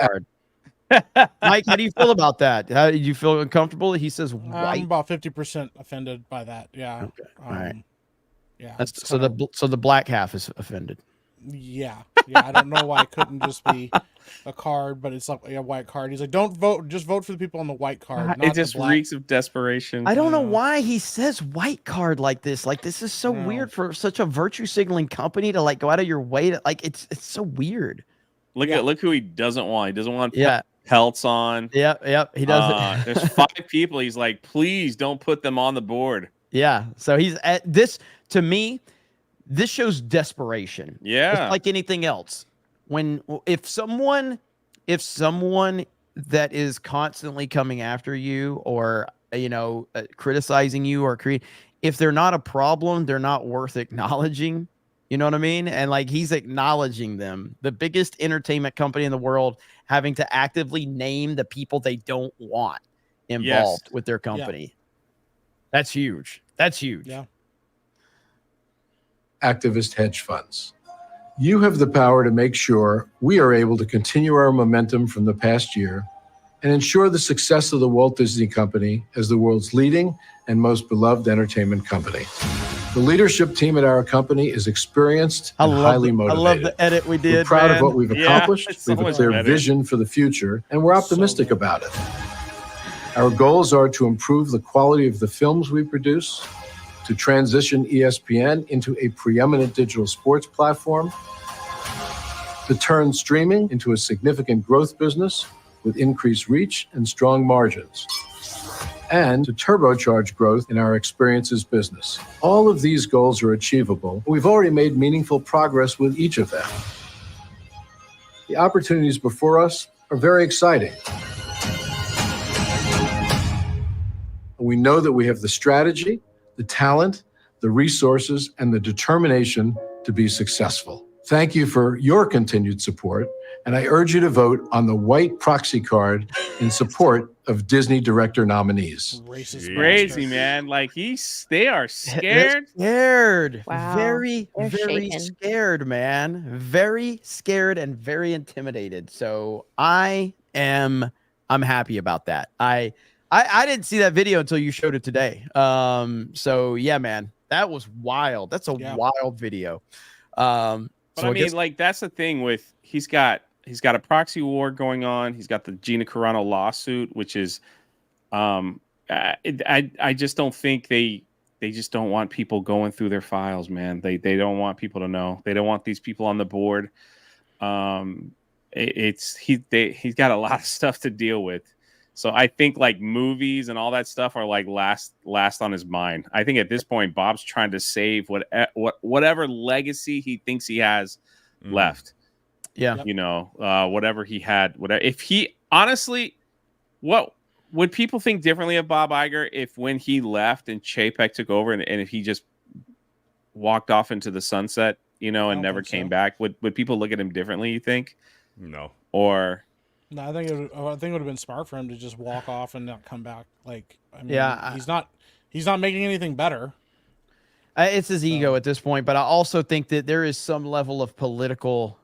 Mike, how do you feel about that? How do you feel uncomfortable? He says I'm white. about 50% offended by that. Yeah. Okay. All right. Yeah. That's so the black half is offended. Yeah. I don't know why it couldn't just be a card, but it's like a white card. He's like, don't vote, just vote for the people on the white card. It just reeks of desperation. I don't know why he says white card like this. Like, this is so weird for such a virtue signaling company to like go out of your way to like. It's so weird. Look who he doesn't want. He doesn't want pelts on. Yep. He doesn't. There's 5 people. He's like, please don't put them on the board. Yeah. So he's at this. To me, this shows desperation. Yeah. It's like anything else. If someone that is constantly coming after you or criticizing you or if they're not a problem, they're not worth acknowledging. You know what I mean? And like, he's acknowledging them. The biggest entertainment company in the world having to actively name the people they don't want involved with their company. Yeah. That's huge. Yeah. Activist hedge funds. You have the power to make sure we are able to continue our momentum from the past year and ensure the success of the Walt Disney Company as the world's leading and most beloved entertainment company. The leadership team at our company is experienced and highly motivated. I love the edit we did. We're proud of what we've accomplished. We have a clear better. vision for the future, and we're optimistic about it. Our goals are to improve the quality of the films we produce, to transition ESPN into a preeminent digital sports platform, to turn streaming into a significant growth business with increased reach and strong margins, and to turbocharge growth in our experiences business. All of these goals are achievable. We've already made meaningful progress with each of them. The opportunities before us are very exciting. We know that we have the strategy, the talent, the resources, and the determination to be successful. Thank you for your continued support, and I urge you to vote on the white proxy card in support of Disney director nominees. Crazy, man. Like, they are scared. Scared. Wow. Very They're shaken. scared, man. Very scared and very intimidated. So I'm happy about that. I didn't see that video until you showed it today. So yeah, man, that was wild. That's a wild video. But I mean, like, that's the thing with he's got a proxy war going on. He's got the Gina Carano lawsuit, which is, I just don't think they just don't want people going through their files, man. They don't want people to know. They don't want these people on the board. He's got a lot of stuff to deal with. So I think like movies and all that stuff are like last on his mind. I think at this point, Bob's trying to save whatever legacy he thinks he has left. Yeah. Whatever he had, if he honestly, what would people think differently of Bob Iger if when he left and Chapek took over and if he just walked off into the sunset, and never came back? Would people look at him differently, you think? No. Or no, I think it would have been smart for him to just walk off and not come back. Like, I mean, he's not making anything better. It's his ego at this point, but I also think that there is some level of political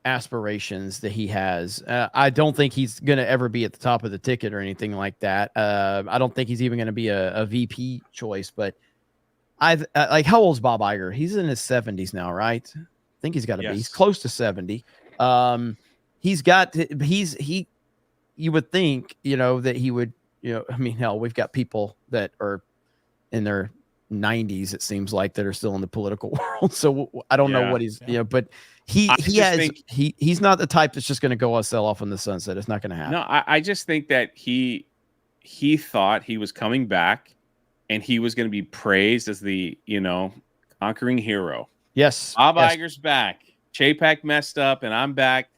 aspirations that he has. I don't think he's going to ever be at the top of the ticket or anything like that. I don't think he's even going to be a VP choice, but like, how old's Bob Iger? He's in his 70s now, right? I think he's got to be. He's close to 70. You would think, that he would, I mean, hell, we've got people that are in their 90s, it seems like, that are still in the political world. So I don't know what he's, but he's not the type that's just going to go sell off in the sunset. It's not going to happen. No, I just think that he thought he was coming back and he was going to be praised as the, conquering hero. Yes. Bob Iger's back. Chapek messed up and I'm back.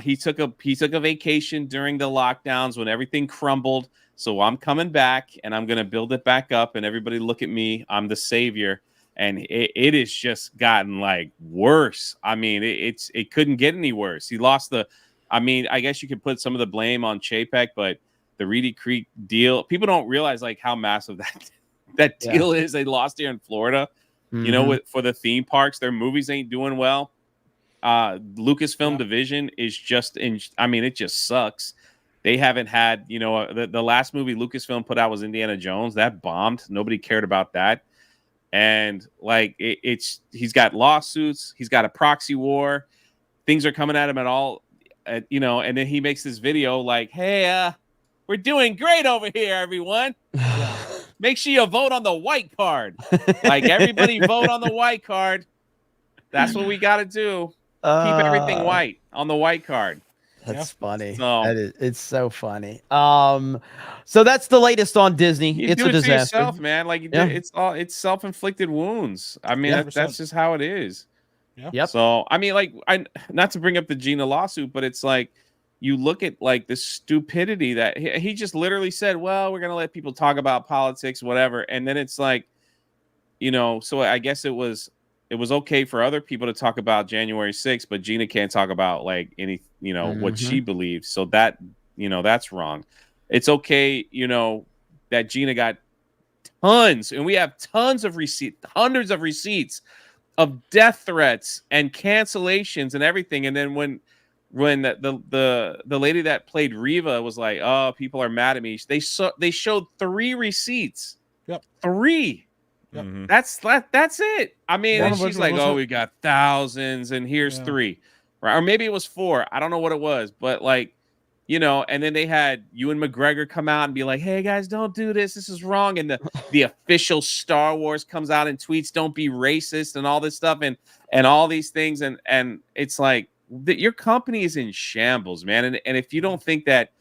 He took a vacation during the lockdowns when everything crumbled. So I'm coming back and I'm going to build it back up and everybody look at me. I'm the savior. And it has just gotten like worse. I mean, it couldn't get any worse. He lost I guess you could put some of the blame on Chapek, but the Reedy Creek deal, people don't realize like how massive that deal is. They lost here in Florida, for the theme parks. Their movies ain't doing well. Lucasfilm division is just it just sucks. They haven't had, the last movie Lucasfilm put out was Indiana Jones. That bombed. Nobody cared about that. And like he's got lawsuits. He's got a proxy war. Things are coming at him at all, and then he makes this video like, hey, we're doing great over here, everyone. Make sure you vote on the white card. Like everybody vote on the white card. That's what we got to do. Keep everything white on the white card. That's funny. So, it's so funny. So that's the latest on Disney. It's do a it to disaster, yourself, man. Like it's self-inflicted wounds. I mean, that's just how it is. Yep. So not to bring up the Gina lawsuit, but it's like you look at like the stupidity that he just literally said, well, we're gonna let people talk about politics, whatever, and then it's like, so I guess it was okay for other people to talk about January 6th, but Gina can't talk about like any, what she believes. So that, that's wrong. It's okay, that Gina got tons, and we have tons of receipts, hundreds of receipts of death threats and cancellations and everything. And then when the lady that played Reva was like, oh, people are mad at me, they showed 3 receipts. Yep. 3. Yep. Mm-hmm. That's it. I mean, and she's like, oh, we got thousands and here's 3. Right? Or maybe it was 4. I don't know what it was, but like, and then they had Ewan McGregor come out and be like, hey guys, don't do this. This is wrong. And the official Star Wars comes out and tweets, don't be racist and all this stuff and all these things. And it's like your company is in shambles, man. And if you don't think that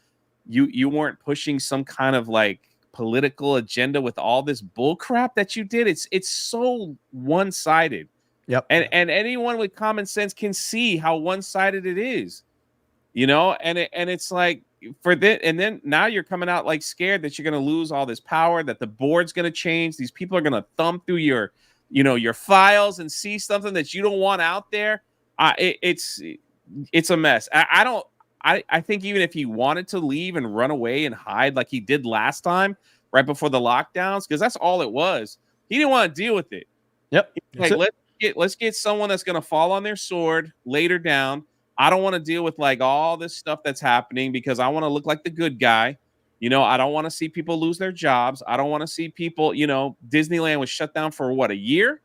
you weren't pushing some kind of like political agenda with all this bull crap that you did, it's so one-sided. Yep. And anyone with common sense can see how one-sided it is. And it's like and then now you're coming out like scared that you're going to lose all this power, that the board's going to change. These people are going to thumb through your files and see something that you don't want out there. It's a mess. I think even if he wanted to leave and run away and hide like he did last time, right before the lockdowns, because that's all it was. He didn't want to deal with it. Yep. Like, let's get someone that's going to fall on their sword later down. I don't want to deal with like all this stuff that's happening because I want to look like the good guy. I don't want to see people lose their jobs. I don't want to see people, Disneyland was shut down for a year.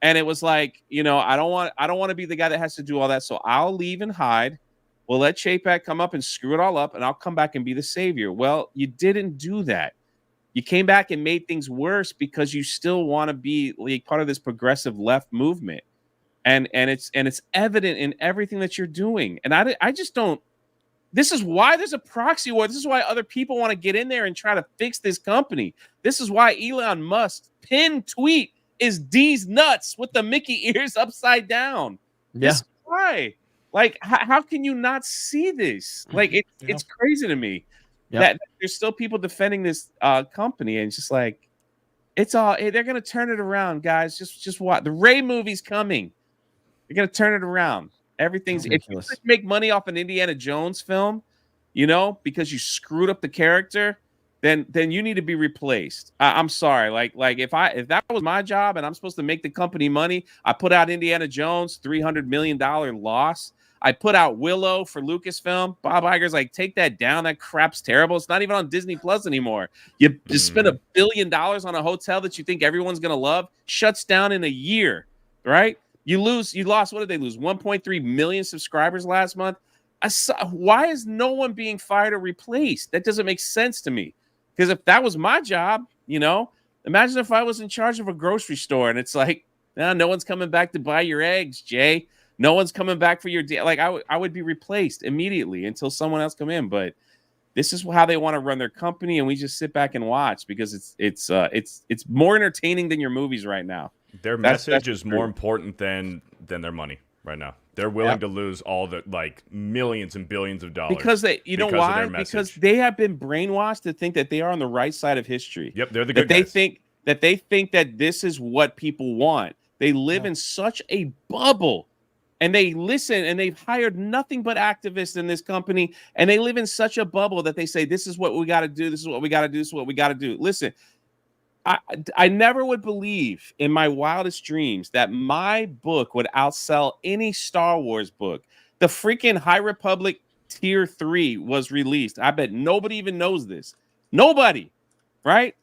And it was like, I don't want to be the guy that has to do all that. So I'll leave and hide. We'll let Chapek come up and screw it all up, and I'll come back and be the savior. Well, you didn't do that. You came back and made things worse because you still want to be like part of this progressive left movement. And it's evident in everything that you're doing. And I just don't. This is why there's a proxy war. This is why other people want to get in there and try to fix this company. This is why Elon Musk's pinned tweet is D's nuts with the Mickey ears upside down. Yeah. This is why. Like, how can you not see this? Like, it's crazy to me that there's still people defending this company, and it's just like, they're gonna turn it around, guys. Just watch. The Ray movie's coming. They're gonna turn it around. Everything's if you make money off an Indiana Jones film, because you screwed up the character, then you need to be replaced. I'm sorry. Like if that was my job and I'm supposed to make the company money, I put out Indiana Jones, $300 million loss. I put out Willow for Lucasfilm. Bob Iger's like, take that down. That crap's terrible. It's not even on Disney Plus anymore. You spend $1 billion on a hotel that you think everyone's gonna love, shuts down in a year, right? You lost. What did they lose? 1.3 million subscribers last month. Why is no one being fired or replaced? That doesn't make sense to me. Because if that was my job, Imagine if I was in charge of a grocery store and it's like, no one's coming back to buy your eggs, Jay. No one's coming back for your like I would be replaced immediately until someone else come in. But this is how they want to run their company, and we just sit back and watch because it's more entertaining than your movies right now. Their message is more important than their money right now. They're willing to lose all the like millions and billions of dollars because know why? Because they have been brainwashed to think that they are on the right side of history. Yep, they're the good guys. They think that this is what people want. They live in such a bubble, and they listen, and they've hired nothing but activists in this company, and they live in such a bubble that they say, this is what we got to do, this is what we got to do, this is what we got to do. Listen, I never would believe in my wildest dreams that my book would outsell any Star Wars book. The freaking High Republic Tier 3 was released. I bet nobody even knows this. Nobody, right?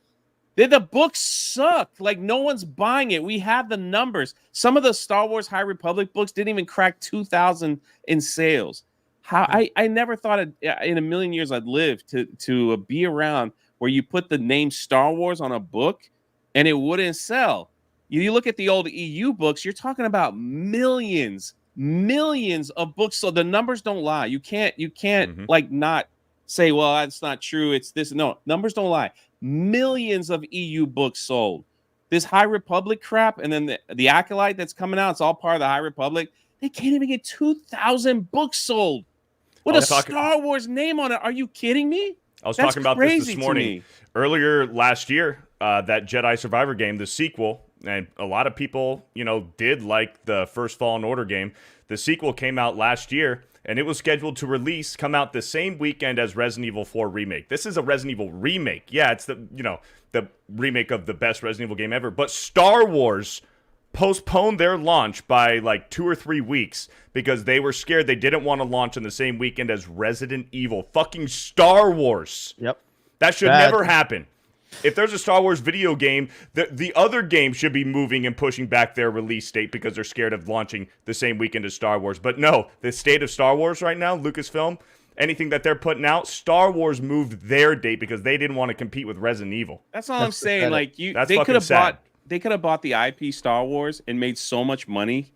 The books suck. Like, no one's buying it. We have the numbers. Some of the Star Wars High Republic books didn't even crack 2,000 in sales. I never thought in a million years I'd live to be around where you put the name Star Wars on a book and it wouldn't sell. You look at the old EU books, you're talking about millions of books. So the numbers don't lie. You can't like not say, well, that's not true. It's this. No, numbers don't lie. Millions of EU books sold. This High Republic crap, and then the Acolyte that's coming out, it's all part of the High Republic. They can't even get 2,000 books sold with a Star Wars name on it. Are you kidding me? I was talking about this morning. Earlier last year, that Jedi Survivor game, the sequel, and a lot of people, did like the first Fallen Order game. The sequel came out last year, and it was scheduled to come out the same weekend as Resident Evil 4 Remake. This is a Resident Evil remake. Yeah, it's the remake of the best Resident Evil game ever. But Star Wars postponed their launch by like 2 or 3 weeks because they were scared. They didn't want to launch on the same weekend as Resident Evil. Fucking Star Wars. Yep. That should never happen. If there's a Star Wars video game, the other game should be moving and pushing back their release date because they're scared of launching the same weekend as Star Wars. But no, the state of Star Wars right now, Lucasfilm, anything that they're putting out, Star Wars moved their date because they didn't want to compete with Resident Evil. That's all I'm saying. Like they could have bought the IP Star Wars and made so much money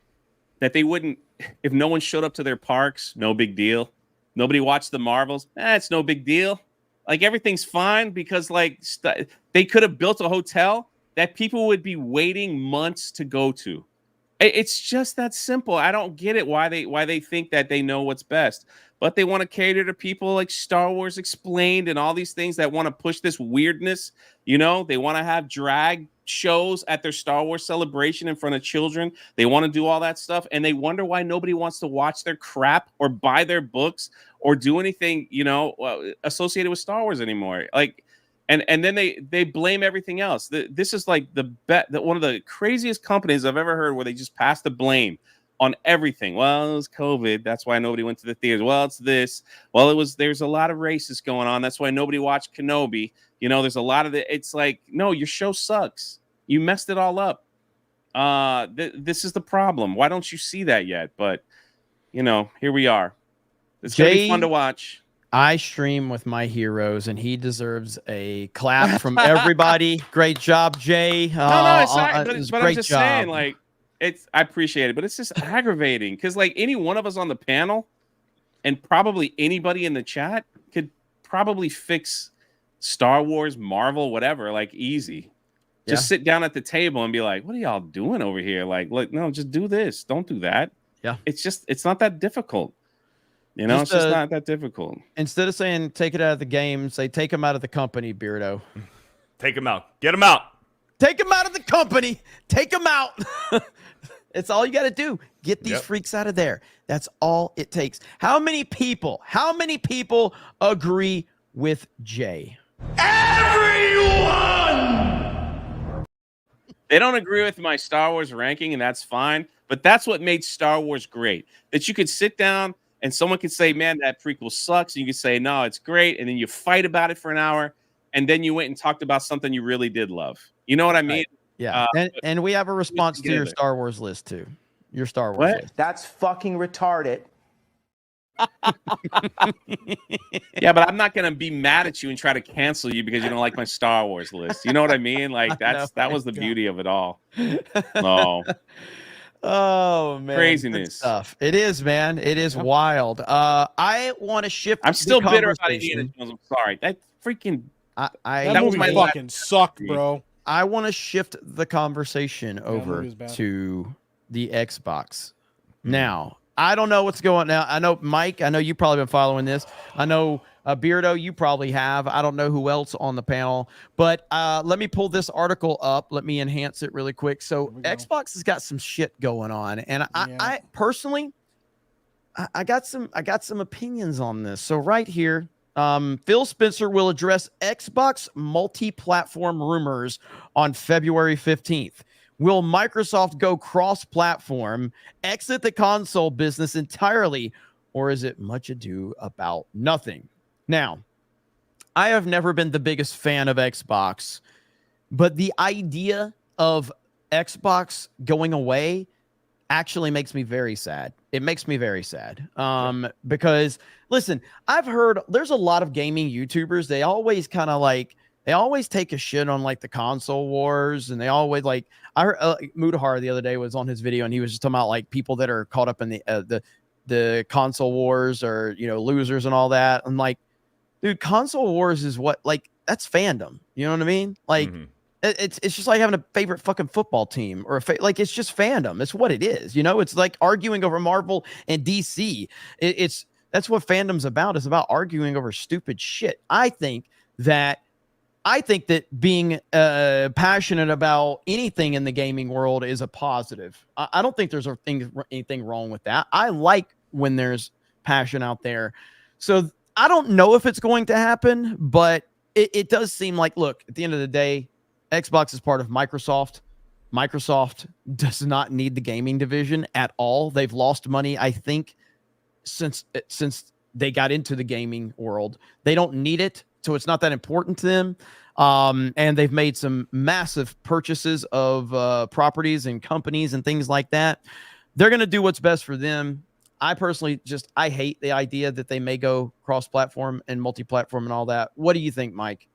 that they wouldn't. If no one showed up to their parks, no big deal. Nobody watched the Marvels, it's no big deal. Like everything's fine because like they could have built a hotel that people would be waiting months to go to. It's just that simple. I don't get it why they think that they know what's best, but they want to cater to people like Star Wars Explained and all these things that want to push this weirdness. They want to have drag shows at their Star Wars celebration in front of children. They want to do all that stuff, and they wonder why nobody wants to watch their crap or buy their books or do anything, associated with Star Wars anymore. Like, and then they blame everything else. This is like one of the craziest companies I've ever heard where they just pass the blame on everything. Well, it was COVID. That's why nobody went to the theaters. Well, it's this. Well, there's a lot of racists going on. That's why nobody watched Kenobi. There's a lot of it's like, no, your show sucks. You messed it all up. This is the problem. Why don't you see that yet? But, here we are. It's going to be fun to watch. I stream with my heroes, and he deserves a clap from everybody. Great job, Jay. No, it's not. But I'm just saying, like, I appreciate it, but it's just aggravating because, like, any one of us on the panel and probably anybody in the chat could probably fix Star Wars, Marvel, whatever, like easy. Just sit down at the table and be like, what are y'all doing over here? Like, no, just do this. Don't do that. Yeah. It's not that difficult. It's just not that difficult. Instead of saying take it out of the game, say take them out of the company, Beardo. Take them out. Get them out. Take them out of the company. Take them out. It's all you got to do. Get these freaks out of there. That's all it takes. How many people agree with Jay? Everyone! They don't agree with my Star Wars ranking, and that's fine. But that's what made Star Wars great. That you could sit down and someone could say, man, that prequel sucks. And you could say, no, it's great. And then you fight about it for an hour. And then you went and talked about something you really did love. You know what I mean? Right. Yeah. And we have a response to your Star Wars list, too. Your Star Wars list. That's fucking retarded. Yeah, but I'm not gonna be mad at you and try to cancel you because you don't like my Star Wars list. You know what I mean? Like that was the beauty of it all. No. Oh man, Craziness. good stuff. It is, man. It is wild. I want to shift. I'm still the bitter about Indiana conversation. Jones. I'm sorry. That freaking That was movie my fucking sucked, bro. I want to shift the conversation over movie's bad. to the Xbox. Now, I don't know what's going on. Now, I know, Mike, I know you've probably been following this. I know, Beardo, you probably have. I don't know who else on the panel, but let me pull this article up. Let me enhance it really quick. So Xbox has got some shit going on. And I personally, I got some opinions on this. So right here, Phil Spencer will address Xbox multi-platform rumors on February 15th. Will Microsoft go cross-platform, exit the console business entirely, or is it much ado about nothing? Now, I have never been the biggest fan of Xbox, but the idea of Xbox going away actually makes me very sad. It makes me very sad. Because listen, I've heard there's a lot of gaming YouTubers. They always kind of they always take a shit on like the console wars, and they always I heard Mudahar the other day was on his video, and he was just talking about like people that are caught up in the console wars, or losers and all that. I'm like, dude, console wars is what, like, that's fandom. You know what I mean? Like, it's just like having a favorite fucking football team, or like it's just fandom. It's what it is. It's like arguing over Marvel and DC. That's what fandom's about. It's about arguing over stupid shit. I think that being passionate about anything in the gaming world is a positive. I don't think there's anything wrong with that. I like when there's passion out there. So I don't know if it's going to happen, but it does seem like, look, at the end of the day, Xbox is part of Microsoft. Microsoft does not need the gaming division at all. They've lost money, I think, since they got into the gaming world. They don't need it, so it's not that important to them. And they've made some massive purchases of properties and companies and things like that. They're going to do what's best for them. I personally I hate the idea that they may go cross-platform and multi-platform and all that. What do you think, Mike?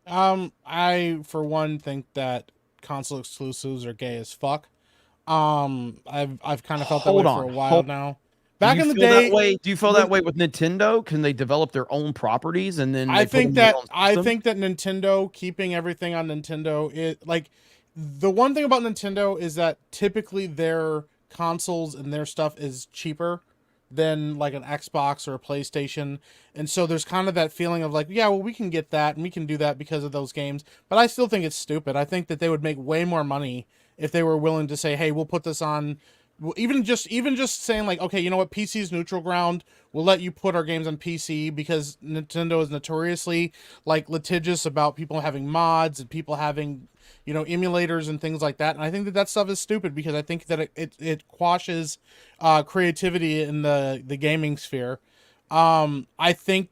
I, for one, think that console exclusives are gay as fuck. I've kind of felt that way for a while now. Back in the day, do you feel that way with Nintendo? Can they develop their own properties and then I think that Nintendo keeping everything on Nintendo, the one thing about Nintendo is that typically their consoles and their stuff is cheaper than like an Xbox or a PlayStation, and so there's kind of that feeling of like, yeah, well, we can get that and we can do that because of those games, but I still think it's stupid. I think that they would make way more money if they were willing to say, hey, we'll put this on. Even just saying like, okay, you know what, PC is neutral ground. We'll let you put our games on PC, because Nintendo is notoriously like litigious about people having mods and people having, emulators and things like that. And I think that stuff is stupid, because I think that it quashes creativity in the gaming sphere. I think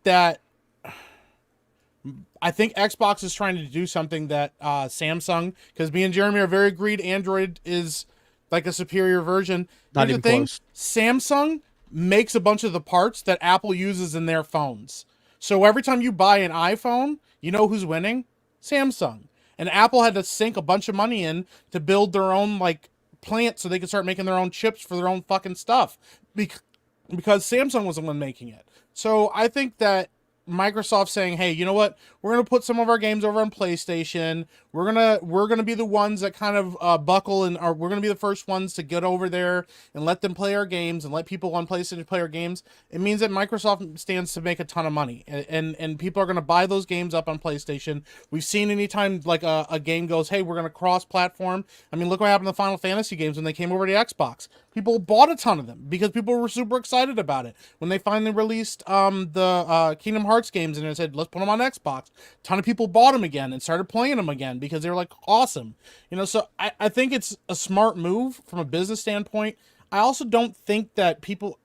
Xbox is trying to do something that Samsung, because me and Jeremy are very agreed Android is like a superior version. Not even close. Samsung makes a bunch of the parts that Apple uses in their phones. So every time you buy an iPhone, you know who's winning? Samsung. And Apple had to sink a bunch of money in to build their own plant so they could start making their own chips for their own fucking stuff, because Samsung was the one making it. So I think that Microsoft saying, hey, you know what, we're going to put some of our games over on PlayStation. We're going to be the ones that kind of buckle, and we're going to be the first ones to get over there and let them play our games and let people on PlayStation play our games. It means that Microsoft stands to make a ton of money, and people are going to buy those games up on PlayStation. We've seen anytime like a game goes, hey, we're going to cross-platform. I mean, look what happened to Final Fantasy games when they came over to Xbox. People bought a ton of them because people were super excited about it. When they finally released the Kingdom Hearts games and they said, let's put them on Xbox, a ton of people bought them again and started playing them again because they were like, awesome. So I think it's a smart move from a business standpoint. I also don't think that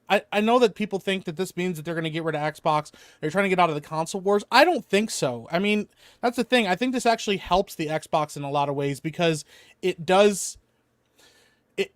I know that people think that this means that they're going to get rid of Xbox. They're trying to get out of the console wars. I don't think so. I mean, that's the thing. I think this actually helps the Xbox in a lot of ways, because it does...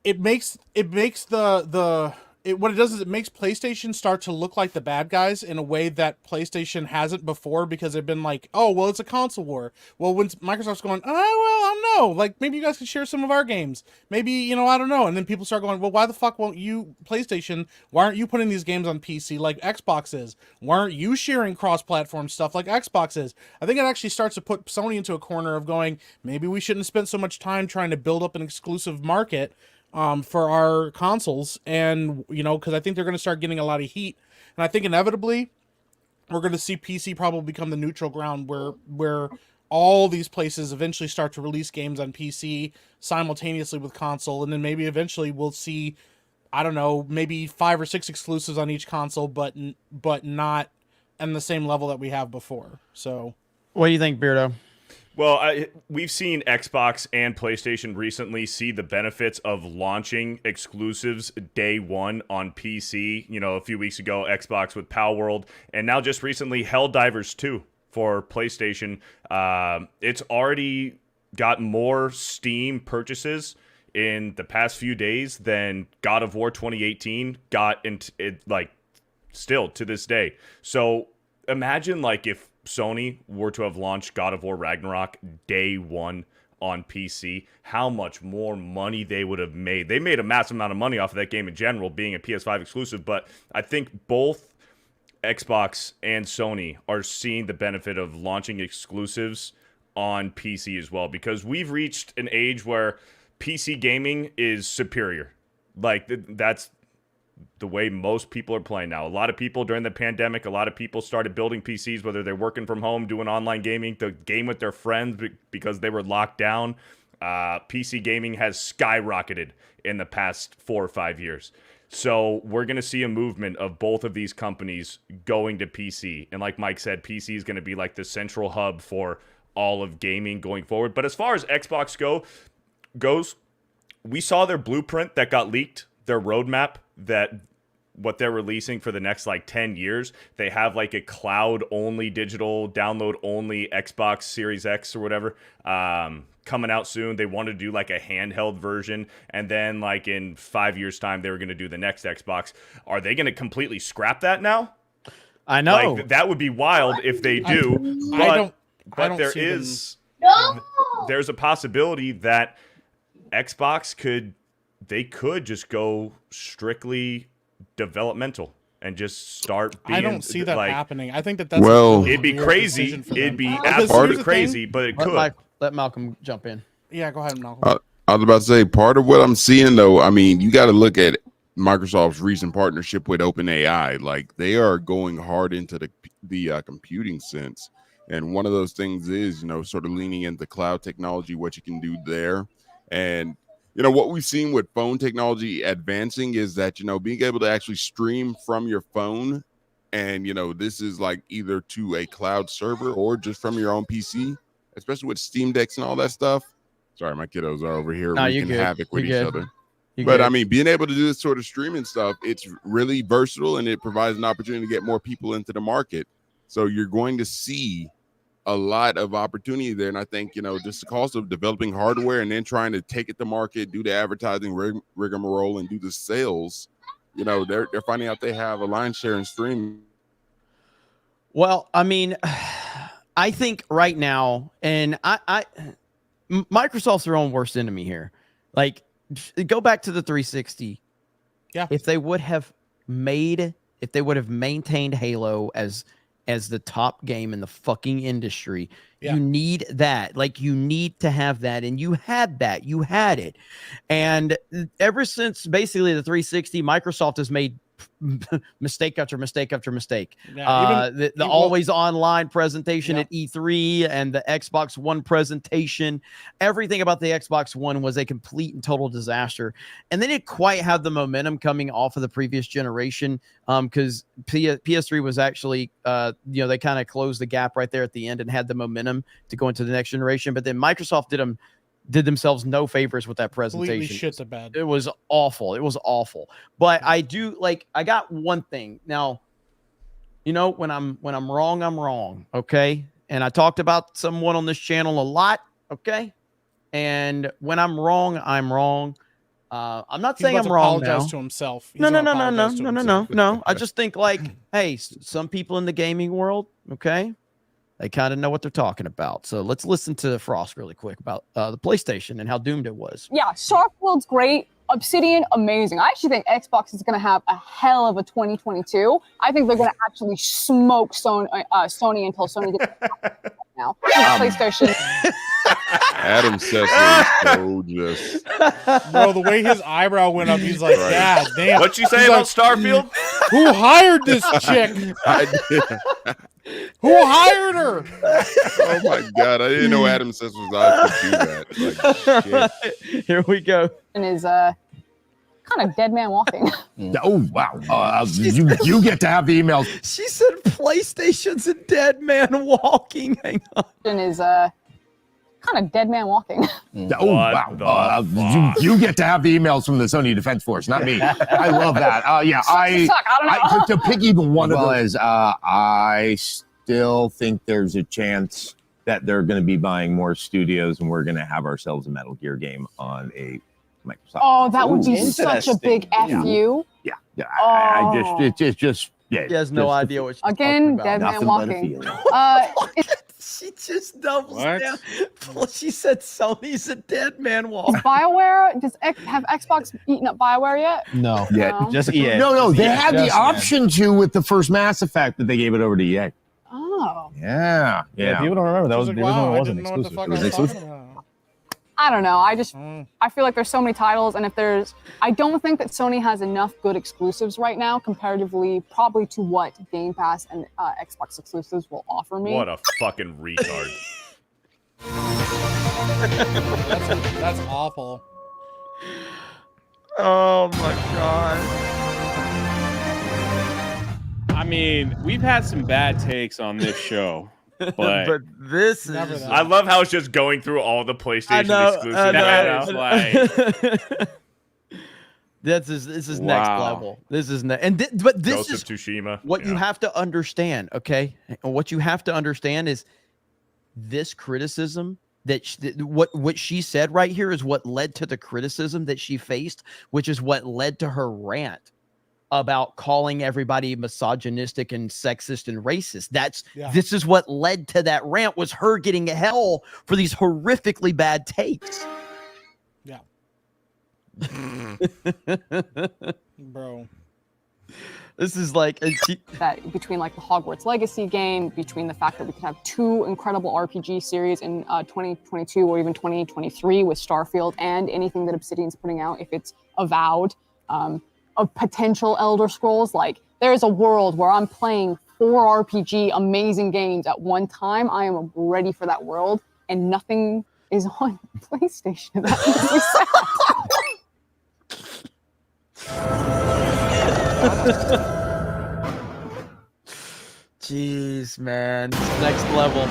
It makes the what it does is it makes PlayStation start to look like the bad guys in a way that PlayStation hasn't before, because they've been like, oh, well, it's a console war. Well, when Microsoft's going, oh, well, I don't know. Like, maybe you guys could share some of our games. Maybe, I don't know. And then people start going, well, why the fuck won't you, PlayStation, why aren't you putting these games on PC like Xbox is? Why aren't you sharing cross-platform stuff like Xbox is? I think it actually starts to put Sony into a corner of going, maybe we shouldn't spend so much time trying to build up an exclusive market for our consoles, and because I think they're going to start getting a lot of heat, and I think inevitably we're going to see PC probably become the neutral ground where all these places eventually start to release games on PC simultaneously with console, and then maybe eventually we'll see, I don't know, maybe 5 or 6 exclusives on each console, but not on the same level that we have before. So, what do you think, Beardo? Well, we've seen Xbox and PlayStation recently see the benefits of launching exclusives day one on PC. A few weeks ago, Xbox with Palworld, and now just recently Helldivers 2 for PlayStation. It's already got more Steam purchases in the past few days than God of War 2018 got still to this day. So imagine if Sony were to have launched God of War Ragnarok day one on PC, how much more money they would have made. They made a massive amount of money off of that game in general, being a PS5 exclusive, but I think both Xbox and Sony are seeing the benefit of launching exclusives on PC as well, because we've reached an age where PC gaming is superior. That's the way most people are playing now. A lot of people during the pandemic, a lot of people started building PCs, whether they're working from home, doing online gaming, to game with their friends because they were locked down. PC gaming has skyrocketed in the past 4 or 5 years. So we're going to see a movement of both of these companies going to PC. And like Mike said, PC is going to be like the central hub for all of gaming going forward. But as far as Xbox goes, we saw their blueprint that got leaked, their roadmap, that what they're releasing for the next 10 years. They have a cloud only, digital download only Xbox Series X or whatever coming out soon. They want to do a handheld version, and then in 5 years time they were going to do the next Xbox. Are they going to completely scrap that now? I know that would be wild if they do. But there is there's a possibility that Xbox could just go strictly developmental and just start being. I don't see that happening. I think that's it'd be crazy. It'd be absolutely crazy, but it could. Let Malcolm jump in. Yeah, go ahead, Malcolm. I was about to say, part of what I'm seeing though, I mean, you got to look at Microsoft's recent partnership with OpenAI. They are going hard into the computing sense, and one of those things is sort of leaning into cloud technology, what you can do there. And what we've seen with phone technology advancing is that, being able to actually stream from your phone, and, this is either to a cloud server or just from your own PC, especially with Steam Decks and all that stuff. Sorry, my kiddos are over here wreaking havoc with each other. But I mean, being able to do this sort of streaming stuff, it's really versatile, and it provides an opportunity to get more people into the market. So you're going to see a lot of opportunity there. And I think, just the cost of developing hardware and then trying to take it to market, do the advertising rigmarole, and do the sales, they're finding out they have a line share in streaming. Well, I mean, I think right now, and Microsoft's their own worst enemy here. Go back to the 360. Yeah. If they would have maintained Halo as the top game in the fucking industry, you need that. You need to have that, and you had that. You had it. And ever since basically the 360, Microsoft has made mistake after mistake after mistake. The always online presentation at E3 and the Xbox One presentation, everything about the Xbox One was a complete and total disaster. And they didn't quite have the momentum coming off of the previous generation, because PS3 was actually they kind of closed the gap right there at the end and had the momentum to go into the next generation. But then Microsoft did themselves no favors with that presentation. Completely shit the bed. It was awful. It was awful. But I got one thing. Now, when I'm wrong, I'm wrong. Okay. And I talked about someone on this channel a lot. Okay. And when I'm wrong, I'm wrong. I'm not He's saying about I'm to wrong apologize now. to himself. He's No. gonna apologize to himself. I just think like, hey, some people in the gaming world, okay, they kind of know what they're talking about. So let's listen to Frost really quick about the PlayStation and how doomed it was. Yeah, Starfield's great. Obsidian, amazing. I actually think Xbox is going to have a hell of a 2022. I think they're going to actually smoke Sony until Sony gets it now. PlayStation. Adam Sessler is so just. Bro, the way his eyebrow went up, he's like, Right. yeah, damn. What'd you say He's about like, Starfield? Who hired this chick? I did. Who hired her? Oh my god, I didn't know Adam Sessler's eyes could do that. Like, shit. Here we go. And is kind of dead man walking. Oh wow! You get to have the emails. She said PlayStation's a dead man walking. Hang on. And is kind of dead man walking. Oh wow! You get to have the emails from the Sony Defense Force, not me. I love that. Yeah, I don't know. to pick even one of those. I still think there's a chance that they're going to be buying more studios, and we're going to have ourselves a Metal Gear game on a Microsoft. Oh, that would be such a big FU. Yeah. Oh. It's just. Yeah, He has no idea what she's Again, talking dead about. man walking. She just doubles What? down. She said Sony's a dead man walking. BioWare, have Xbox eaten up BioWare yet? No. No. Just EA. No, they had the Just option to with the first Mass Effect that they gave it over to EA. Oh. Yeah. People don't remember that was Like, the original wow, one I wasn't didn't know what the exclusive. fuck It was I was exclusive. talking about. I don't know. I feel like there's so many titles, and I don't think that Sony has enough good exclusives right now, comparatively probably to what Game Pass and Xbox exclusives will offer me. What a fucking retard. That's awful. Oh my god. I mean, we've had some bad takes on this show, but this is. Never that. I love how it's just going through all the PlayStation exclusives right That now. is like This is next Wow. level. This is but this Ghost is of Tsushima. what you Yeah. have to understand. Okay, what you have to understand is this criticism that what she said right here is what led to the criticism that she faced, which is what led to her rant about calling everybody misogynistic and sexist and racist. This is what led to that rant, was her getting hell for these horrifically bad takes. Yeah. Bro. This is like that between like the Hogwarts Legacy game, between the fact that we could have two incredible RPG series in 2022 or even 2023 with Starfield and anything that Obsidian's putting out, if it's Avowed, of potential Elder Scrolls. Like, there's a world where I'm playing 4 RPG amazing games at one time. I am ready for that world, and nothing is on PlayStation. That makes me sad. Jeez, man. It's next level.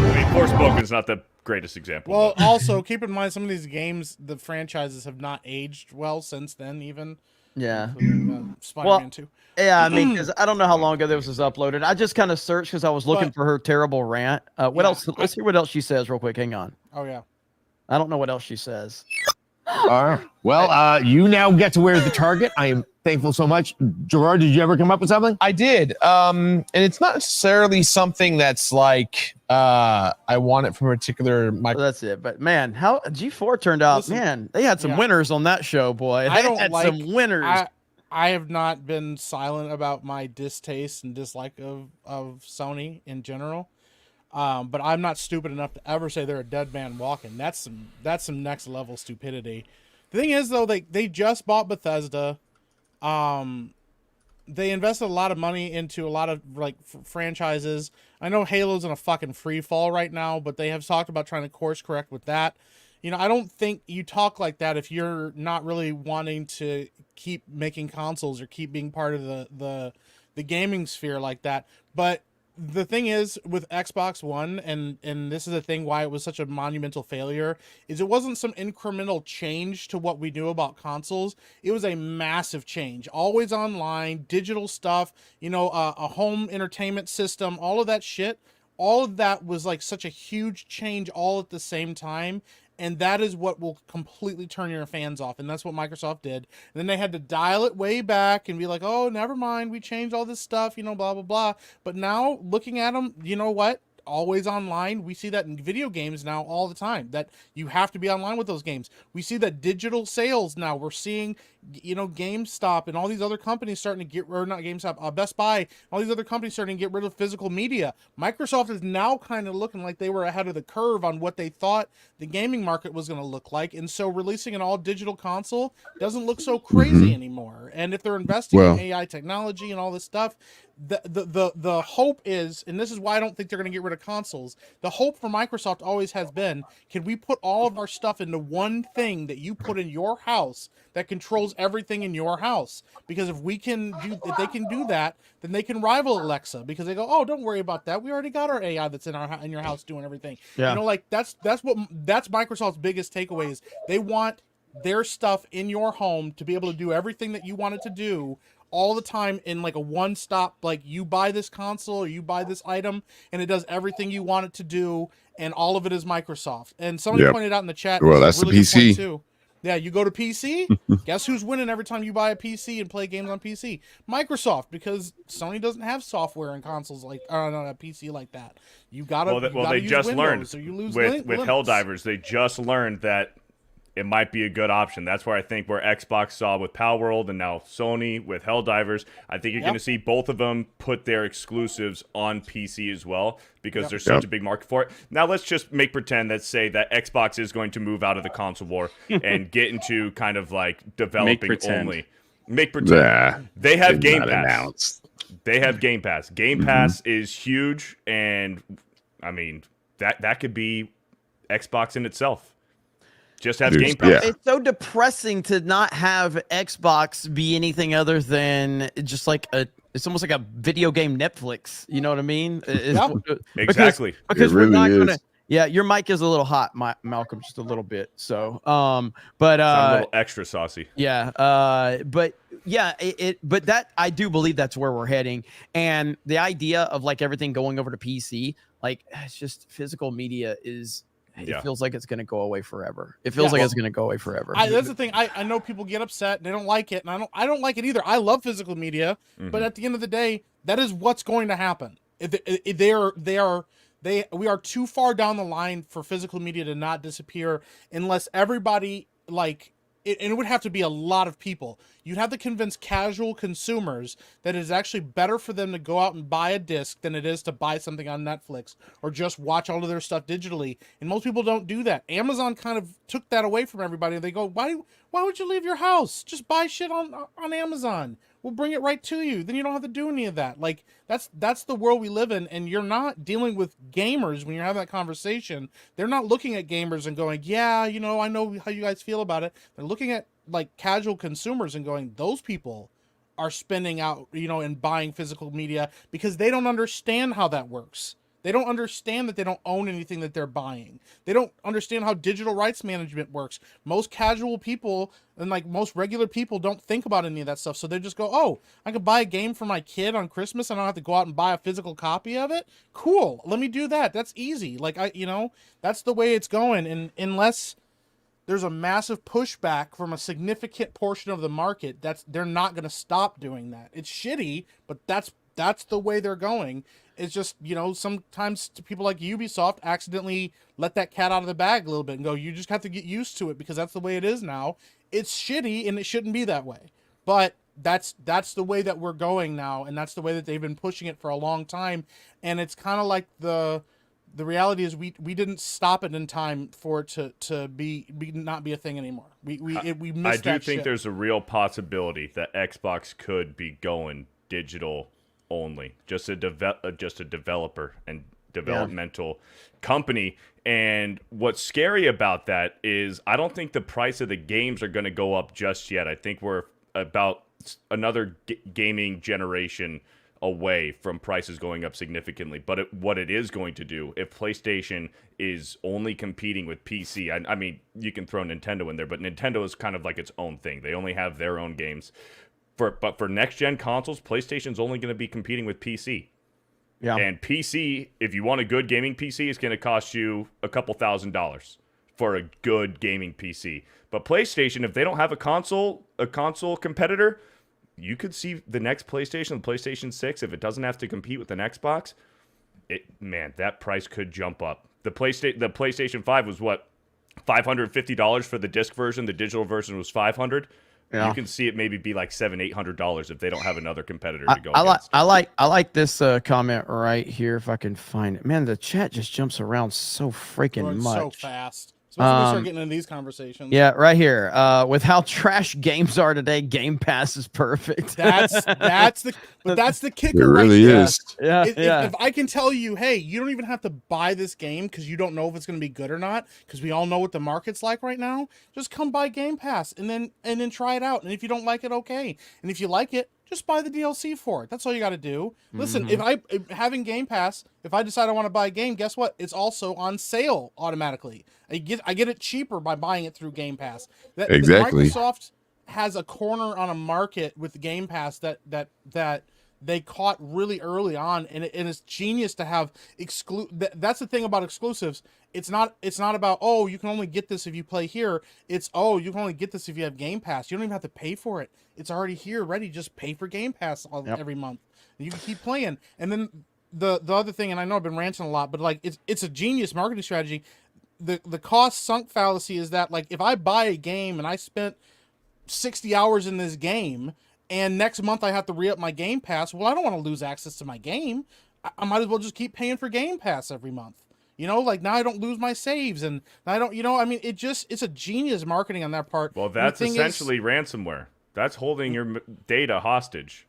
I mean, Forspoken is not the greatest example. Well, also keep in mind some of these games, the franchises have not aged well since then. Even Yeah. Spider-Man 2. Yeah, I mean, because I don't know how long ago this was uploaded. I just kind of searched because I was looking for her terrible rant. What else? Let's hear what else she says real quick. Hang on. Oh yeah. I don't know what else she says. Well, you now get to wear the target. I am thankful so much. Gerard, did you ever come up with something? I did. And it's not necessarily something that's like I want it from a particular Well, that's it. But man, how G4 turned out, Listen, man, they had some yeah. winners on that show, boy. They I don't had like some winners. I have not been silent about my distaste and dislike of Sony in general. But I'm not stupid enough to ever say they're a dead man walking. That's some next level stupidity. The thing is though, they just bought Bethesda. They invested a lot of money into a lot of like franchises. I know Halo's in a fucking free fall right now, but they have talked about trying to course correct with that. You know, I don't think you talk like that if you're not really wanting to keep making consoles or keep being part of the gaming sphere like that. But the thing is with Xbox One, and this is the thing why it was such a monumental failure, is it wasn't some incremental change to what we knew about consoles. It was a massive change. Always online, digital stuff, you know, a home entertainment system, all of that shit all of that was like such a huge change all at the same time. And that is what will completely turn your fans off. And that's what Microsoft did. And then they had to dial it way back and be like, oh, never mind. We changed all this stuff, blah, blah, blah. But now looking at them, you know what? Always online. We see that in video games now all the time, that you have to be online with those games. We see that digital sales now. We're seeing, GameStop and all these other companies starting to not GameStop, Best Buy, all these other companies starting to get rid of physical media. Microsoft is now kind of looking like they were ahead of the curve on what they thought the gaming market was going to look like. And so releasing an all digital console doesn't look so crazy anymore. And if they're investing in AI technology and all this stuff, the hope is, and this is why I don't think they're going to get rid of consoles. The hope for Microsoft always has been, can we put all of our stuff into one thing that you put in your house that controls everything in your house? Because if they can do that, then they can rival Alexa, because they go, oh, don't worry about that. We already got our AI that's in your house doing everything. Yeah. That's Microsoft's biggest takeaway is they want their stuff in your home to be able to do everything that you want it to do all the time in like a one-stop, like you buy this console or you buy this item and it does everything you want it to do, and all of it is Microsoft. And somebody pointed out in the chat, well, that's really the PC too. Yeah, you go to PC, guess who's winning every time you buy a PC and play games on PC? Microsoft, because Sony doesn't have software and consoles like, not a PC like that. You gotta, they use just Windows, learned so you lose with Linux. Helldivers. They just learned that it might be a good option. That's where I think where Xbox saw with Palworld and now Sony with Helldivers, I think you're going to see both of them put their exclusives on PC as well, because there's such a big market for it. Now let's just pretend that say that Xbox is going to move out of the console war and get into kind of like developing only. Make pretend. Nah, they have Game Pass. Announced. They have Game Pass. Game Pass is huge, and I mean that could be Xbox in itself. Just have Game Pass. It's so depressing to not have Xbox be anything other than just like it's almost like a video game Netflix. You know what I mean? Exactly. Because we're not going to. Yeah, your mic is a little hot, Malcolm, just a little bit. So, but a little extra saucy. Yeah, but yeah, but that I do believe that's where we're heading, and the idea of like everything going over to PC, like it's just physical media is. It feels like it's going to go away forever. It feels like it's going to go away forever. That's the thing. I know people get upset. They don't like it, and I don't like it either. I love physical media, but at the end of the day, that is what's going to happen. We are too far down the line for physical media to not disappear unless everybody and it would have to be a lot of people. You'd have to convince casual consumers that it is actually better for them to go out and buy a disc than it is to buy something on Netflix or just watch all of their stuff digitally. And most people don't do that. Amazon kind of took that away from everybody. They go, why would you leave your house? Just buy shit on Amazon. We'll bring it right to you. Then you don't have to do any of that. Like that's the world we live in, and you're not dealing with gamers when you're having that conversation. They're not looking at gamers and going, yeah, I know how you guys feel about it. They're looking at like casual consumers and going, those people are spending out, and buying physical media because they don't understand how that works. They don't understand that they don't own anything that they're buying. They don't understand how digital rights management works. Most casual people and like most regular people don't think about any of that stuff. So they just go, oh, I could buy a game for my kid on Christmas. I don't have to go out and buy a physical copy of it. Cool. Let me do that. That's easy. Like that's the way it's going. And unless there's a massive pushback from a significant portion of the market, they're not going to stop doing that. It's shitty, but that's the way they're going. It's just, sometimes people like Ubisoft accidentally let that cat out of the bag a little bit and go, you just have to get used to it because that's the way it is now. It's shitty and it shouldn't be that way. But that's the way that we're going now, and that's the way that they've been pushing it for a long time. And it's kind of like the reality is we didn't stop it in time for it to be not be a thing anymore. We missed that. I do think there's a real possibility that Xbox could be going digital only, just a developer and developmental company. And what's scary about that is I don't think the price of the games are going to go up just yet. I think we're about another gaming generation away from prices going up significantly. But what it is going to do, if PlayStation is only competing with PC, I mean, you can throw Nintendo in there, but Nintendo is kind of like its own thing. They only have their own games. But for next-gen consoles, PlayStation's only going to be competing with PC. Yeah. And PC, if you want a good gaming PC, it's going to cost you a couple $1,000s for a good gaming PC. But PlayStation, if they don't have a console competitor, you could see the next PlayStation, the PlayStation 6, if it doesn't have to compete with an Xbox, that price could jump up. The PlayStation 5 was what, $550 for the disc version. The digital version was $500. Yeah. You can see it maybe be like $700-$800 if they don't have another competitor to go against. I like this comment right here if I can find it. Man, the chat just jumps around so freaking much. So fast. So when we start getting into these conversations. Yeah, right here. With how trash games are today, Game Pass is perfect. That's the kicker. It really right there. is. Yeah, If I can tell you, hey, you don't even have to buy this game because you don't know if it's going to be good or not, because we all know what the market's like right now. Just come buy Game Pass and then try it out. And if you don't like it, okay. And if you like it, just buy the DLC for it. That's all you got to do. Listen, if having Game Pass, if I decide I want to buy a game, guess what? It's also on sale automatically. I get it cheaper by buying it through Game Pass. Exactly. Microsoft has a corner on a market with the Game Pass that they caught really early on, and it's genius to have that's the thing about exclusives. It's not about, oh, you can only get this if you play here. It's, oh, you can only get this if you have Game Pass. You don't even have to pay for it. It's already here, ready. Just pay for Game Pass every month. And you can keep playing. And then the other thing, and I know I've been ranting a lot, but like it's a genius marketing strategy. The cost sunk fallacy is that, like, if I buy a game and I spent 60 hours in this game, and next month I have to re-up my Game Pass, well, I don't want to lose access to my game. I might as well just keep paying for Game Pass every month. Like, now I don't lose my saves, and I don't, I mean, it's a genius marketing on that part. Well, that's essentially ransomware. That's holding your data hostage.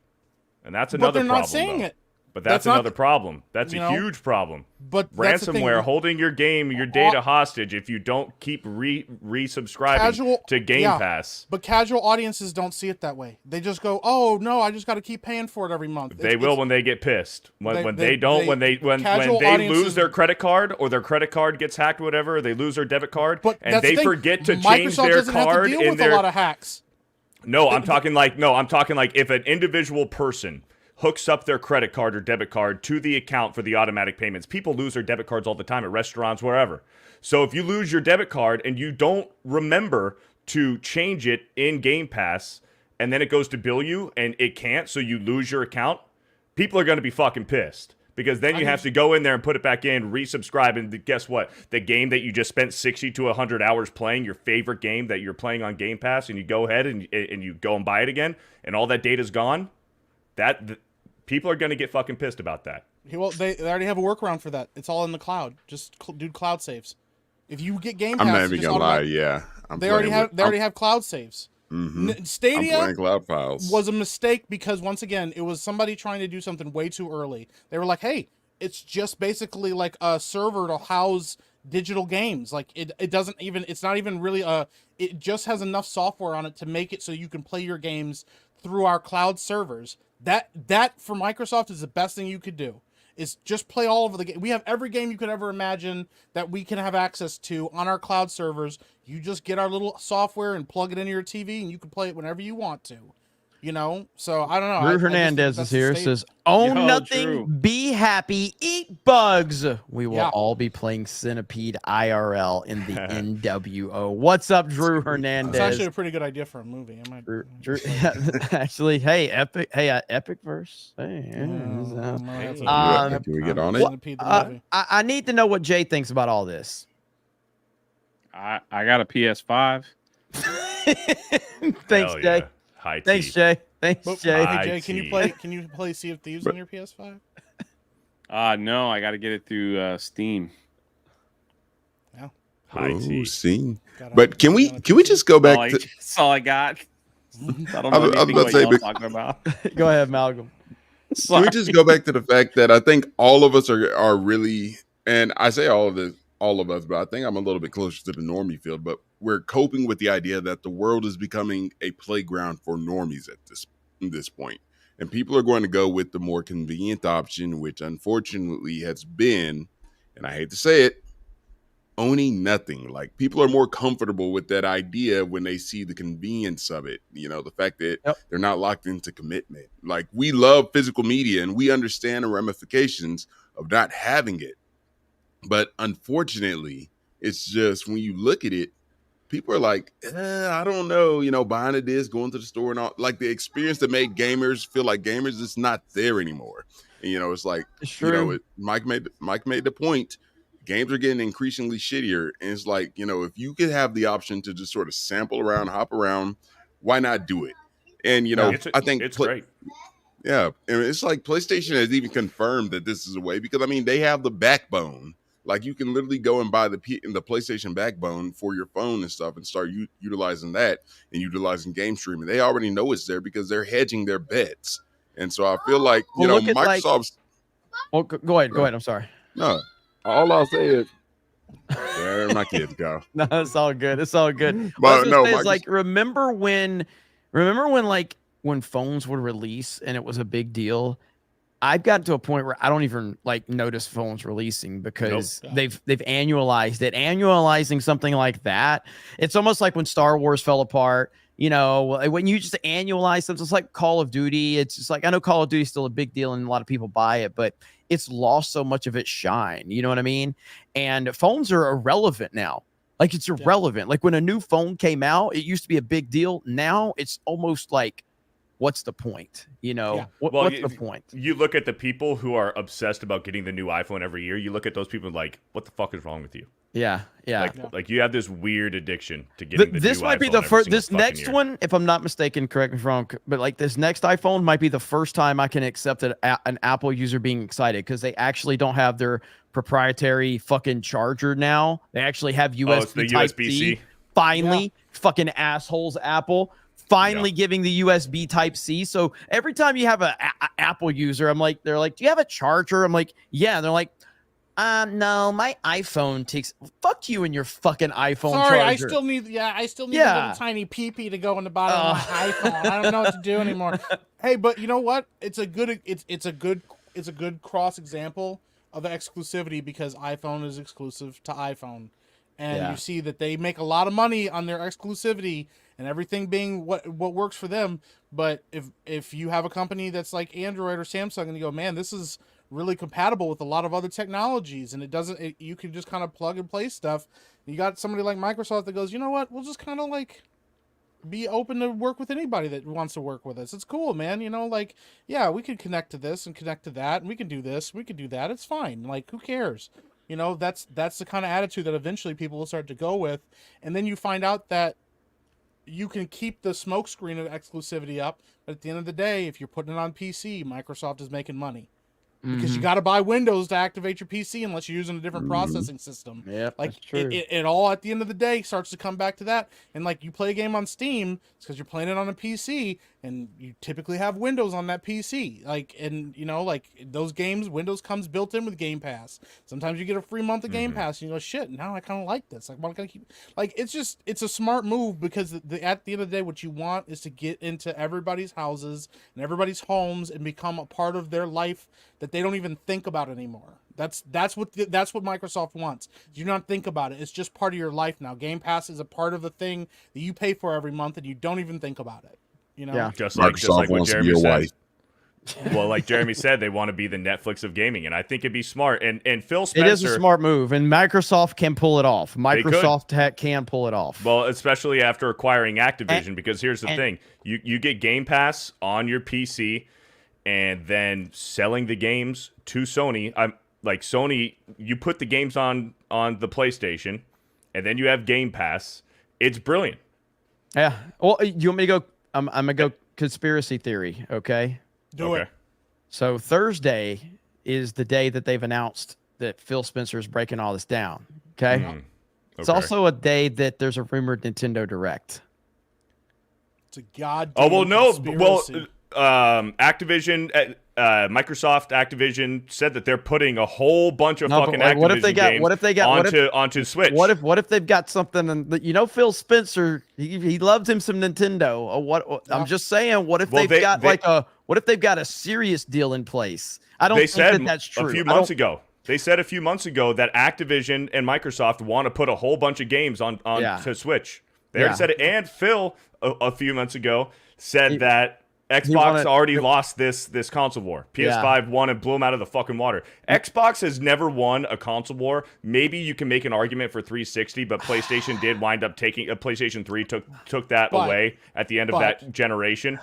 And that's another problem. But they're not saying it. But that's another problem. That's a huge problem. But ransomware holding your data hostage if you don't keep resubscribing to Game Pass. But casual audiences don't see it that way. They just go, "Oh no, I just got to keep paying for it every month." They will when they get pissed. When they lose their credit card, or their credit card gets hacked, whatever, or they lose their debit card, and they forget to change their card in their. A lot of hacks. No, I'm talking like if an individual person hooks up their credit card or debit card to the account for the automatic payments. People lose their debit cards all the time at restaurants, wherever. So if you lose your debit card and you don't remember to change it in Game Pass, and then it goes to bill you and it can't, so you lose your account, people are going to be fucking pissed. Because then you have to go in there and put it back in, resubscribe, and guess what? The game that you just spent 60 to 100 hours playing, your favorite game that you're playing on Game Pass, and you go ahead and you go and buy it again, and all that data's gone, people are going to get fucking pissed about that. Well, they already have a workaround for that. It's all in the cloud. Just do cloud saves. If you get Game Pass, I'm not even gonna lie. Yeah, they already have cloud saves. Mm-hmm. Stadia cloud files. Was a mistake because, once again, it was somebody trying to do something way too early. They were like, "Hey, it's just basically like a server to house digital games. Like it doesn't even. It's not even really it just has enough software on it to make it so you can play your games through our cloud servers." That for Microsoft is the best thing you could do. Is just play all of the game. We have every game you could ever imagine that we can have access to on our cloud servers. You just get our little software and plug it into your TV, and you can play it whenever you want to. So I don't know. Drew Hernandez is here. Says, "Own nothing, Drew. Be happy, eat bugs. We will all be playing Centipede IRL in the NWO." What's up, Drew Hernandez? It's actually a pretty good idea for a movie. Drew, actually, hey, epic verse. Hey, can we get on it? I need to know what Jay thinks about all this. I got a PS5. Thanks, Jay. High Thanks, tea. Jay. Thanks, Jay. Hey, Jay, can you play Sea of Thieves on your PS5? No, I got to get it through Steam. Yeah. High tea. Steam. But can we just go back to? That's all I got. I don't know I was anything about to say, y'all talking about. Go ahead, Malcolm. Can we just go back to the fact that I think all of us are really, and I say all of us, but I think I'm a little bit closer to the normie field, but we're coping with the idea that the world is becoming a playground for normies at this point. And people are going to go with the more convenient option, which unfortunately has been, and I hate to say it, owning nothing. Like, people are more comfortable with that idea when they see the convenience of it. You know, the fact that they're not locked into commitment. Like, we love physical media and we understand the ramifications of not having it. But unfortunately, it's just when you look at it, people are like, I don't know, you know, buying a disc, going to the store and all. Like, the experience that made gamers feel like gamers is not there anymore. And, you know, it's like, you know, Mike made the point. Games are getting increasingly shittier. And it's like, you know, if you could have the option to just sort of sample around, hop around, why not do it? And, you know, I think it's great. Yeah. And it's like PlayStation has even confirmed that this is a way, because, I mean, they have the backbone. Like, you can literally go and buy the PlayStation backbone for your phone and stuff and start utilizing that and utilizing game streaming. They already know it's there because they're hedging their bets. And so I feel like, you know, Microsoft's... Go ahead. I'm sorry. No, all I'll say is, there my kids go. No, it's all good. It's all good. But no, is, like, remember when like when phones would release and it was a big deal? I've gotten to a point where I don't even like notice phones releasing because they've annualized it. Annualizing something like that, it's almost like when Star Wars fell apart. You know, when you just annualize something, it's like Call of Duty. It's just like, I know Call of Duty is still a big deal and a lot of people buy it, but it's lost so much of its shine. You know what I mean? And phones are irrelevant now. Like, it's irrelevant. Like, when a new phone came out, it used to be a big deal. Now it's almost like, what's the point? You know, what's the point? You look at the people who are obsessed about getting the new iPhone every year. You look at those people like, what the fuck is wrong with you? Yeah. Like you have this weird addiction to getting the this new might iPhone be the first. This next year. one, if I'm not mistaken, correct me if I'm wrong, but like this next iPhone might be the first time I can accept an Apple user being excited because they actually don't have their proprietary fucking charger now. They actually have USB Type-C. Finally, fucking assholes, Apple. Finally giving the USB Type-C. So every time you have a Apple user, they're like, do you have a charger? I'm like, yeah. And they're like, no, my iPhone takes. Fuck you and your fucking iPhone Sorry, charger. I still need a little tiny PP to go in the bottom of my iPhone. I don't know what to do anymore. Hey, but you know what? It's a good cross example of exclusivity because iPhone is exclusive to iPhone. And you see that they make a lot of money on their exclusivity and everything being what works for them. But if you have a company that's like Android or Samsung and you go, man, this is really compatible with a lot of other technologies, and you can just kind of plug and play stuff. You got somebody like Microsoft that goes, you know what, we'll just kind of like be open to work with anybody that wants to work with us. It's cool, man. You know, like, yeah, we can connect to this and connect to that, and we can do this, we can do that. It's fine. Like, who cares? You know, that's the kind of attitude that eventually people will start to go with. And then you find out that you can keep the smokescreen of exclusivity up, but at the end of the day, if you're putting it on PC, Microsoft is making money. Because you got to buy Windows to activate your PC unless you're using a different processing system. Yeah, like that's true. It all at the end of the day starts to come back to that. And like, you play a game on Steam, it's because you're playing it on a PC, and you typically have Windows on that PC. Like, and you know, like those games, Windows comes built in with Game Pass. Sometimes you get a free month of Game Pass, and you go, shit, now I kind of like this. Like, why can't I keep? Like, it's a smart move because at the end of the day, what you want is to get into everybody's houses and everybody's homes and become a part of their life that they don't even think about anymore. That's what Microsoft wants. Do not think about it. It's just part of your life now. Game Pass is a part of the thing that you pay for every month, and you don't even think about it. You know, yeah. Just like what Jeremy said. Well, like Jeremy said, they want to be the Netflix of gaming, and I think it'd be smart. And Phil Spencer, it is a smart move, and Microsoft can pull it off. Microsoft can pull it off. Well, especially after acquiring Activision, because here's the thing: you get Game Pass on your PC. And then selling the games to Sony. I'm like, Sony, you put the games on the PlayStation, and then you have Game Pass. It's brilliant. Yeah. Well, you want me to go? I'm gonna go conspiracy theory. Okay. Do it. So Thursday is the day that they've announced that Phil Spencer is breaking all this down. Okay. It's also a day that there's a rumored Nintendo Direct. It's a goddamn Oh well, no. conspiracy. Well. Activision, Microsoft, Activision said that they're putting a whole bunch of fucking Activision games onto Switch. What if they've got something? And you know, Phil Spencer, he loved him some Nintendo. I'm just saying, what if they've got a serious deal in place? I don't think that's true. A few months ago. They said a few months ago that Activision and Microsoft want to put a whole bunch of games on to Switch. They already said it. And Phil, a few months ago, said that Xbox already lost this console war. PS5 won and blew them out of the fucking water. Xbox has never won a console war. Maybe you can make an argument for 360, but PlayStation did wind up taking PlayStation 3 took that away at the end of that generation.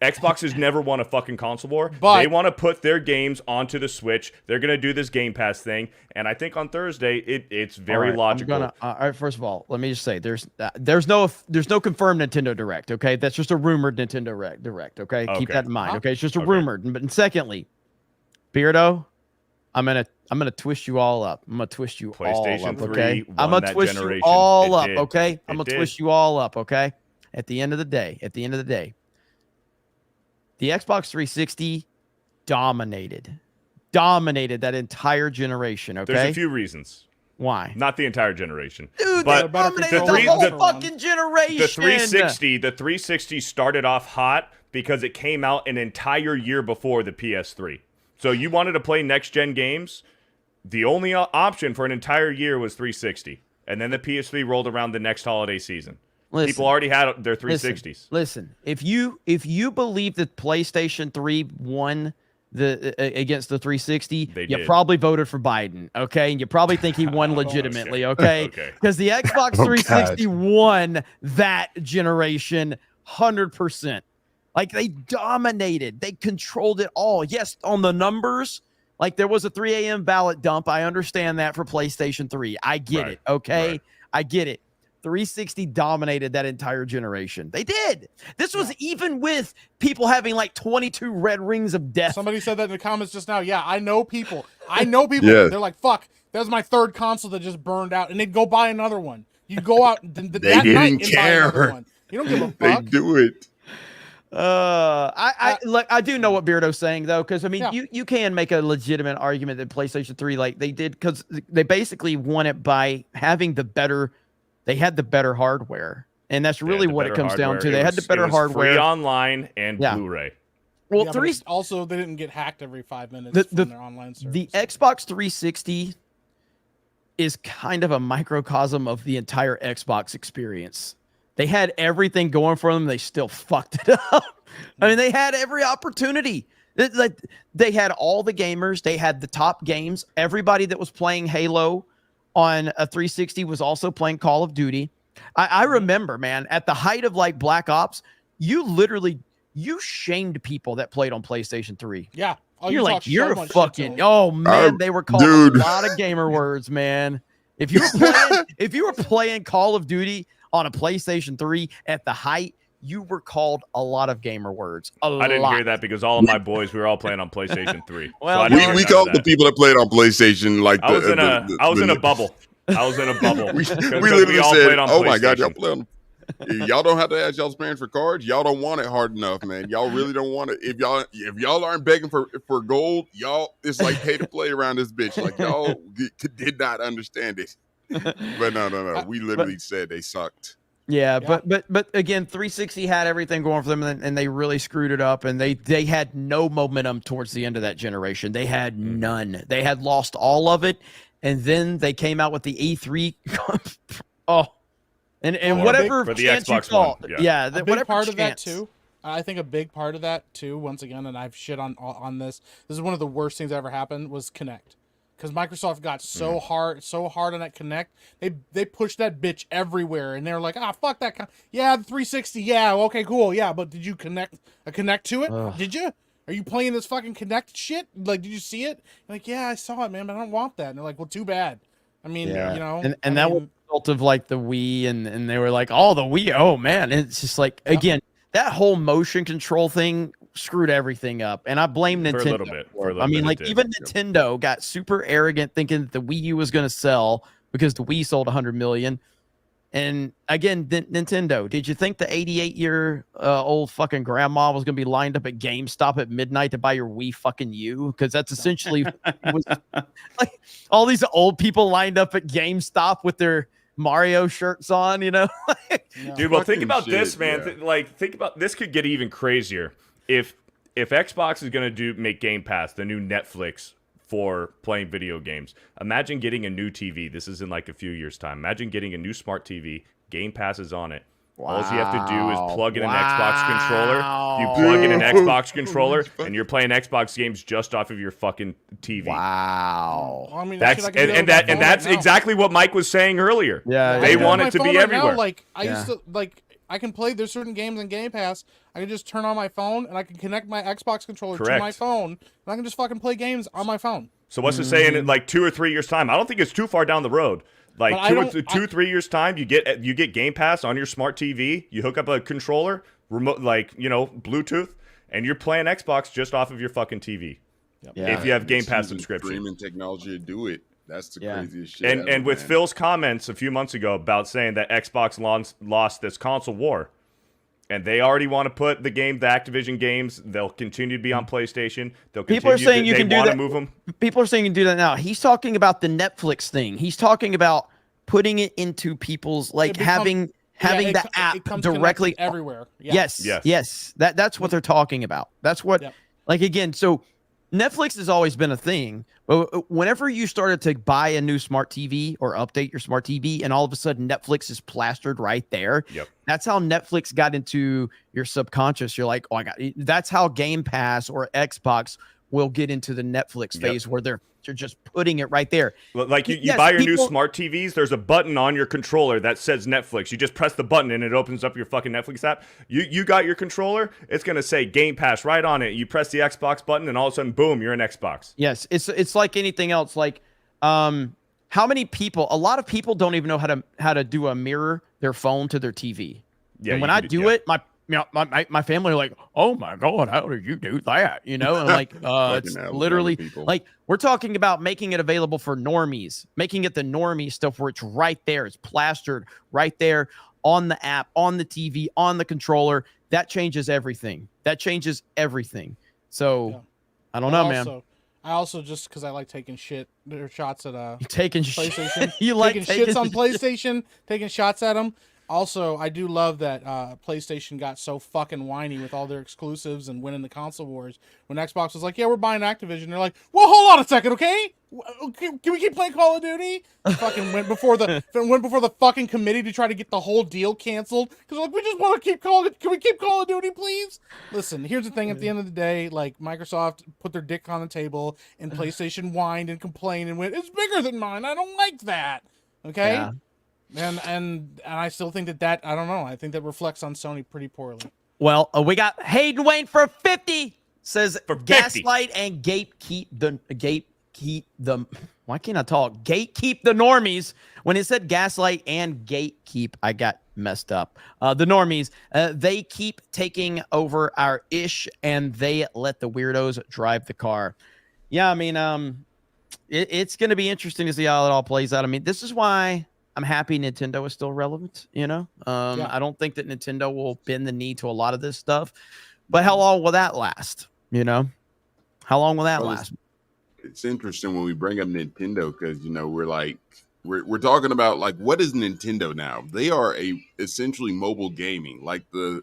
Xbox has never won a fucking console war. They want to put their games onto the Switch. They're going to do this Game Pass thing, and I think on Thursday it's very logical. All right, first of all, let me just say there's no confirmed Nintendo Direct. Okay, that's just a rumored Nintendo Direct. Okay, keep that in mind. Okay, it's just a rumored. But secondly, Beardo, I'm gonna twist you all up. I'm gonna twist you all up. Okay, I'm gonna twist you all up. Okay, I'm gonna twist you all up. Okay, at the end of the day. The Xbox 360 dominated that entire generation. Okay, there's a few reasons. Why? Not the entire generation, dude. But the whole fucking generation. The 360 started off hot because it came out an entire year before the PS3. So you wanted to play next gen games. The only option for an entire year was 360, and then the PS3 rolled around the next holiday season. People already had their 360s. Listen, if you believe that PlayStation 3 won against the 360, you probably voted for Biden, okay? And you probably think he won legitimately, okay? Because the Xbox 360 won that generation 100%. Like, they dominated. They controlled it all. Yes, on the numbers, like there was a 3 a.m. ballot dump. I understand that for PlayStation 3. I get it, okay? Right. I get it. 360 dominated that entire generation. They did. This was even with people having like 22 red rings of death. Somebody said that in the comments just now. Yeah, I know people. They're like, fuck, that was my third console that just burned out. And they'd go buy another one. You go out that night and buy another one. You don't give a fuck. They do it. I do know what Beardo's saying though, because I mean you can make a legitimate argument that PlayStation 3 like they did, because they basically won it by having they had the better hardware, and that's really what it comes down to. They had the better hardware, free online and Blu-ray. Well, also they didn't get hacked every 5 minutes from their online service. The Xbox 360 is kind of a microcosm of the entire Xbox experience. They had everything going for them. They still fucked it up. I mean, they had every opportunity. They had all the gamers. They had the top games. Everybody that was playing Halo on a 360 was also playing Call of Duty. I remember, man, at the height of like Black Ops, you shamed people that played on PlayStation 3. Yeah. Oh, you're fucking, oh man, they were calling a lot of gamer words, man. If you were playing Call of Duty on a PlayStation 3 at the height, you were called a lot of gamer words. I didn't hear that because all of my boys, we were all playing on PlayStation 3. Well, so we called the people that played on PlayStation like I was in a bubble. I was in a bubble. we literally said, "Oh my god, y'all play on." Y'all don't have to ask y'all's parents for cards. Y'all don't want it hard enough, man. Y'all really don't want it. If y'all aren't begging for gold, y'all, it's like pay to play around this bitch. Like y'all did not understand it. But no. We literally said they sucked. Yeah, but again, 360 had everything going for them, and they really screwed it up, and they had no momentum towards the end of that generation. They had none. They had lost all of it, and then they came out with the E3. And whatever for the chance Xbox you call, One, yeah, a big part of that too. I think a big part of that too. Once again, and I've shit on this. This is one of the worst things that ever happened. Was Kinect. Because Microsoft got so hard on that Kinect, they pushed that bitch everywhere, and they were like, fuck that. Yeah, the 360. Yeah, okay, cool. Yeah, but did you connect to it? Ugh. Did you? Are you playing this fucking Kinect shit? Like, did you see it? You're like, yeah, I saw it, man, but I don't want that. And they're like, well, too bad. I mean, you know, and that was a result of like the Wii, and they were like, oh, the Wii. Oh man, it's just like again that whole motion control thing screwed everything up, and I blame Nintendo for a little bit. I mean, like even Nintendo got super arrogant thinking that the Wii U was going to sell because the Wii sold 100 million. And again, Nintendo, did you think the 88-year-old fucking grandma was going to be lined up at GameStop at midnight to buy your Wii fucking U? Because that's essentially was, like all these old people lined up at GameStop with their Mario shirts on, you know? Dude, well, think about this, man. Yeah. Think about this. Could get even crazier if Xbox is going to make Game Pass, the new Netflix, for playing video games. Imagine getting a new TV. This is in like a few years' time. Imagine getting a new smart TV. Game Pass is on it. All you have to do is plug in an Xbox controller. You plug in an Xbox controller, and you're playing Xbox games just off of your fucking TV. Wow. Well, I mean, That's that's exactly what Mike was saying earlier. Yeah, they want it to be everywhere. Now, like I used to I can play. There's certain games in Game Pass. I can just turn on my phone and I can connect my Xbox controller to my phone, and I can just fucking play games on my phone. So what's to say in like 2 or 3 years' time? I don't think it's too far down the road. Like 3 years' time, you get Game Pass on your smart TV. You hook up a controller, remote, like Bluetooth, and you're playing Xbox just off of your fucking TV. Yep. If you have Game Pass subscription, streaming technology to do it. That's the craziest shit. And with Phil's comments a few months ago about saying that Xbox lost this console war, and they already want to put the Activision games. They'll continue to be on PlayStation. People are saying you can do that. Move them. People are saying you can do that now. He's talking about the Netflix thing. He's talking about putting it into people's having the app directly everywhere. Yeah. Yes. That's what they're talking about. That's what again. So Netflix has always been a thing. Whenever you started to buy a new smart TV or update your smart TV, and all of a sudden Netflix is plastered right there. Yep. That's how Netflix got into your subconscious. You're like, oh, I got it. That's how Game Pass or Xbox will get into the Netflix phase where they're just putting it right there. Like you buy your new smart TVs, there's a button on your controller that says Netflix. You just press the button and it opens up your fucking Netflix app. You got your controller, it's going to say Game Pass right on it. You press the Xbox button and all of a sudden, boom, you're an Xbox. Yes, it's like anything else. Like how many people, a lot of people don't even know how to do a mirror their phone to their TV. Yeah, and when I do it, my family are like, oh my God, how did you do that? And like, it's literally like we're talking about making it available for normies, making it the normie stuff where it's right there. It's plastered right there on the app, on the TV, on the controller. That changes everything. So I don't know, man. I also just because I like taking shots at PlayStation. You like taking shits on PlayStation, taking shots at them. Also, I do love that PlayStation got so fucking whiny with all their exclusives and winning the console wars. When Xbox was like, "Yeah, we're buying Activision," they're like, "Well, hold on a second, okay? Can we keep playing Call of Duty?" Fucking went before the fucking committee to try to get the whole deal canceled because like we just want to keep Call of. Can we keep Call of Duty, please? Listen, here's the thing. At the end of the day, like Microsoft put their dick on the table and PlayStation whined and complained and went, "It's bigger than mine. I don't like that." Okay. Yeah. And I still think that I don't know. I think that reflects on Sony pretty poorly. Well, we got Hayden Wayne for 50 says for 50. Gaslight and gatekeep the why can't I talk? Gatekeep the normies. When it said gaslight and gatekeep, I got messed up. The normies, they keep taking over our ish and they let the weirdos drive the car. Yeah, I mean, it's going to be interesting to see how it all plays out. I mean, this is why I'm happy Nintendo is still relevant, I don't think that Nintendo will bend the knee to a lot of this stuff, but how long will that last? How long will that last? It's interesting when we bring up Nintendo because, we're talking about like, what is Nintendo now? They are essentially mobile gaming. Like the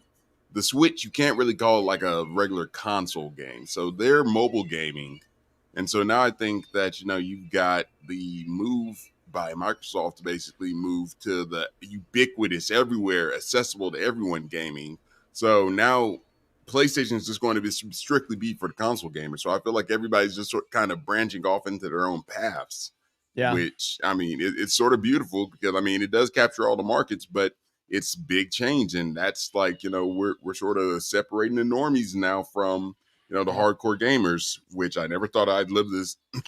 Switch, you can't really call it like a regular console game. So they're mobile gaming. And so now I think that, you've got the move by Microsoft to basically move to the ubiquitous, everywhere, accessible to everyone gaming. So now PlayStation is just going to be strictly be for the console gamer. So I feel like everybody's just kind of branching off into their own paths. Yeah. Which, I mean, it's sort of beautiful because, I mean, it does capture all the markets, but it's big change. And that's like, we're sort of separating the normies now from, the hardcore gamers, which I never thought I'd live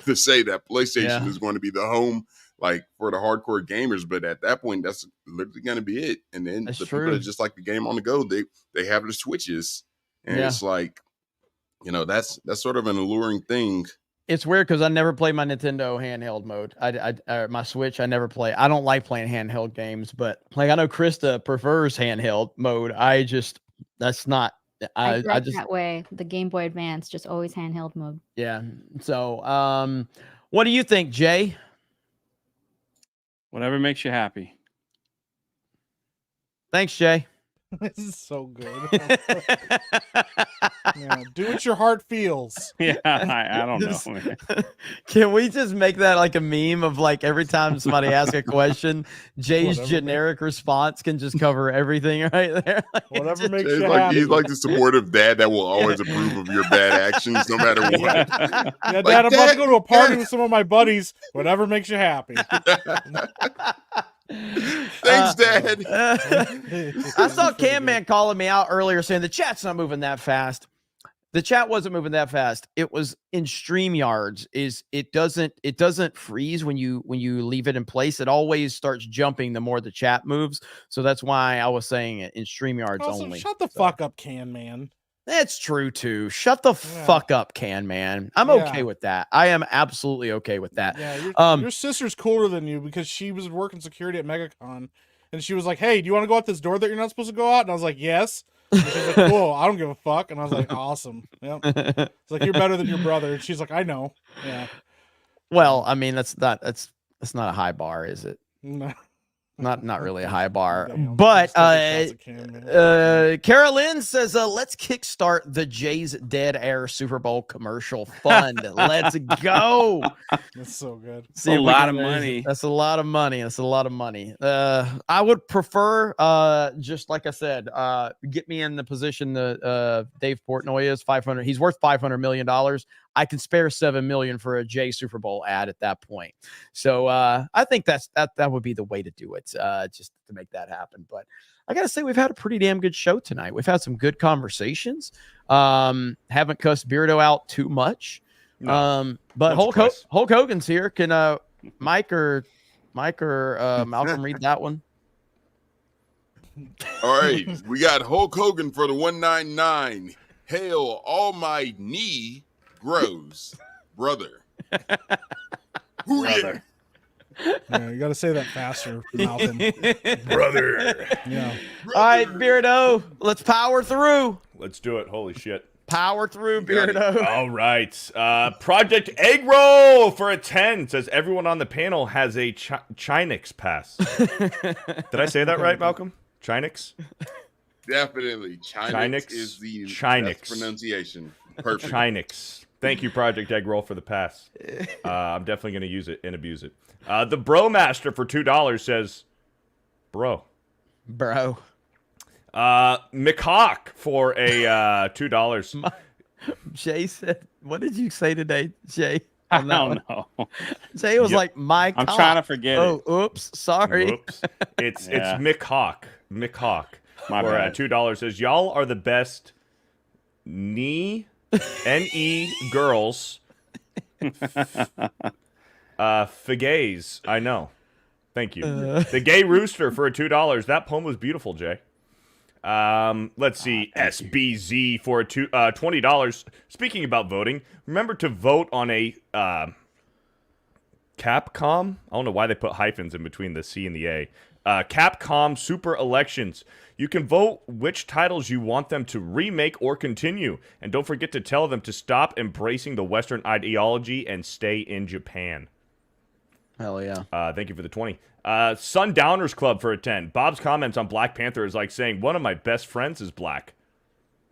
to say that PlayStation is going to be the home like for the hardcore gamers, but at that point, that's literally going to be it. And then the people that just like the game on the go, they have the Switches, and it's like, that's sort of an alluring thing. It's weird because I never play my Nintendo handheld mode. My Switch, I never play. I don't like playing handheld games, but like I know Krista prefers handheld mode. That's not. I just that way. The Game Boy Advance just always handheld mode. Yeah. So, what do you think, Jay? Whatever makes you happy. Thanks, Jay. This is so good. Yeah, do what your heart feels. Yeah, I don't know, man. Can we just make that like a meme of like every time somebody asks a question, Jay's Whatever, generic response can just cover everything right there? Like, Whatever makes Jay's you like, happy. he's like the supportive dad that will always approve of your bad actions no matter what. Yeah, Like, Dad, I'm about to Dad, go to a party Dad. with some of my buddies. Whatever makes you happy. Thanks, Dad. I saw Cam Man calling me out earlier saying the chat's not moving that fast. The chat wasn't moving that fast. It was in StreamYards. It doesn't freeze when you leave it in place. It always starts jumping the more the chat moves. So that's why I was saying it in StreamYards Also, only. shut the fuck up, Can Man. That's true too. Shut the fuck up, Can Man. I'm okay with that. I am absolutely okay with that. Yeah, your sister's cooler than you because she was working security at MegaCon, and she was like, "Hey, do you want to go out this door that you're not supposed to go out?" And I was like, "Yes." And she's like, "Cool, I don't give a fuck." And I was like, "Awesome." Yep. It's like, "You're better than your brother." And she's like, "I know." Yeah. Well, I mean, that's not a high bar, is it? No. Not really a high bar. Damn, But Can Carolyn says, let's kickstart the Jays Dead Air Super Bowl commercial fund. Let's go. That's so good. It's a lot of money. That's a lot of money. That's a lot of money. I would prefer, just like I said, get me in the position that Dave Portnoy is. 500. He's worth $500 million. I can spare $7 million for a Jay Super Bowl ad at that point. So I think that would be the way to do it, just to make that happen. But I gotta say, we've had a pretty damn good show tonight. We've had some good conversations. Haven't cussed Beardo out too much. No, but once Hulk Hogan's here. Can Mike or Malcolm read that one? All right, we got Hulk Hogan for the 199. Hail, all my knee grows, brother. Brother. Yeah, you got to say that faster, Malcolm. Brother. Yeah. All right, Beardo, let's power through. Let's do it. Holy shit. Power through, Beardo. All right. Project Egg Roll for a 10 says everyone on the panel has a Chinix pass. Did I say that right, Malcolm? Chinix? Definitely. Chinix is the best pronunciation. Perfect. Chinix. Thank you, Project Egg Roll, for the pass. I'm definitely going to use it and abuse it. The Bro Master for $2 says, bro. McHawk for a $2. Jay said, what did you say today, Jay? I don't know. Jay was like, my I'm cock. trying to forget Oh, it. oops. Sorry. Whoops. It's Yeah. McHawk. McHawk. My for bad. $2 says, y'all are the best N-E girls. Fagays. I know. Thank you. The Gay Rooster for a $2. That poem was beautiful, Jay. Let's see. SBZ for a $20. Speaking about voting, remember to vote on a Capcom. I don't know why they put hyphens in between the C and the A. Capcom Super Elections. You can vote which titles you want them to remake or continue. And don't forget to tell them to stop embracing the Western ideology and stay in Japan. Hell yeah. Thank you for the 20. Sundowners Club for a 10. Bob's comments on Black Panther is like saying, one of my best friends is black.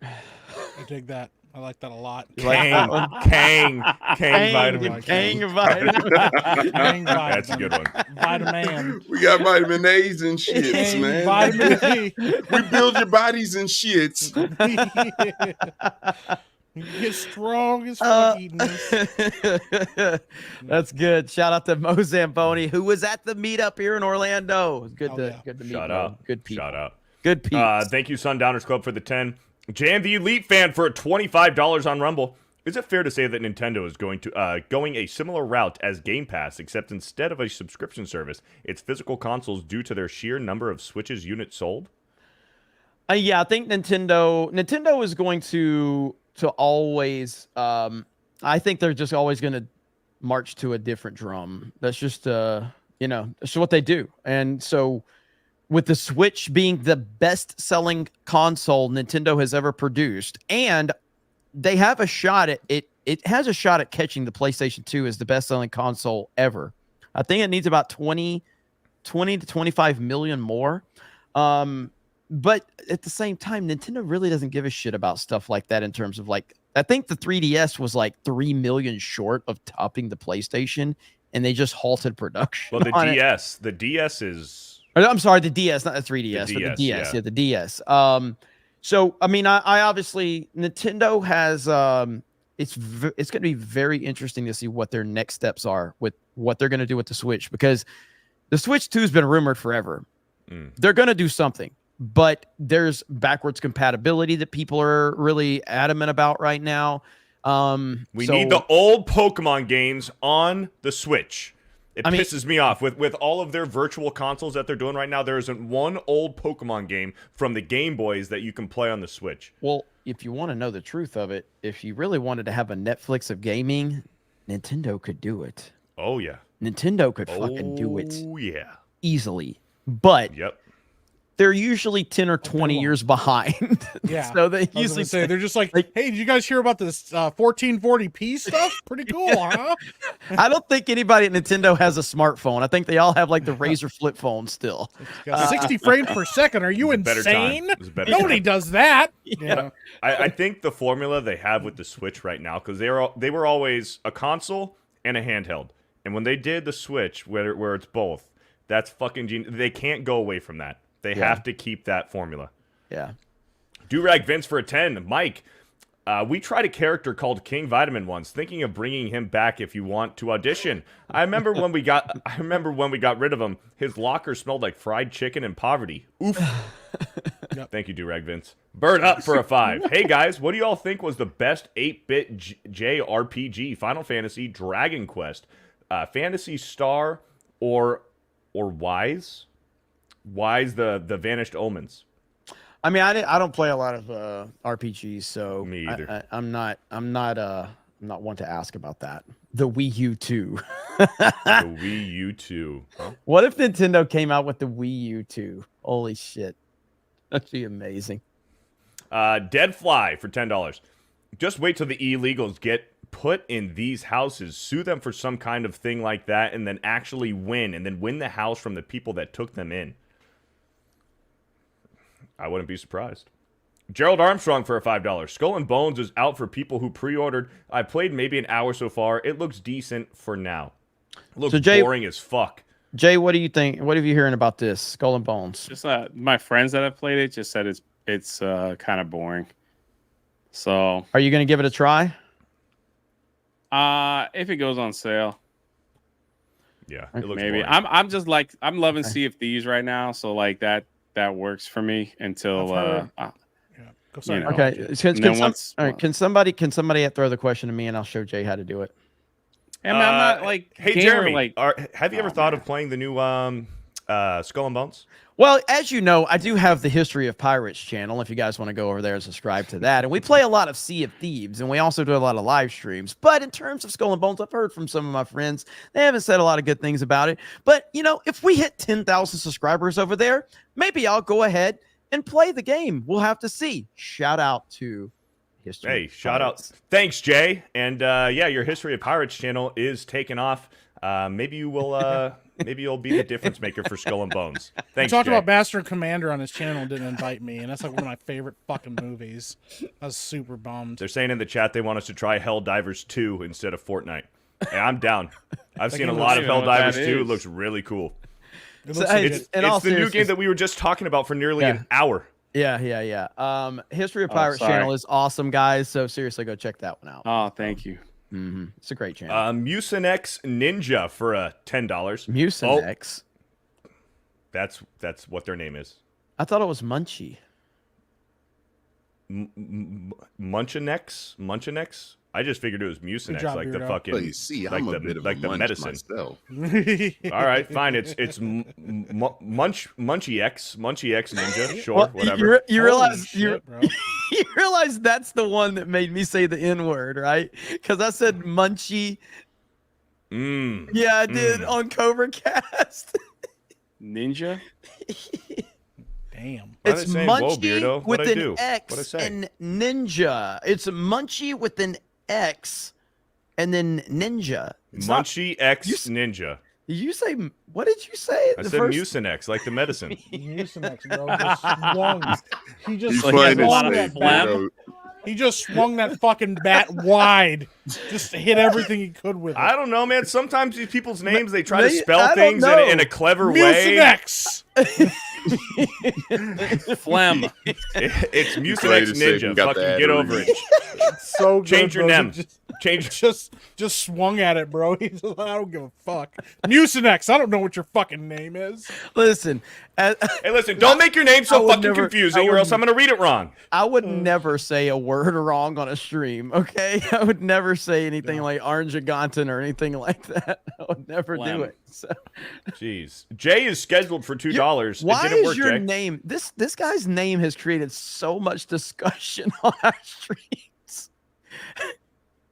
I dig that. I like that a lot. Kang vitamin. Kang vitamin. Kang That's a good one. Vitamin. We got vitamin A's and shits, Kang man. vitamin D. We build your bodies and shits. You get strong as fuck eating this. That's good. Shout out to Mo Zamboni, who was at the meetup here in Orlando. Good to meet Shout Mo. out. Good people. Shout out. Good people. Thank you, Sundowners Club, for the 10. JMV Elite Fan for $25 on Rumble. Is it fair to say that Nintendo is going a similar route as Game Pass, except instead of a subscription service, it's physical consoles due to their sheer number of Switches units sold? Yeah, I think Nintendo is going to always. I think they're just always going to march to a different drum. That's just that's what they do. And so, with the Switch being the best-selling console Nintendo has ever produced, and they have a shot at it. It has a shot at catching the PlayStation 2 as the best-selling console ever. I think it needs about 20 to 25 million more. But at the same time, Nintendo really doesn't give a shit about stuff like that in terms of like, I think the 3DS was like 3 million short of topping the PlayStation, and they just halted production. Well, the on DS, the DS is. I'm sorry, the DS, not the 3DS, The but the DS, DS. yeah. The DS. So I mean, I obviously Nintendo has it's going to be very interesting to see what their next steps are with what they're going to do with the Switch, because the Switch 2 has been rumored forever. They're going to do something, but there's backwards compatibility that people are really adamant about right now. We need the old Pokemon games on the Switch. It I mean- pisses me off. With all of their virtual consoles that they're doing right now, there isn't one old Pokemon game from the Game Boys that you can play on the Switch. Well, if you want to know the truth of it, if you really wanted to have a Netflix of gaming, Nintendo could do it. Oh, yeah. Nintendo could fucking do it Oh, yeah. easily. But Yep. they're usually 10 or 20 years behind. Yeah. So they I was gonna usually say they're just like, hey, did you guys hear about this 1440p stuff? Pretty cool, huh? I don't think anybody at Nintendo has a smartphone. I think they all have like the Razer flip phone still. Got 60 frames per second. Are you Better time. insane? It was a better Nobody time. does that. Yeah. I think the formula they have with the Switch right now, because they were always a console and a handheld, and when they did the Switch, where it's both, that's fucking genius. They can't go away from that. They have to keep that formula. Yeah. Durag Vince for a 10. Mike, we tried a character called King Vitamin once, thinking of bringing him back if you want to audition. I remember when we got rid of him, his locker smelled like fried chicken and poverty. Oof. Thank you, Durag Vince. Bird up for a 5. Hey guys, what do y'all think was the best 8-bit JRPG? Final Fantasy, Dragon Quest, Phantasy Star, or Wise? Wise the Vanished Omens. I mean, I don't play a lot of RPGs, so Me either. I'm not one to ask about that. The Wii U 2. The Wii U 2. Huh? What if Nintendo came out with the Wii U 2? Holy shit. That'd be amazing. Dead Fly for $10. Just wait till the illegals get put in these houses, sue them for some kind of thing like that, and then actually win, and then win the house from the people that took them in. I wouldn't be surprised. Gerald Armstrong for a $5. Skull and Bones is out for people who pre-ordered. I played maybe an hour so far. It looks decent for now. It looks boring as fuck. Jay, what do you think? What have you hearing about this Skull and Bones? Just my friends that have played it just said it's kind of boring. So, are you going to give it a try? If it goes on sale. Yeah, it looks maybe. boring. I'm loving Sea of Thieves right now, so like that works for me until Okay. Can somebody throw the question to me and I'll show Jay how to do it? I'm not like Hey gamer, Jeremy, like have you ever thought of playing the new Skull and Bones? Well, as you know, I do have the History of Pirates channel, if you guys want to go over there and subscribe to that. And we play a lot of Sea of Thieves, and we also do a lot of live streams. But in terms of Skull and Bones, I've heard from some of my friends. They haven't said a lot of good things about it. But, you know, if we hit 10,000 subscribers over there, maybe I'll go ahead and play the game. We'll have to see. Shout out to History Hey, of shout Pirates. out. Thanks, Jay. And yeah, your History of Pirates channel is taking off. Maybe you will. Maybe you'll be the difference maker for Skull and Bones. Thanks, He talked Jay. about Master and Commander on his channel and didn't invite me, and that's like one of my favorite fucking movies. I was super bummed. They're saying in the chat they want us to try Helldivers 2 instead of Fortnite. Hey, I'm down. I've seen a lot of Helldivers 2. It looks really cool. It So, looks hey, legit. It's the new game that we were just talking about for nearly an hour. Yeah. History of Pirates channel is awesome, guys. So seriously, go check that one out. Oh, thank you. Mm-hmm. It's a great channel. Mucinex Ninja for $10. Mucinex. That's what their name is. I thought it was Munchie. Munchinex? I just figured it was Mucinex, job, like the Beardo. fucking, Well, you see, like I'm a the bit of like a the munch medicine. myself. All right, fine. It's Munchie X Ninja. Sure, Well, whatever. You realize shit, bro. you realize that's the one that made me say the N word, right? Because I said Munchie. Yeah, I did on Cobra Cast. Ninja. Damn. Why It's they saying, "Whoa, Munchie Beardo?" with What'd I an do? What'd I X say? and Ninja. It's Munchie with an X and then Ninja. It's not- Munchie X Ninja. You say what did you say? I said Mucinex, like the medicine. Mucinex, bro. Just swung. He just He's swung playing his that safe, bat. Beardo. He just swung that fucking bat wide. Just hit everything he could with it. I don't know, man. Sometimes these people's names, they try to I spell don't things know. in a clever way. Mucinex. Phlegm. It's Played Mucinex it safe Ninja. and got Fucking the get ad over read. it. So good, Change your bro. name. Change. Just swung at it, bro. He's like, I don't give a fuck. Mucinex. I don't know what your fucking name is. Listen, Hey, listen, don't make your name I so would fucking never- confusing, I or else wouldn't- I'm gonna read it wrong. I would never say a word wrong on a stream. Okay, I would never say anything like Orangeganton or anything like that. I would never do Phlegm. it. So. Jeez, Jay is scheduled for $2. Why it didn't is work, your Jay. name? This guy's name has created so much discussion on our streams.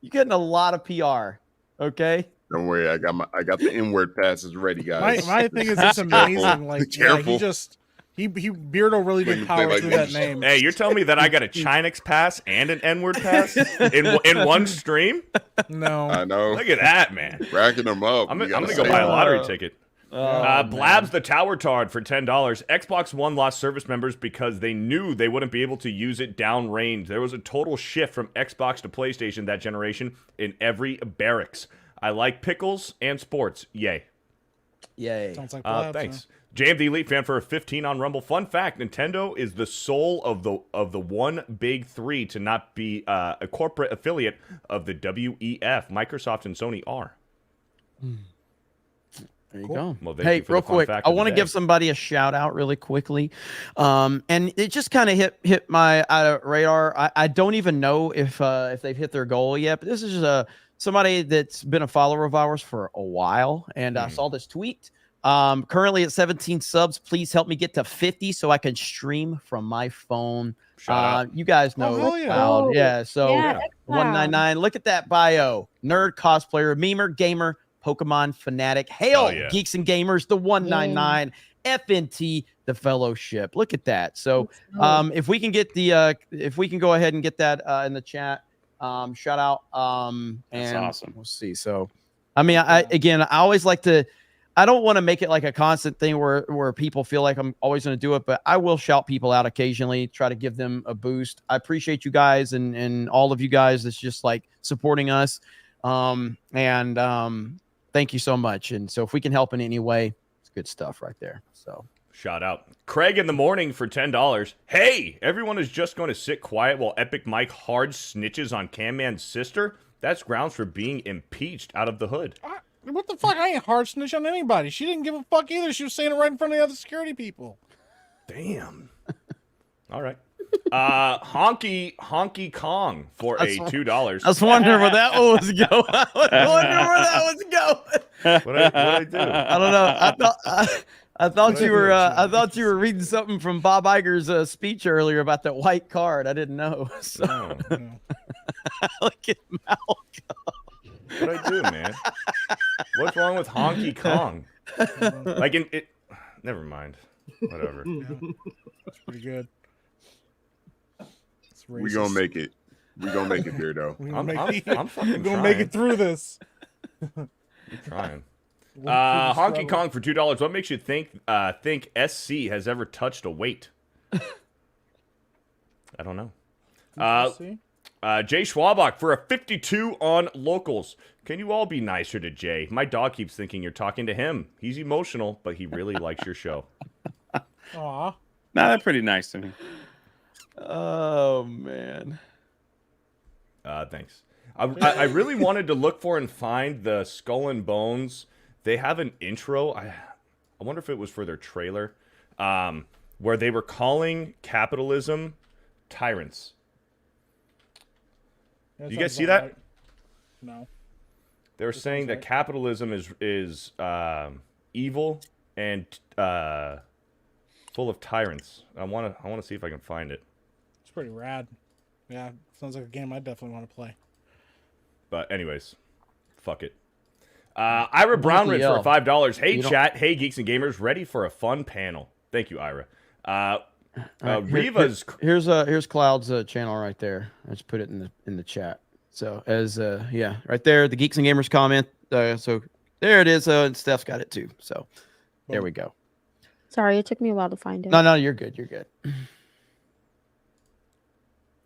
You're getting a lot of PR. Okay. Don't worry, I got the inward passes ready, guys. My thing is it's amazing. Like, yeah, Careful. he Beardo really did power through that name. Hey, you're telling me that I got a Chinex pass and an N-word pass in one stream? No. I know. Look at that, man. Racking them up. I'm You gonna gotta go say buy a it. lottery ticket. man. Blabs the Tower Tard for $10. Xbox One lost service members because they knew they wouldn't be able to use it downrange. There was a total shift from Xbox to PlayStation that generation in every barracks. I like pickles and sports. Yay. Yay. Sounds like Blabs, Thanks. JM the Elite fan for a 15 on Rumble. Fun fact, Nintendo is the sole of the one big three to not be a corporate affiliate of the WEF. Microsoft and Sony are. There you go. Well, thank Hey, you for real the fun quick, fact I of the want to day. give somebody a shout out really quickly. And it just kind of hit my radar. I don't even know if they've hit their goal yet, but this is just somebody that's been a follower of ours for a while. And I saw this tweet. Currently at 17 subs. Please help me get to 50 so I can stream from my phone. You guys know hell yeah. Cloud. Oh, Yeah. So yeah, that's Cloud. 199. Look at that bio. Nerd, cosplayer, memer, gamer, Pokemon fanatic. Hail, Hell yeah. Geeks and Gamers, the 199. FNT, the fellowship. Look at that. So if we can get the if we can go ahead and get that in the chat, shout out. That's and awesome. we'll see. So I mean, I always like to, I don't want to make it like a constant thing where people feel like I'm always going to do it, but I will shout people out occasionally, try to give them a boost. I appreciate you guys and all of you guys that's just like supporting us. Thank you so much. And so if we can help in any way, it's good stuff right there. So Shout out. Craig in the morning for $10. Hey, everyone is just going to sit quiet while Epic Mike hard snitches on Cam Man's sister? That's grounds for being impeached out of the hood. What the fuck? I ain't hard snitch on anybody. She didn't give a fuck either. She was saying it right in front of the other security people. Damn. All right. Honky Kong for a $2. I was wondering where that one was going. I was wondering where that was going. What'd I do? I don't know. I thought you were I thought you were reading something from Bob Iger's speech earlier about that white card. I didn't know. So look at Malcolm. What'd I do, man? What's wrong with Honky Kong? Like in it. Never mind. Whatever. That's pretty good. We gonna make it. We gonna make it, Beardo. I'm fucking We're gonna make it through this. I'm trying. Honky Kong for $2. What makes you think SC has ever touched a weight? I don't know. Jay Schwabach for a 52 on locals. Can you all be nicer to Jay? My dog keeps thinking you're talking to him. He's emotional, but he really likes your show. Aw. Nah, they're pretty nice to me. Oh man. Thanks. I really wanted to look for and find the Skull and Bones. They have an intro. I wonder if it was for their trailer, where they were calling capitalism tyrants. Yeah, You guys sounds see about that? right. No. They were saying that capitalism is evil and full of tyrants. I want to see if I can find it. It's pretty rad. Yeah, sounds like a game I definitely want to play. But anyways, fuck it. Ira Brownridge for $5. Hey, chat. Hey, Geeks and Gamers. Ready for a fun panel. Thank you, Ira. Riva's... Here's Cloud's channel right there. I just put it in the chat. So as yeah, right there, the Geeks and Gamers comment. So There it is. And Steph's got it too. So there we go. Sorry, it took me a while to find it. No, you're good. You're good.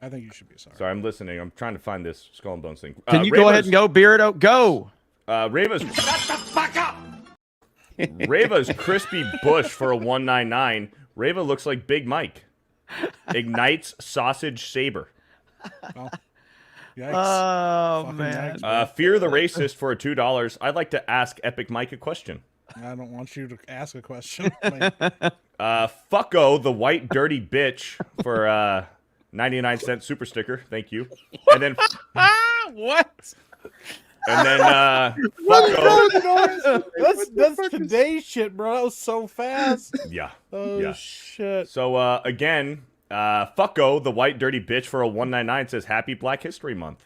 I think you should be sorry. Sorry, I'm listening. I'm trying to find this Skull and Bones thing. Can you go ahead and go, Beardo? Go. Rava's. Shut the fuck up. Rava's crispy bush for a 199. Rava looks like Big Mike. Ignites sausage saber. Oh, oh man. Fear the racist for a $2. I'd like to ask Epic Mike a question. I don't want you to ask a question. Fucko the white dirty bitch for 99-cent super sticker. Thank you. And then what? And then Fucko. That's today's shit, bro. That was so fast. Yeah. Oh yeah. shit. So again, Fucko the white dirty bitch for a 199 says Happy Black History Month.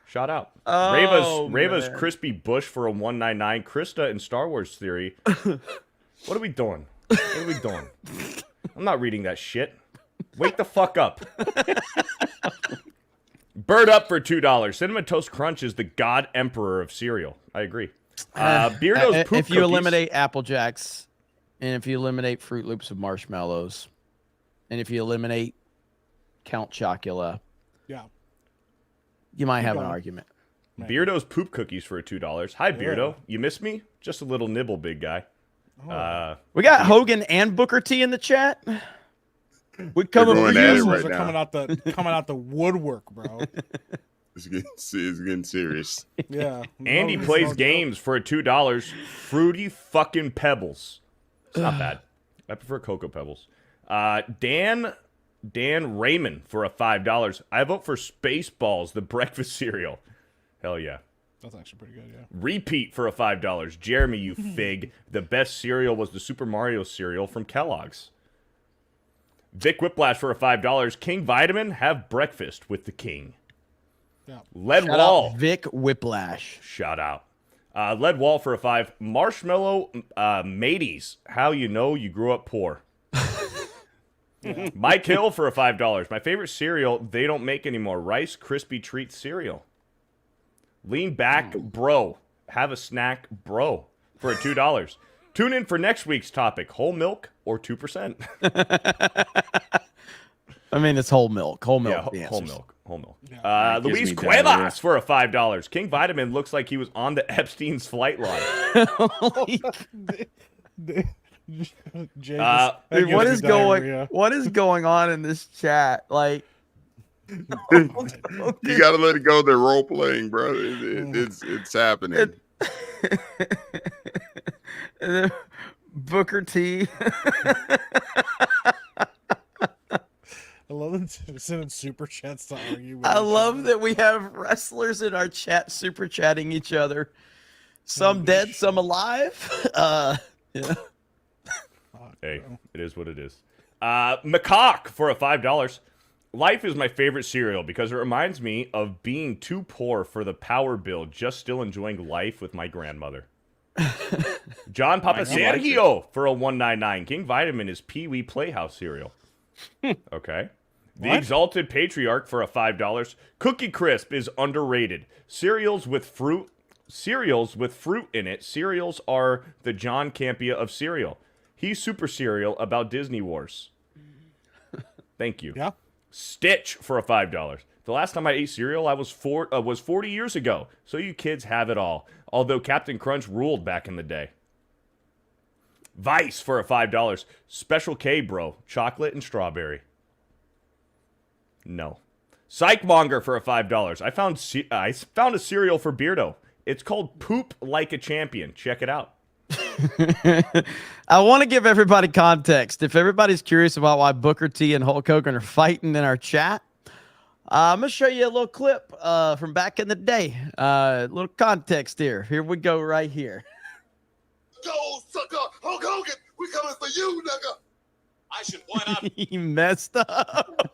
Shout out. Rava's crispy bush for a 199. Krista in Star Wars Theory. What are we doing? What are we doing? I'm not reading that shit. Wake the fuck up. Bird up for $2. Cinnamon Toast Crunch is the god emperor of cereal. I agree. Beardo's poop if you cookies. eliminate Apple Jacks, and if you eliminate Fruit Loops of marshmallows, and if you eliminate Count Chocula, yeah, you might have an argument. Beardo's poop cookies for a $2. Hi, Beardo. You miss me? Just a little nibble, big guy. We got Hogan and Booker T in the chat. We coming for you. right are coming out the woodwork, bro. It's getting serious. Yeah. Andy plays games for a $2. Fruity fucking Pebbles. It's not bad. I prefer Cocoa Pebbles. Dan Raymond for a $5. I vote for Spaceballs, the breakfast cereal. Hell yeah. That's actually pretty good, yeah. Repeat for a $5. Jeremy, you fig. The best cereal was the Super Mario cereal from Kellogg's. Vic Whiplash for a $5. King Vitamin, have breakfast with the king. Yeah. Lead Shout Wall. out Vic Whiplash. Shout out. Lead Wall for a $5. Marshmallow Mateys, how you know you grew up poor. Mike Hill for a $5. My favorite cereal they don't make anymore. Rice Krispie Treat cereal. Lean back, bro. Have a snack, bro. For a $2. Tune in for next week's topic: whole milk or 2%. I mean, it's whole milk. Whole milk. Yeah, whole milk. Whole milk. Yeah. Luis Gives me diarrhea. Cuevas for a $5. King Vitamin looks like he was on the Epstein's flight line. Dude, what is going on in this chat? Like, You gotta let it go. They're role playing, bro. It's happening. Booker T. I love them sending super chats to argue with I each love other. that we have wrestlers in our chat super chatting each other. Some dead, some alive. Yeah. Hey, it is what it is. Macaque for a $5. Life is my favorite cereal because it reminds me of being too poor for the power bill, just still enjoying life with my grandmother. John Papa Sergio for a $199. King Vitamin is Pee Wee Playhouse cereal. Okay. The Exalted Patriarch for a $5. Cookie Crisp is underrated. Cereals with fruit in it. Cereals are the John Campea of cereal. He's super cereal about Disney Wars. Thank you. Yeah. Stitch for a $5. The last time I ate cereal, I was 40 years ago. So you kids have it all. Although Captain Crunch ruled back in the day. Vice for a $5. Special K, bro. Chocolate and strawberry. No. Psychmonger for a $5. I found a cereal for Beardo. It's called Poop Like a Champion. Check it out. I want to give everybody context. If everybody's curious about why Booker T and Hulk Hogan are fighting in our chat, I'm going to show you a little clip from back in the day. A little context here. Here we go right here. Go, sucker! Hulk Hogan, we coming for you, nigga! I should point out. He messed up.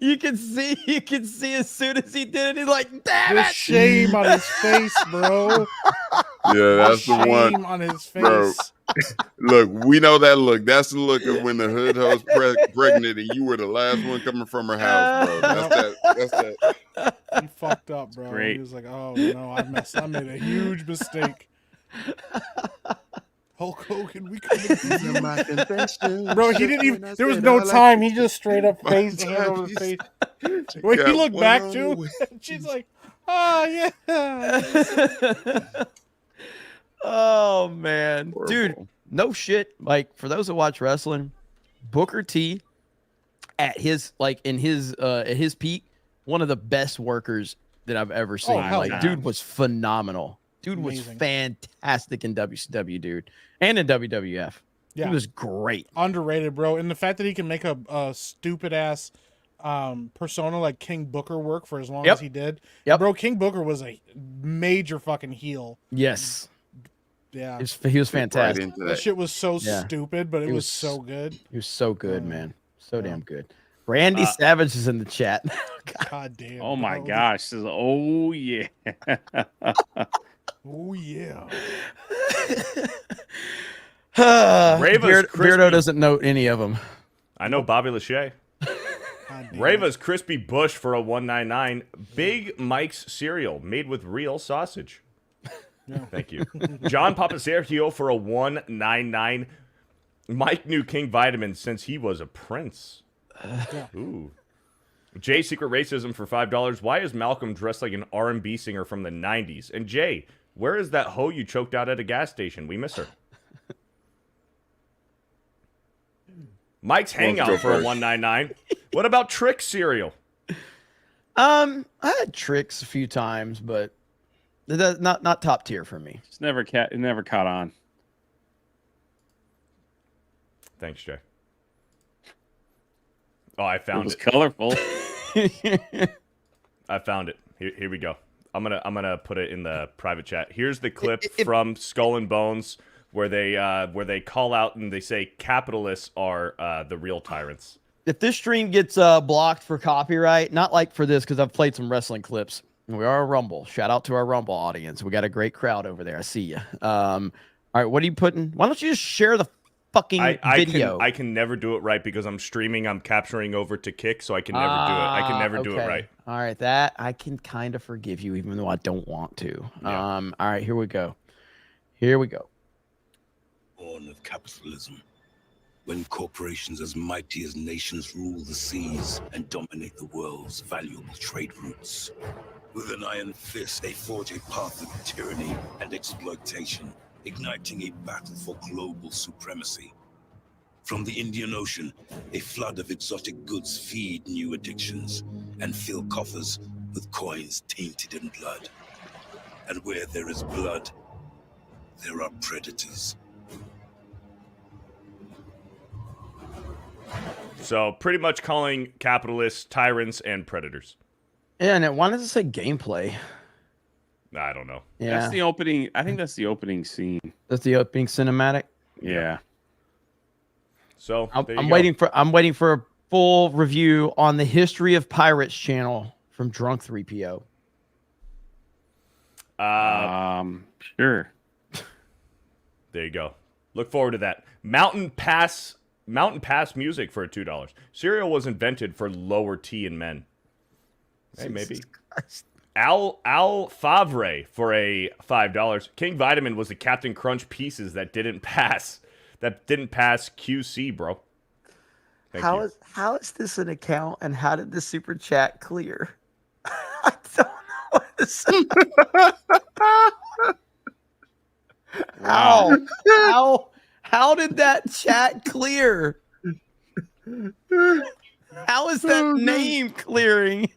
You can see as soon as he did it, he's like, damn The it! shame on his face, bro. Yeah, that's the one. Shame on his face. Bro, Look, we know that look. That's the look of when the hood host pregnant and you were the last one coming from her house, bro. That's that. He fucked up, bro. great. He was like, "Oh no, I made a huge mistake." Hulk Hogan, we couldn't. My confession. Bro, he didn't even. There was no time. He just straight up face hand over the face. When he looked back too, she's like, "Oh yeah." Oh man, dude, no shit. Like for those that watch wrestling, Booker T at his peak, one of the best workers that I've ever seen. Like, dude was phenomenal. Dude was fantastic in WCW, dude, and in WWF. Yeah. He was great. Underrated, bro. And the fact that he can make a stupid ass persona like King Booker work for as long as he did. Yep. Bro, King Booker was a major fucking heel. Yes. Yeah. He was fantastic. That shit was so stupid, but it was so good. He was so good, man. So damn good. Randy Savage is in the chat. God damn. Oh my gosh. Says, oh yeah. Oh yeah. Beardo doesn't know any of them. I know Bobby Lachey. Rava's Crispy Bush for a $1.99. Big Mike's cereal made with real sausage. Thank you. John Papasergio for a $1.99. Mike knew King Vitamin since he was a prince. Ooh. Jay Secret Racism for $5. Why is Malcolm dressed like an R&B singer from the 90s? And Jay, where is that hoe you choked out at a gas station? We miss her. Mike's Hangout for a $1.99. What about Trick cereal? I had Tricks a few times, but not top tier for me. It never caught on. Thanks, Jay. Oh, I found it. It was colorful. I found it. Here we go. I'm gonna put it in the private chat. Here's the clip from Skull and Bones where they call out and they say capitalists are the real tyrants. If this stream gets blocked for copyright, not like for this, because I've played some wrestling clips. We are a Rumble. Shout out to our Rumble audience. We got a great crowd over there. I see you. All right, what are you putting? Why don't you just share the fucking video? I can never do it right because I'm streaming. I'm capturing over to Kick, so I can never do it. I can never do it right. All right, that I can kind of forgive you, even though I don't want to. Yeah. All right, here we go. Here we go. Born of capitalism, when corporations as mighty as nations rule the seas and dominate the world's valuable trade routes. With an iron fist, they forge a path of tyranny and exploitation, igniting a battle for global supremacy. From the Indian Ocean, a flood of exotic goods feed new addictions and fill coffers with coins tainted in blood. And where there is blood, there are predators. So pretty much calling capitalists tyrants and predators. Yeah, and why does it say gameplay? I don't know. Yeah, that's the opening. I think that's the opening scene. That's the opening cinematic. Yeah. So I'm waiting for a full review on the History of Pirates channel from Drunk 3PO. Sure. There you go. Look forward to that. Mountain Pass music for $2. Cereal was invented for lower T in men. Hey, maybe. Al Favre for a $5. King Vitamin was the Captain Crunch pieces that didn't pass. That didn't pass QC, bro. How is this an account, and how did the super chat clear? I don't know what to say. How did that chat clear? How is that name clearing?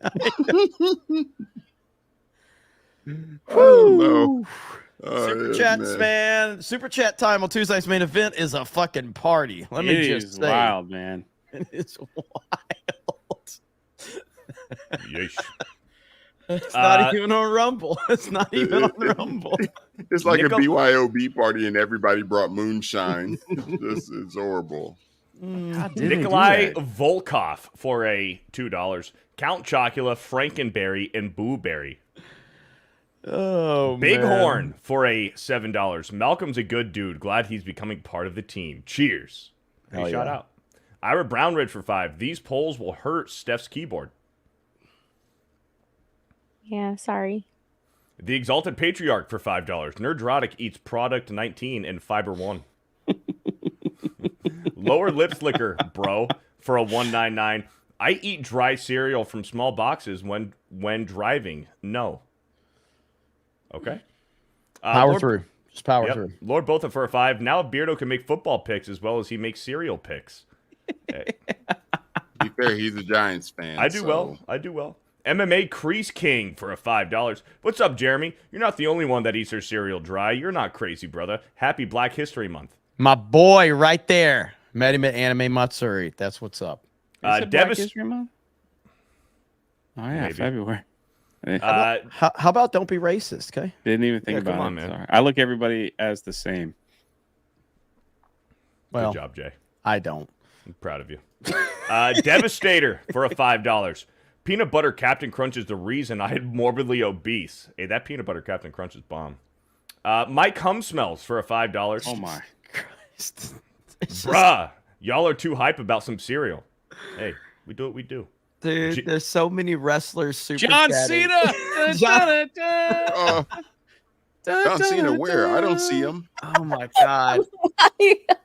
Oh, Super chats, man. Super chat time on Tuesday's main event is a fucking party. Let me just say, wild, man. It's wild. Yeesh. It's not even on Rumble. It's not even on Rumble. It's like a BYOB party and everybody brought moonshine. This is horrible. Nikolai Volkov for a $2. Count Chocula, Frankenberry, and Boo Berry. Oh, Bighorn man. for a $7. Malcolm's a good dude. Glad he's becoming part of the team. Cheers. Hell Shout yeah. out. Ira Brownridge for $5. These polls will hurt Steph's keyboard. Yeah, sorry. The Exalted Patriarch for $5. Nerdrotic eats Product 19 and Fiber 1. Lower Lip Slicker, bro, for a $1.99. I eat dry cereal from small boxes when driving. No. Okay. Power through. Just power Yep. through. Lord Botha for a $5. Now Beardo can make football picks as well as he makes cereal picks. To be fair, he's a Giants fan. I do so- well. I do well. MMA Crease King for a $5. What's up, Jeremy? You're not the only one that eats their cereal dry. You're not crazy, brother. Happy Black History Month. My boy right there. Met him at Anime Matsuri. That's what's up. Is it Black History Month? Oh yeah, Maybe. February. How about don't be racist, okay? Didn't even think Yeah, about come it. on, man. Sorry. I look everybody as the same. Well, Good job, Jay. I don't. I'm proud of you. Devastator for a $5. Peanut butter Captain Crunch is the reason I am morbidly obese. Hey, that peanut butter Captain Crunch is bomb. Mike Hum Smells for a $5. Oh my Christ. Bruh, y'all are too hype about some cereal. Hey, we do what we do. Dude, there's so many wrestlers super John chatting. Cena! John- John Cena, where? I don't see him. Oh my god.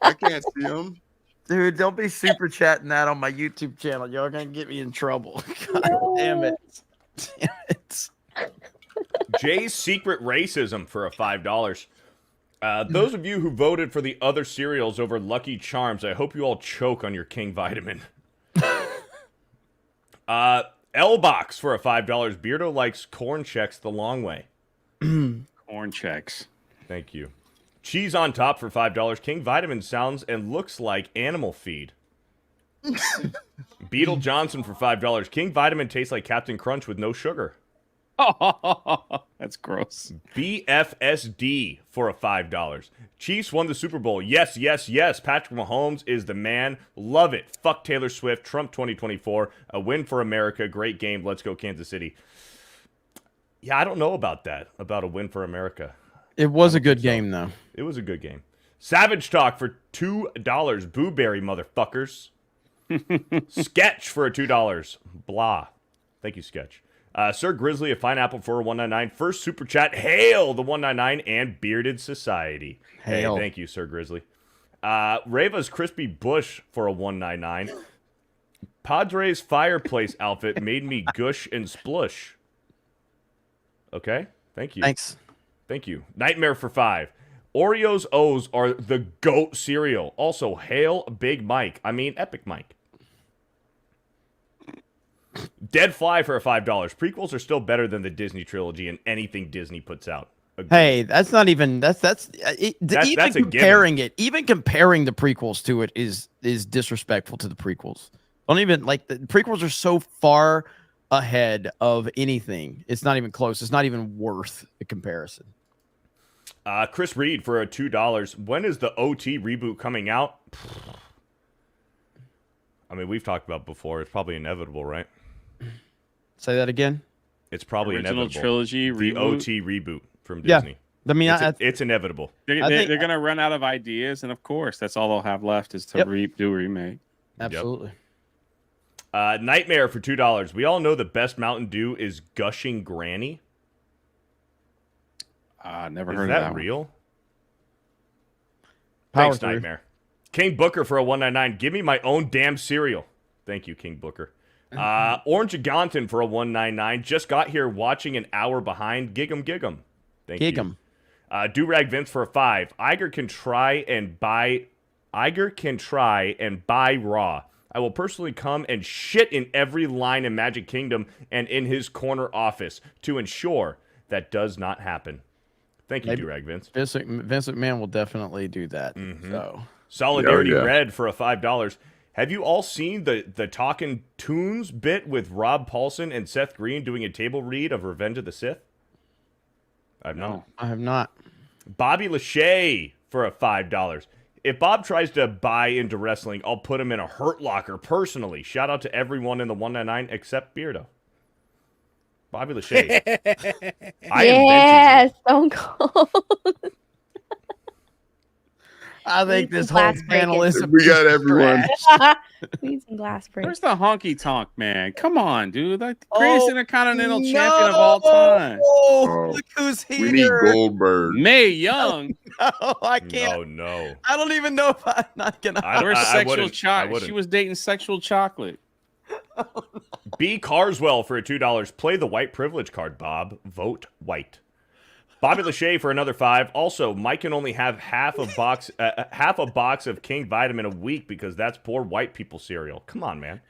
I can't see him. Dude, don't be super chatting that on my YouTube channel. Y'all gonna get me in trouble. God damn it. Damn it. Jay's Secret Racism for a $5. Those of you who voted for the other cereals over Lucky Charms, I hope you all choke on your King Vitamin. L-Box for a $5. Beardo likes corn checks the long way. Corn checks. Thank you. Cheese on top for $5. King Vitamin sounds and looks like animal feed. Beetle Johnson for $5. King Vitamin tastes like Captain Crunch with no sugar. That's gross. BFSD for a $5. Chiefs won the Super Bowl. Yes, yes, yes. Patrick Mahomes is the man. Love it. Fuck Taylor Swift. Trump 2024. A win for America. Great game. Let's go Kansas City. Yeah, I don't know about that. About a win for America. It was a good game though. It was a good game. Savage Talk for $2. Booberry, motherfuckers. Sketch for a $2. Blah. Thank you, Sketch. Sir Grizzly, a fine apple for a $1.99. First super chat, hail the $1.99 and Bearded Society. Hail. Hey, thank you, Sir Grizzly. Reva's Crispy Bush for a $1.99. Padres fireplace outfit made me gush and splush. Okay, thank you. Thanks. Thank you. Nightmare for $5. Oreos O's are the GOAT cereal. Also, hail Big Mike. I mean, Epic Mike. Dead Fly for a $5. Prequels are still better than the Disney trilogy and anything Disney puts out. Agreed. Hey, that's not even even that's a comparing it. Even comparing the prequels to it is disrespectful to the prequels. Don't even like the prequels are so far ahead of anything. It's not even close. It's not even worth the comparison. Chris Reed for a $2. When is the OT reboot coming out? I mean, we've talked about before. It's probably inevitable, right? Say that again. It's probably Original inevitable. trilogy the reboot? OT reboot from Yeah. Disney. I mean, it's inevitable. They're going to run out of ideas, and of course, that's all they'll have left is to do a remake. Absolutely. Nightmare for $2. We all know the best Mountain Dew is Gushing Granny. Never Is heard that of that real? Power Thanks, through. Nightmare. King Booker for a $1.99. Give me my own damn cereal. Thank you, King Booker. Orange Gonton for a $1.99. Just got here watching an hour behind. Gig'em. Thank you. Gig'em. Durag Vince for a $5. Iger can try and buy Raw. I will personally come and shit in every line in Magic Kingdom and in his corner office to ensure that does not happen. Thank you, Durag Vince. Vince McMahon will definitely do that. Mm-hmm. So Solidarity Red for a $5. Have you all seen the Talkin' Tunes bit with Rob Paulson and Seth Green doing a table read of Revenge of the Sith? I have not. Bobby Lachey for a $5. If Bob tries to buy into wrestling, I'll put him in a Hurt Locker personally. Shout out to everyone in the 199 except Beardo. Bobby Lachey. Yeah, Stone Cold. I think Need this some whole glass panel breakers. is a We got piece of everyone. trash. We need some glass breaks. Where's the honky tonk man? Come on, dude. Like the greatest Oh, intercontinental champion of all time. Oh, Look who's here. we need Goldberg. Mae Young. No, I can't. No. I don't even know if I'm not gonna. Where's sexual wouldn't. I chocolate? wouldn't. She was dating sexual chocolate. B. Carswell for $2. Play the white privilege card, Bob. Vote white. Bobby Lachey for another $5. Also, Mike can only have half a box of King Vitamin a week because that's poor white people cereal. Come on, man.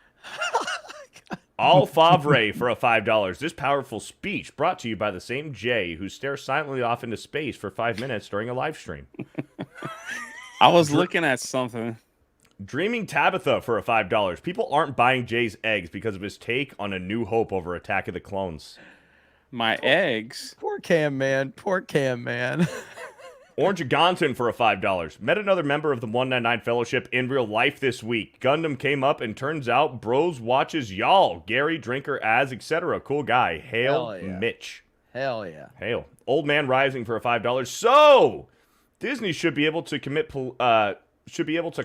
All Favre for a $5. This powerful speech brought to you by the same Jay who stares silently off into space for 5 minutes during a live stream. I was looking at something. Dreaming Tabitha for a $5. People aren't buying Jay's eggs because of his take on A New Hope over Attack of the Clones. My eggs. Poor Cam man. Poor Cam man. Orange Gonton for a $5. Met another member of the 199 Fellowship in real life this week. Gundam came up and turns out bros watches y'all. Gary, Drinker, Az, etc. Cool guy. Hail, Hell yeah. Mitch. Hell yeah. Hail. Old Man Rising for a $5. So, Disney should be able to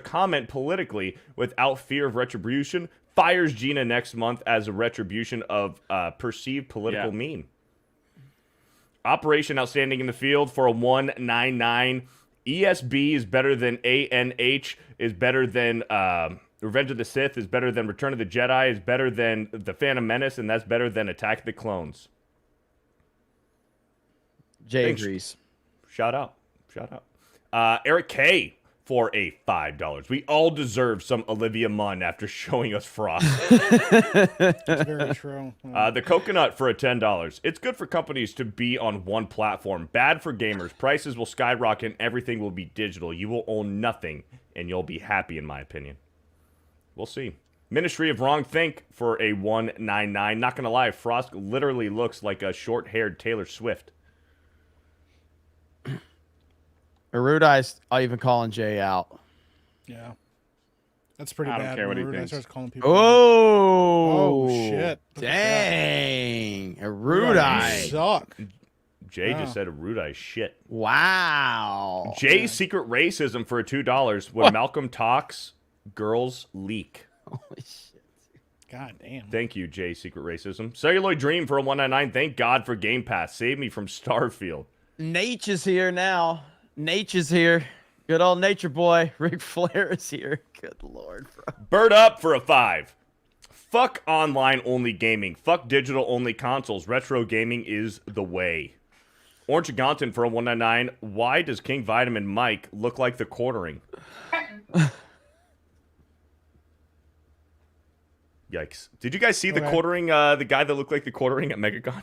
comment politically without fear of retribution. Fires Gina next month as a retribution of perceived political meme. Operation Outstanding in the Field for a 199. ESB is better than ANH, is better than Revenge of the Sith, is better than Return of the Jedi, is better than The Phantom Menace, and that's better than Attack of the Clones. Jay Thanks. agrees. Shout out. Eric K for a $5. We all deserve some Olivia Munn after showing us Frost. That's very true. The Coconut for a $10. It's good for companies to be on one platform. Bad for gamers. Prices will skyrocket and everything will be digital. You will own nothing and you'll be happy, in my opinion. We'll see. Ministry of Wrong Think for a $199. Not going to lie, Frost literally looks like a short-haired Taylor Swift. Erudite's even calling Jay out. Yeah. That's pretty I bad. don't care what he Rude. I thinks. starts calling people. Oh, shit. Look at Dang. that. Erudite. You suck. Jay just said Erudite shit. Wow. Jay's secret racism for a $2. When Malcolm talks, girls leak. Holy shit. God damn. Thank you, Jay's secret racism. Celluloid Dream for a $199. Thank God for Game Pass. Save me from Starfield. Nate is here now. Nate is here. Good old nature boy. Ric Flair is here. Good Lord, bro. Bird Up for a $5. Fuck online-only gaming. Fuck digital-only consoles. Retro gaming is the way. Orange Gonton for a $199. Why does King Vitamin Mike look like the quartering? Yikes. Did you guys see the quartering, the guy that looked like the quartering at MegaCon?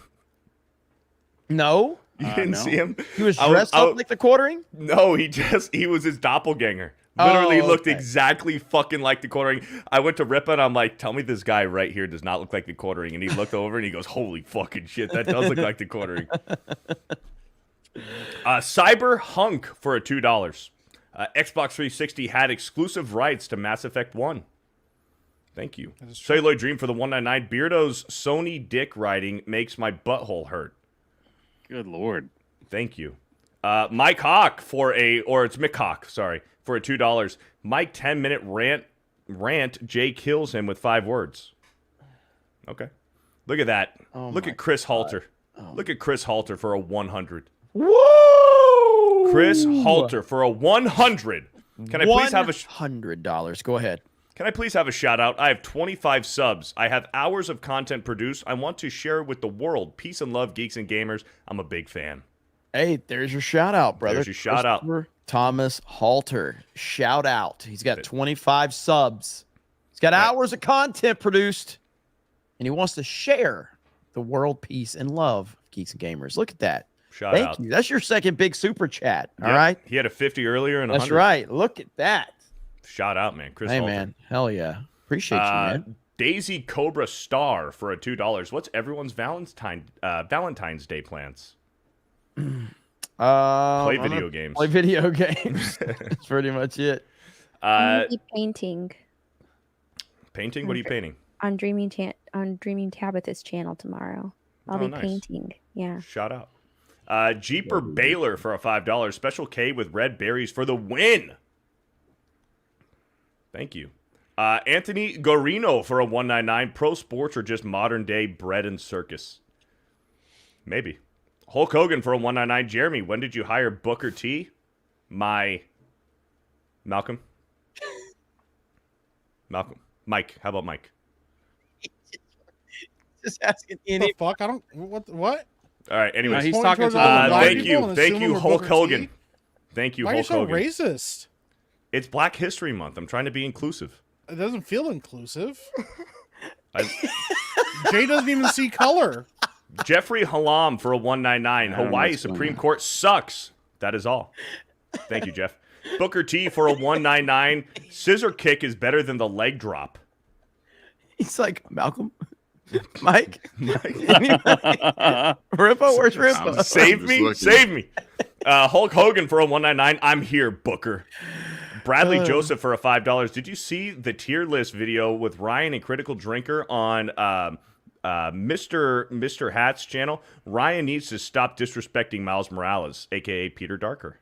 No. You didn't see him? He was dressed up like the quartering? No, he was his doppelganger. Literally looked okay. exactly fucking like the quartering. I went to Ripa and I'm like, tell me this guy right here does not look like the quartering. And he looked over and he goes, holy fucking shit, that does look like the quartering. Cyber Hunk for a $2. Xbox 360 had exclusive rights to Mass Effect 1. Thank you. Celluloid Dream for the $199. Beardo's Sony dick riding makes my butthole hurt. Good Lord. Thank you. Mike Hawk for it's Mick Hawk, sorry, for a $2. Mike 10-minute rant. Jay kills him with 5 words. Okay. Look at that. Look at Chris Halter. Look at Chris Halter for a 100. Woo! Chris Halter for a 100. Can I please have $100? Go ahead. Can I please have a shout out? I have 25 subs. I have hours of content produced. I want to share with the world. Peace and love, geeks and gamers. I'm a big fan. Hey, there's your shout out, brother. There's your shout out. Thomas Halter. Shout out. He's got 25 subs. He's got hours of content produced. And he wants to share the world, peace, and love of geeks and gamers. Look at that. Shout out. Thank you. That's your second big super chat. All Yep. right. He had a 50 earlier and a 100. That's right. Look at that. Shout out, man. Chris Hey, Halter. man. Hell yeah. Appreciate you, man. Daisy Cobra Star for a $2. What's everyone's Valentine's Day plans? Play video games. Play video games. That's pretty much it. Painting. Painting? What are you painting? On Dreaming Tabitha's channel tomorrow. I'll Oh, be nice. painting. Yeah. Shout out. Jeeper Baylor for a $5. Special K with red berries for the win. Thank you. Anthony Gorino for a $1.99. Pro sports or just modern day bread and circus? Maybe. Hulk Hogan for a $1.99. Jeremy, when did you hire Booker T? Malcolm? Mike. How about Mike? Just asking The fuck? I don't. What? All right. Anyways, he's talking to thank you, Hulk Hogan. Thank you, Why are you Hulk so Hogan. racist? It's Black History Month. I'm trying to be inclusive. It doesn't feel inclusive. Jay doesn't even see color. Jeffrey Halam for a $1.99. don't know Hawaii what's going Supreme on. Court sucks. That is all. Thank you, Jeff. Booker T for a $1.99. Scissor kick is better than the leg drop. He's like, Malcolm, Mike, anybody? Rippo, where's Rippo? Save me. Hulk Hogan for a $1.99. I'm here, Booker. Bradley Joseph for a $5. Did you see the tier list video with Ryan and Critical Drinker on Mr. Hat's channel? Ryan needs to stop disrespecting Miles Morales, aka Peter Darker.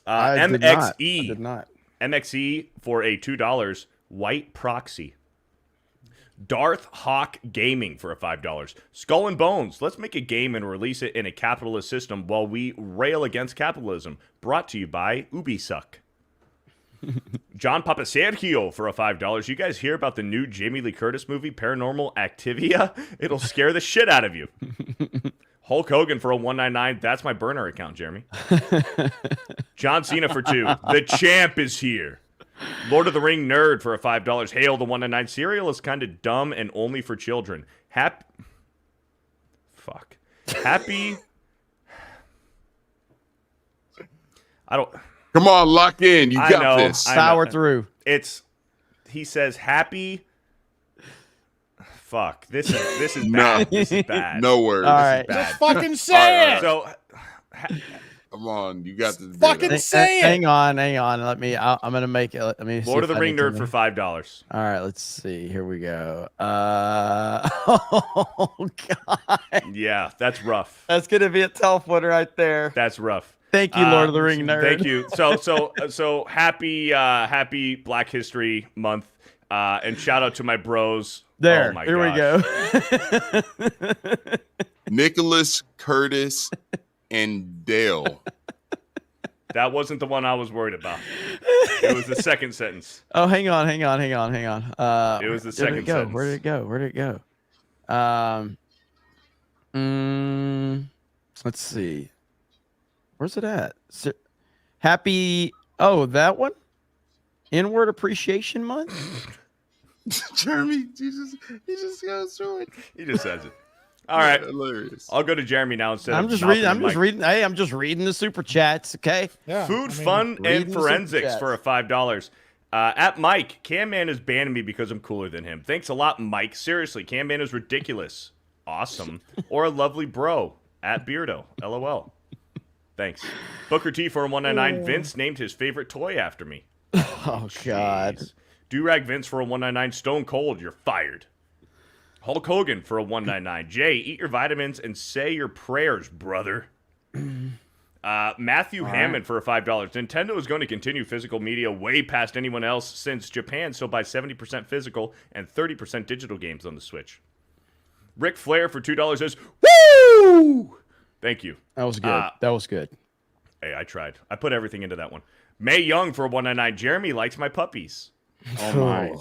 I did not. MXE for a $2. White Proxy. Darth Hawk Gaming for a $5. Skull and Bones. Let's make a game and release it in a capitalist system while we rail against capitalism. Brought to you by Ubisuck. John Papasergio for a $5. You guys hear about the new Jamie Lee Curtis movie, Paranormal Activia? It'll scare the shit out of you. Hulk Hogan for a $1.99. That's my burner account, Jeremy. John Cena for $2. The champ is here. Lord of the Ring Nerd for a $5. Hail the $1.99. Cereal is kind of dumb and only for children. Happy. I don't. Come on, lock in. You I got know, this. Power through. He says happy. Fuck. This is No. bad. This is bad. No words. All right. Just fucking say it. So Come on, you got this. Fucking say it. Hang on. I'm gonna make it. Let me. Lord of see the if I Ring can Nerd for $5. All right, let's see. Here we go. Oh god. Yeah, that's rough. That's gonna be a tough one right there. That's rough. Thank you, Lord of the Ring Nerd. Thank you. So happy Black History Month, and shout out to my bros. There. Oh my Here gosh. we go. Nicholas, Curtis, and Dale. That wasn't the one I was worried about. It was the second sentence. Oh, hang on. It was the second sentence. Where did it go? Let's see. Where's it at? Happy. Oh, that one. Inward Appreciation Month. Jeremy, he just goes through it. He just says it. All right, hilarious. I'll go to Jeremy now instead. I'm of just Malcolm reading. and Mike. Hey, I'm just reading the super chats. Okay. Yeah. Food, fun, reading and the super forensics chats. for a $5. At Mike, Cam Man is banning me because I'm cooler than him. Thanks a lot, Mike. Seriously, Cam Man is ridiculous. Awesome. Or a lovely bro. At Beardo. LOL. Thanks. Booker T for a $1.99. Vince named his favorite toy after me. Oh God. Durag Vince for a $1.99. Stone Cold, you're fired. Hulk Hogan for a $1.99. Jay, eat your vitamins and say your prayers, brother. Matthew Hammond for a $5. Nintendo is going to continue physical media way past anyone else since Japan still buys 70% physical and 30% digital games on the Switch. Ric Flair for $2 says, woo! Thank you. That was good. Hey, I tried. I put everything into that one. May Young for a $1.99. Jeremy likes my puppies. Oh my.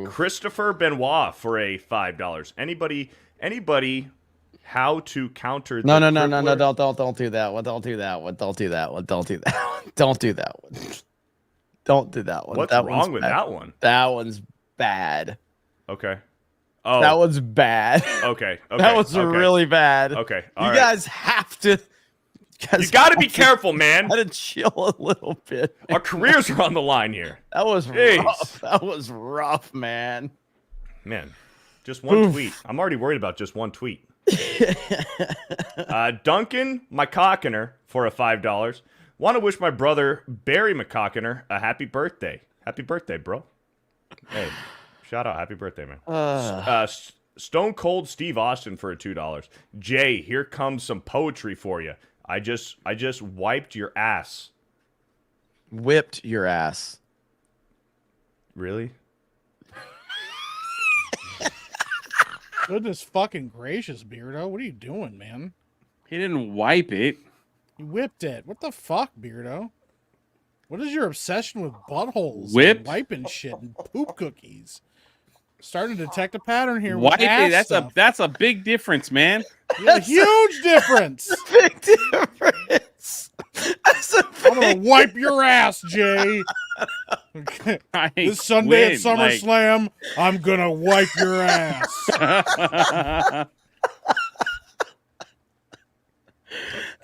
Christopher Benoit for a $5. Anybody how to counter the No. crippler? Don't do that one. Don't do that one. Don't do that one. Don't do that one. Don't do that one. Don't do that one. What's that wrong one's with bad. that one? That one's bad. Okay. Oh. That one's bad. Okay. That was really bad. Okay. You guys have to. You got to be careful, man. Got to chill a little bit. Our careers are on the line here. That was Jeez. rough. That was rough, man. Man, just one tweet. I'm already worried about just one tweet. Duncan McCockiner for a $5. Want to wish my brother Barry McCockiner a happy birthday. Happy birthday, bro. Hey, shout out. Happy birthday, man. Stone Cold Steve Austin for a $2. Jay, here comes some poetry for you. I just wiped your ass. Whipped your ass. Really? Goodness fucking gracious, Beardo. What are you doing, man? He didn't wipe it. You whipped it. What the fuck, Beardo? What is your obsession with buttholes? Whipped? And wiping shit and poop cookies? Starting to detect a pattern here. Wipe with ass it. stuff. That's a big difference, man. Yeah, huge difference. Big difference. I'm gonna wipe your ass, Jay. This Sunday at SummerSlam, I'm gonna wipe your ass.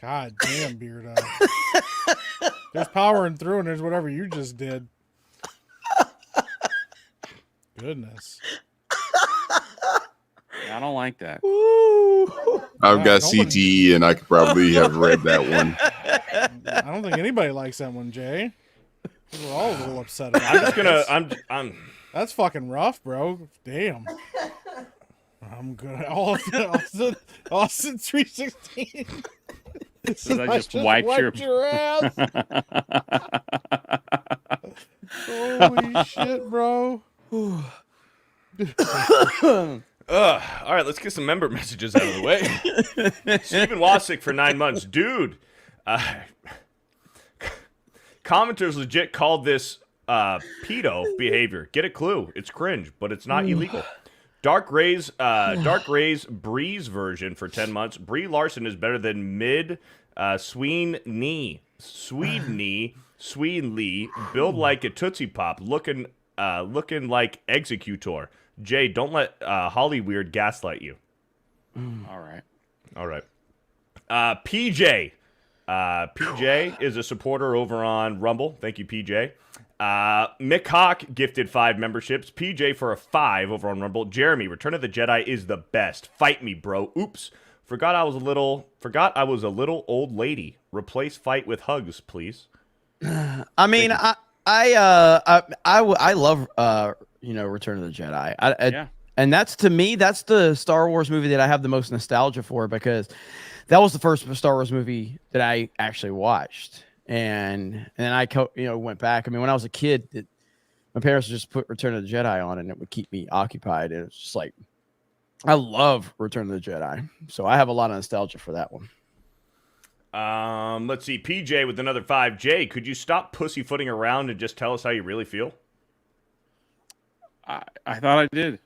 God damn, Beardo. There's powering through, and there's whatever you just did. Goodness. I don't like that. I've got CTE, and I could probably have read that one. I don't think anybody likes that one, Jay. We're all a little upset about I'm just gonna. this. I'm. That's fucking rough, bro. Damn. I'm good. Austin 316. I just wiped your ass. Holy shit, bro. All right, let's get some member messages out of the way. Stephen Wasick for 9 months. Dude, commenters legit called this pedo behavior. Get a clue. It's cringe, but it's not illegal. Dark Ray's Breeze version for 10 months. Brie Larson is better than mid Sween Lee, build like a Tootsie Pop, looking like Executor. Jay, don't let Hollyweird gaslight you. All right. PJ. PJ is a supporter over on Rumble. Thank you, PJ. Mick Hawk gifted 5 memberships. PJ for a 5 over on Rumble. Jeremy, Return of the Jedi is the best. Fight me, bro. Oops. Forgot I was a little old lady. Replace fight with hugs, please. I mean, I love Return of the Jedi. And that's, to me, that's the Star Wars movie that I have the most nostalgia for, because that was the first Star Wars movie that I actually watched. And then I went back. I mean, when I was a kid, my parents would just put Return of the Jedi on, and it would keep me occupied. And it's just like, I love Return of the Jedi, so I have a lot of nostalgia for that one. Let's see. PJ with another 5. Jay, could you stop pussyfooting around and just tell us how you really feel? I thought I did.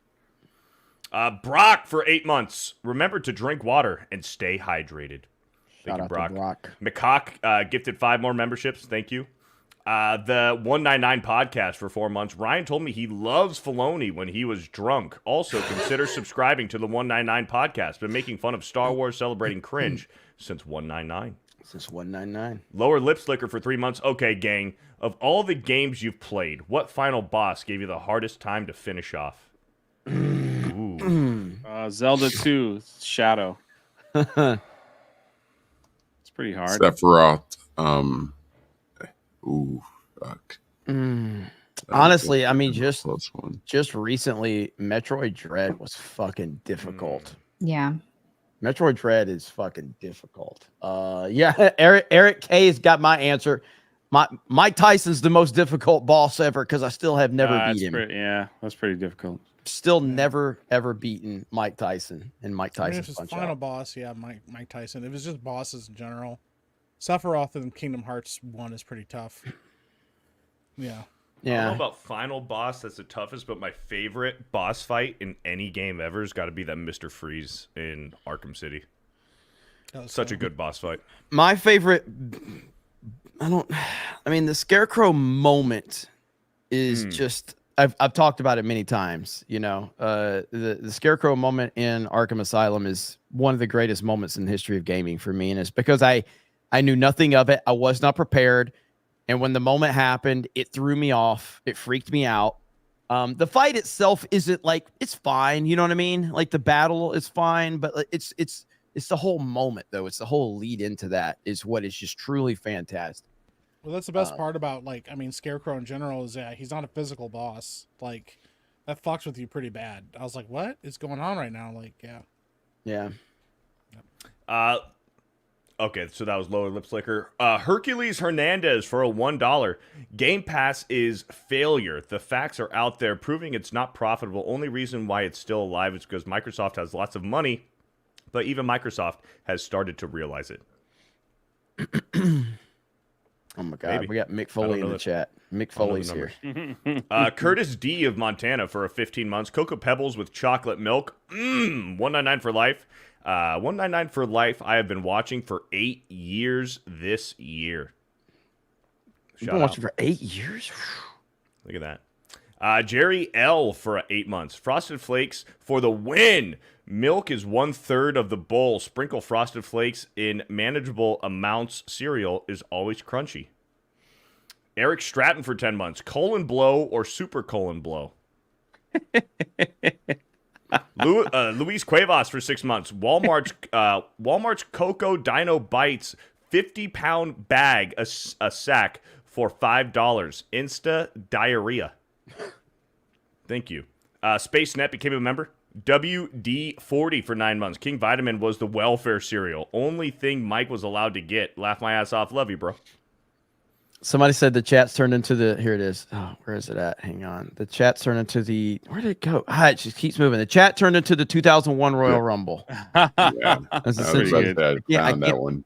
Brock for 8 months. Remember to drink water and stay hydrated. Thank you, Brock. McCock gifted 5 more memberships. Thank you. The 199 podcast for 4 months. Ryan told me he loves Filoni when he was drunk. Also, consider subscribing to the 199 podcast. Been making fun of Star Wars celebrating cringe since 199. Since 199. Lower lip slicker for 3 months. Okay, gang. Of all the games you've played, what final boss gave you the hardest time to finish off? Zelda 2 Shadow. It's pretty hard. Sephiroth. Fuck. Honestly, I mean, just recently, Metroid Dread was fucking difficult. Yeah. Metroid Dread is fucking difficult. Yeah, Eric K has got my answer. Mike Tyson's the most difficult boss ever, because I still have never beat him. That's pretty difficult. Still never ever beaten Mike Tyson and Mike Tyson's if it's Punch final Out. boss, yeah, Mike Tyson. If it's just bosses in general, Sephiroth in Kingdom Hearts 1 is pretty tough. Yeah. I don't know about final boss that's the toughest, but my favorite boss fight in any game ever has got to be that Mr. Freeze in Arkham City. Such a good boss fight. My favorite, the Scarecrow moment is just, I've talked about it many times, the Scarecrow moment in Arkham Asylum is one of the greatest moments in the history of gaming for me. And it's because I knew nothing of it. I was not prepared. And when the moment happened, it threw me off. It freaked me out. The fight itself isn't like, it's fine. You know what I mean? Like the battle is fine, but it's the whole moment though. It's the whole lead into that is what is just truly fantastic. Well, that's the best part about Scarecrow in general is that he's not a physical boss. Like that fucks with you pretty bad. I was like, what is going on right now? Like, yeah. Yeah. Okay, so that was lower lip slicker. Hercules Hernandez for a $1. Game Pass is failure. The facts are out there proving it's not profitable. Only reason why it's still alive is because Microsoft has lots of money, but even Microsoft has started to realize it. Oh my God, Maybe. we got Mick Foley in the chat. Mick Foley's here. Curtis D of Montana for a 15 months. Cocoa Pebbles with chocolate milk. $1.99 for life. $1.99 for life. I have been watching for 8 years this year. You've been watching for 8 years? Look at that. Jerry L for 8 months. Frosted Flakes for the win. Milk is 1/3 of the bowl. Sprinkle Frosted Flakes in manageable amounts. Cereal is always crunchy. Eric Stratton for 10 months. Colon blow or super colon blow? Luis Cuevas for 6 months. Walmart's Cocoa Dino Bites 50-pound bag a sack for $5. Insta diarrhea. Thank you. SpaceNet became a member. WD-40 for 9 months. King Vitamin was the welfare cereal. Only thing Mike was allowed to get. Laugh my ass off. Love you, bro. Somebody said the chat's turned into the. Here it is. Oh, where is it at? Hang on. The chat's turned into the. Where did it go? It just keeps moving. The chat turned into the 2001 Royal Rumble. Yeah, That's essentially good. I found that one.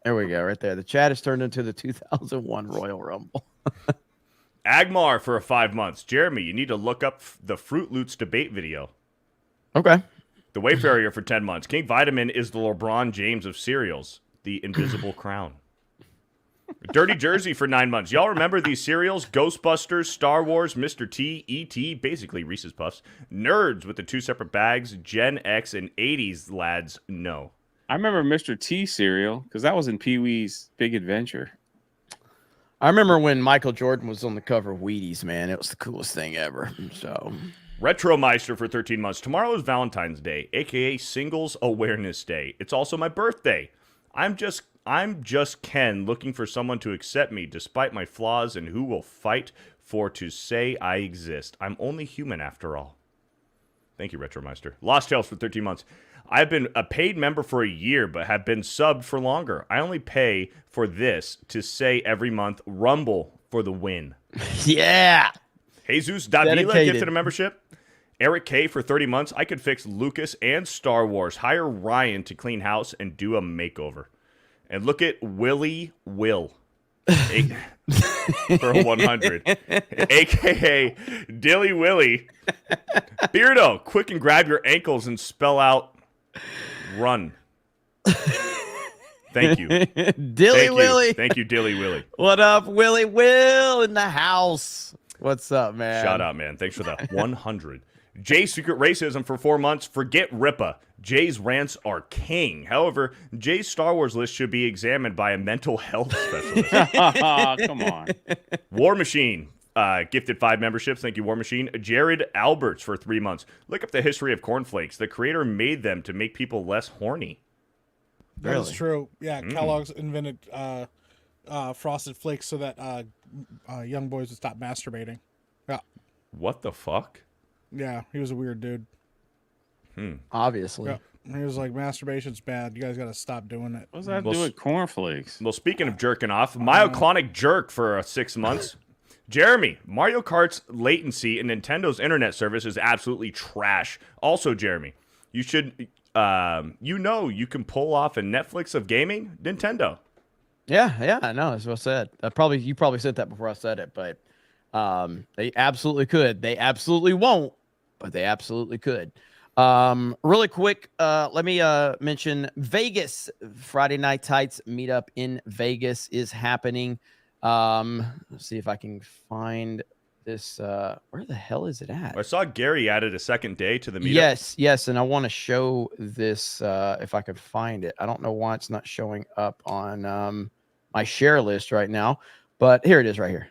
There we go. Right there. The chat has turned into the 2001 Royal Rumble. Agmar for 5 months. Jeremy, you need to look up the Fruit Loops debate video. Okay. The Wayfarer for 10 months. King Vitamin is the LeBron James of cereals. The Invisible Crown. Dirty Jersey for 9 months. Y'all remember these cereals? Ghostbusters, Star Wars, Mr. T, E.T., basically Reese's Puffs. Nerds with the 2 separate bags. Gen X and 80s lads, no. I remember Mr. T cereal because that was in Pee-wee's Big Adventure. I remember when Michael Jordan was on the cover of Wheaties, man. It was the coolest thing ever. So, Retromeister for 13 months. Tomorrow is Valentine's Day, a.k.a. Singles Awareness Day. It's also my birthday. I'm just Ken looking for someone to accept me despite my flaws and who will fight for to say I exist. I'm only human after all. Thank you, Retromeister. Lost Tales for 13 months. I've been a paid member for a year, but have been subbed for longer. I only pay for this to say every month, Rumble for the win. Yeah. Jesus Davila gifted a membership. Eric K for 30 months. I could fix Lucas and Star Wars. Hire Ryan to clean house and do a makeover. And look at Willie Will. For a 100. A.K.A. Dilly Willie. Beardo, quick and grab your ankles and spell out run. Thank you. Dilly Willie. Thank you, Dilly Willie. What up, Willie Will in the house? What's up, man? Shout out, man. Thanks for that 100. Jay's Secret Racism for 4 months. Forget Ripa. Jay's rants are king. However, Jay's Star Wars list should be examined by a mental health specialist. Come on. War Machine. Gifted 5 memberships. Thank you, War Machine. Jared Alberts for 3 months. Look up the history of cornflakes. The creator made them to make people less horny. That's true. Yeah, Kellogg's invented Frosted Flakes so that young boys would stop masturbating. Yeah. What the fuck? Yeah, he was a weird dude. Obviously. Yeah. He was like, masturbation's bad. You guys got to stop doing it. What does that have to do with cornflakes? Well, speaking of jerking off, myoclonic jerk for 6 months. Jeremy, Mario Kart's latency in Nintendo's internet service is absolutely trash. Also, Jeremy, you should, you can pull off a Netflix of gaming, Nintendo. Yeah, I know. That's what I said. You probably said that before I said it, but they absolutely could. They absolutely won't, but they absolutely could. Really quick, let me mention Vegas. Friday Night Tights meetup in Vegas is happening. Let's see if I can find this. Where the hell is it at? I saw Gary added a second day to the meetup. Yes, and I want to show this if I could find it. I don't know why it's not showing up on my share list right now, but here it is right here.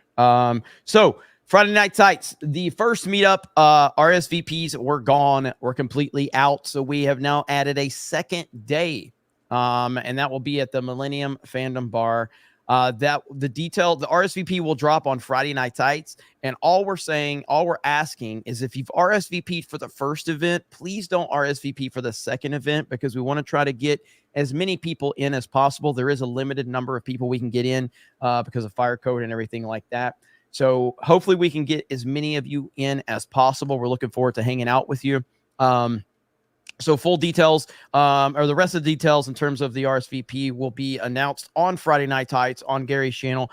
So Friday Night Tights, the first meetup, RSVPs were gone, were completely out. So we have now added a second day, and that will be at the Millennium Fandom Bar. That the RSVP will drop on Friday Night Tights. And all we're asking is if you've RSVP'd for the first event, please don't RSVP for the second event, because we want to try to get as many people in as possible. There is a limited number of people we can get in because of fire code and everything like that. So hopefully we can get as many of you in as possible. We're looking forward to hanging out with you. So full details or the rest of the details in terms of the RSVP will be announced on Friday Night Tights on Gary's channel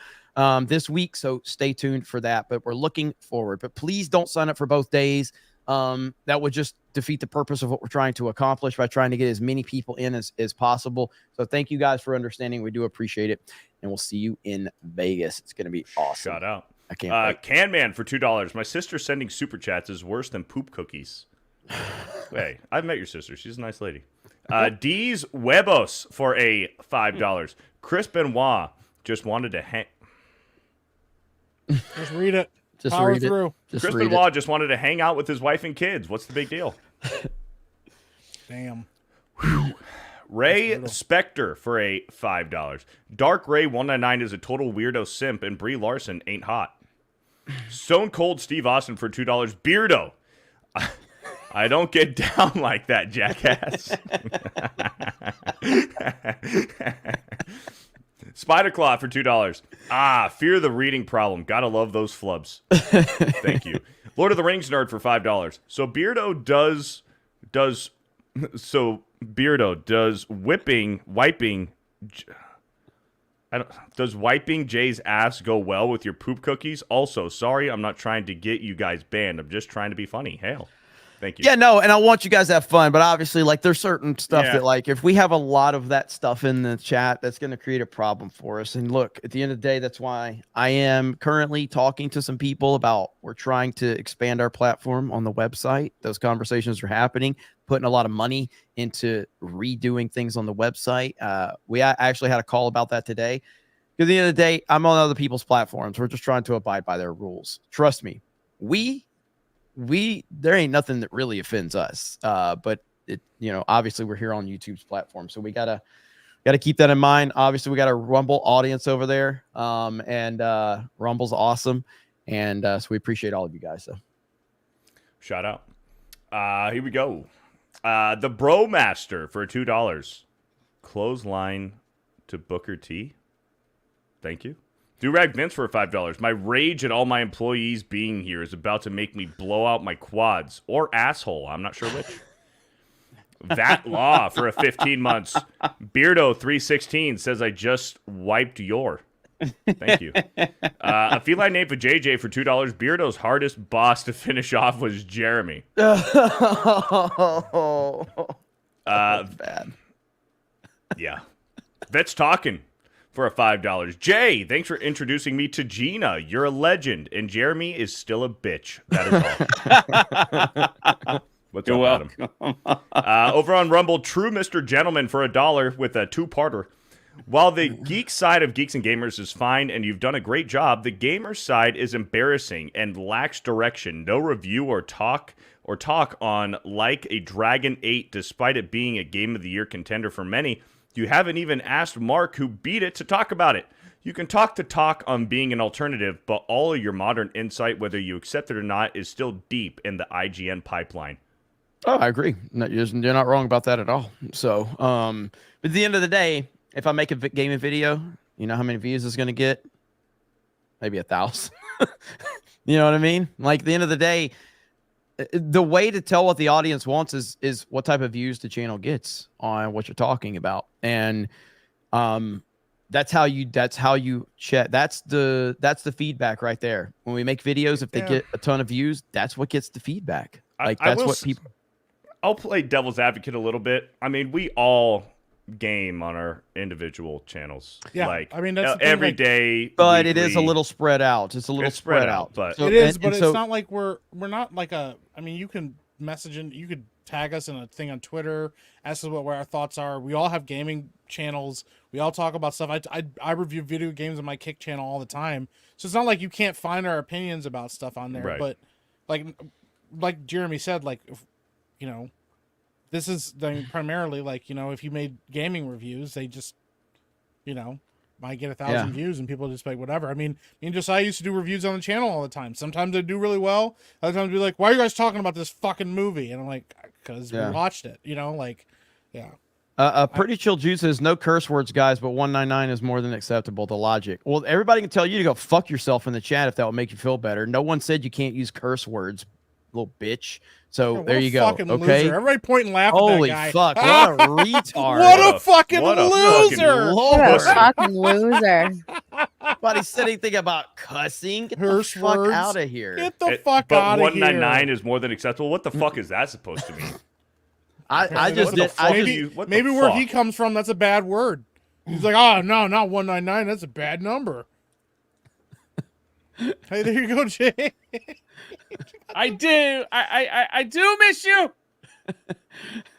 this week. So stay tuned for that. But we're looking forward. But please don't sign up for both days. That would just defeat the purpose of what we're trying to accomplish by trying to get as many people in as possible. So thank you guys for understanding. We do appreciate it. And we'll see you in Vegas. It's going to be awesome. Shout out. I can't wait. Can Man for $2. My sister sending super chats is worse than poop cookies. Hey, I've met your sister. She's a nice lady. D's Huevos for a $5. Chris Benoit just wanted to hang. Just read it. Just Power read it. through. Just Chris read Benoit just wanted to hang out with his wife and kids. What's the big deal? Damn. Ray Spector for a $5. Dark Ray 199 is a total weirdo simp, and Brie Larson ain't hot. Stone Cold Steve Austin for $2. Beardo. I don't get down like that, jackass. Spiderclaw for $2. Fear the reading problem. Gotta love those flubs. Thank you. Lord of the Rings nerd for $5. So Beardo does does wiping Jay's ass go well with your poop cookies? Also, sorry, I'm not trying to get you guys banned. I'm just trying to be funny. Hail. Thank you. Yeah, no, and I want you guys to have fun, but obviously, like, there's certain stuff that, like, if we have a lot of that stuff in the chat, that's going to create a problem for us. And look, at the end of the day, that's why I am currently talking to some people about we're trying to expand our platform on the website. Those conversations are happening, putting a lot of money into redoing things on the website. We actually had a call about that today. Because at the end of the day, I'm on other people's platforms. We're just trying to abide by their rules. Trust me, there ain't nothing that really offends us. But it, obviously we're here on YouTube's platform, so we gotta keep that in mind. Obviously, we got a Rumble audience over there, and Rumble's awesome, and so we appreciate all of you guys. So, shout out. Here we go. The Bro Master for $2. Clothesline to Booker T. Thank you. Durag Vince for $5. My rage at all my employees being here is about to make me blow out my quads or asshole. I'm not sure which. That Law for a 15 months. Beardo 316 says I just wiped your. Thank you. A feline name for JJ for $2. Beardo's hardest boss to finish off was Jeremy. Bad. Yeah. Vet's talking for a $5. Jay, thanks for introducing me to Gina. You're a legend, and Jeremy is still a bitch. That is all. What's You're up, Adam? Over on Rumble, True Mr. Gentleman for $1 with a two-parter. While the geek side of Geeks and Gamers is fine and you've done a great job, the gamer side is embarrassing and lacks direction. No review or talk on Like a Dragon 8, despite it being a Game of the Year contender for many. You haven't even asked Mark, who beat it, to talk about it. You can talk on being an alternative, but all of your modern insight, whether you accept it or not, is still deep in the IGN pipeline. Oh, I agree. No, you're not wrong about that at all. So, but at the end of the day, if I make a gaming video, you know how many views it's going to get? Maybe 1,000. You know what I mean? Like, at the end of the day, the way to tell what the audience wants is what type of views the channel gets on what you're talking about. And that's how you check. That's the feedback right there. When we make videos, if they get a ton of views, that's what gets the feedback. Like, that's what people. I'll play devil's advocate a little bit. I mean, we all game on our individual channels. Yeah, like, I mean, that's every day, but weekly. It is a little spread out. It's a little spread out. But it is. But it's not like we're not like a. I mean, you can message in. You could tag us in a thing on Twitter. Ask us where our thoughts are. We all have gaming channels. We all talk about stuff. I review video games on my Kick channel all the time. So it's not like you can't find our opinions about stuff on there. Right. But like Jeremy said, like, this is primarily like, if you made gaming reviews, they just, might get 1,000 views and people just like, whatever. I mean, me and Josiah used to do reviews on the channel all the time. Sometimes they do really well. Other times we'd be like, why are you guys talking about this fucking movie? And I'm like, because we watched it, you know, like, yeah. Pretty Chill Juice says no curse words, guys, but 199 is more than acceptable. The logic. Well, everybody can tell you to go fuck yourself in the chat if that would make you feel better. No one said you can't use curse words, little bitch. So there you go. Okay. Loser. Everybody point and laugh Holy at that guy. fuck! What a retard! What a fucking loser! What a fucking loser! Nobody said anything about cussing. Get the fuck out of here. Get the fuck but out of here. 199 is more than acceptable. What the fuck is that supposed to mean? Maybe where he comes from, that's a bad word. He's like, oh no, not 199. That's a bad number. Hey, there you go, Jay. I do. I do miss you.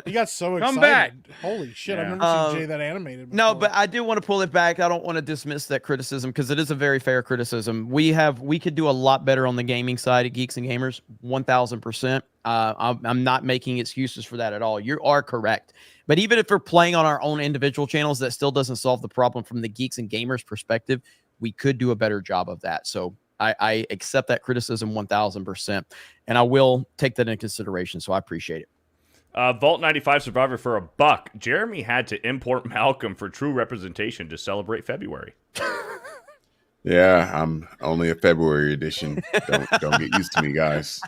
He got so excited. Come back. Holy shit! I've never seen Jay that animated before. No, but I do want to pull it back. I don't want to dismiss that criticism because it is a very fair criticism. We could do a lot better on the gaming side at Geeks and Gamers, 1000%. I'm not making excuses for that at all. You are correct. But even if we're playing on our own individual channels, that still doesn't solve the problem from the Geeks and Gamers perspective. We could do a better job of that. So I accept that criticism 1000%, and I will take that into consideration. So I appreciate it. Vault 95 Survivor for $1. Jeremy had to import Malcolm for true representation to celebrate February. Yeah, I'm only a February edition. Don't get used to me, guys.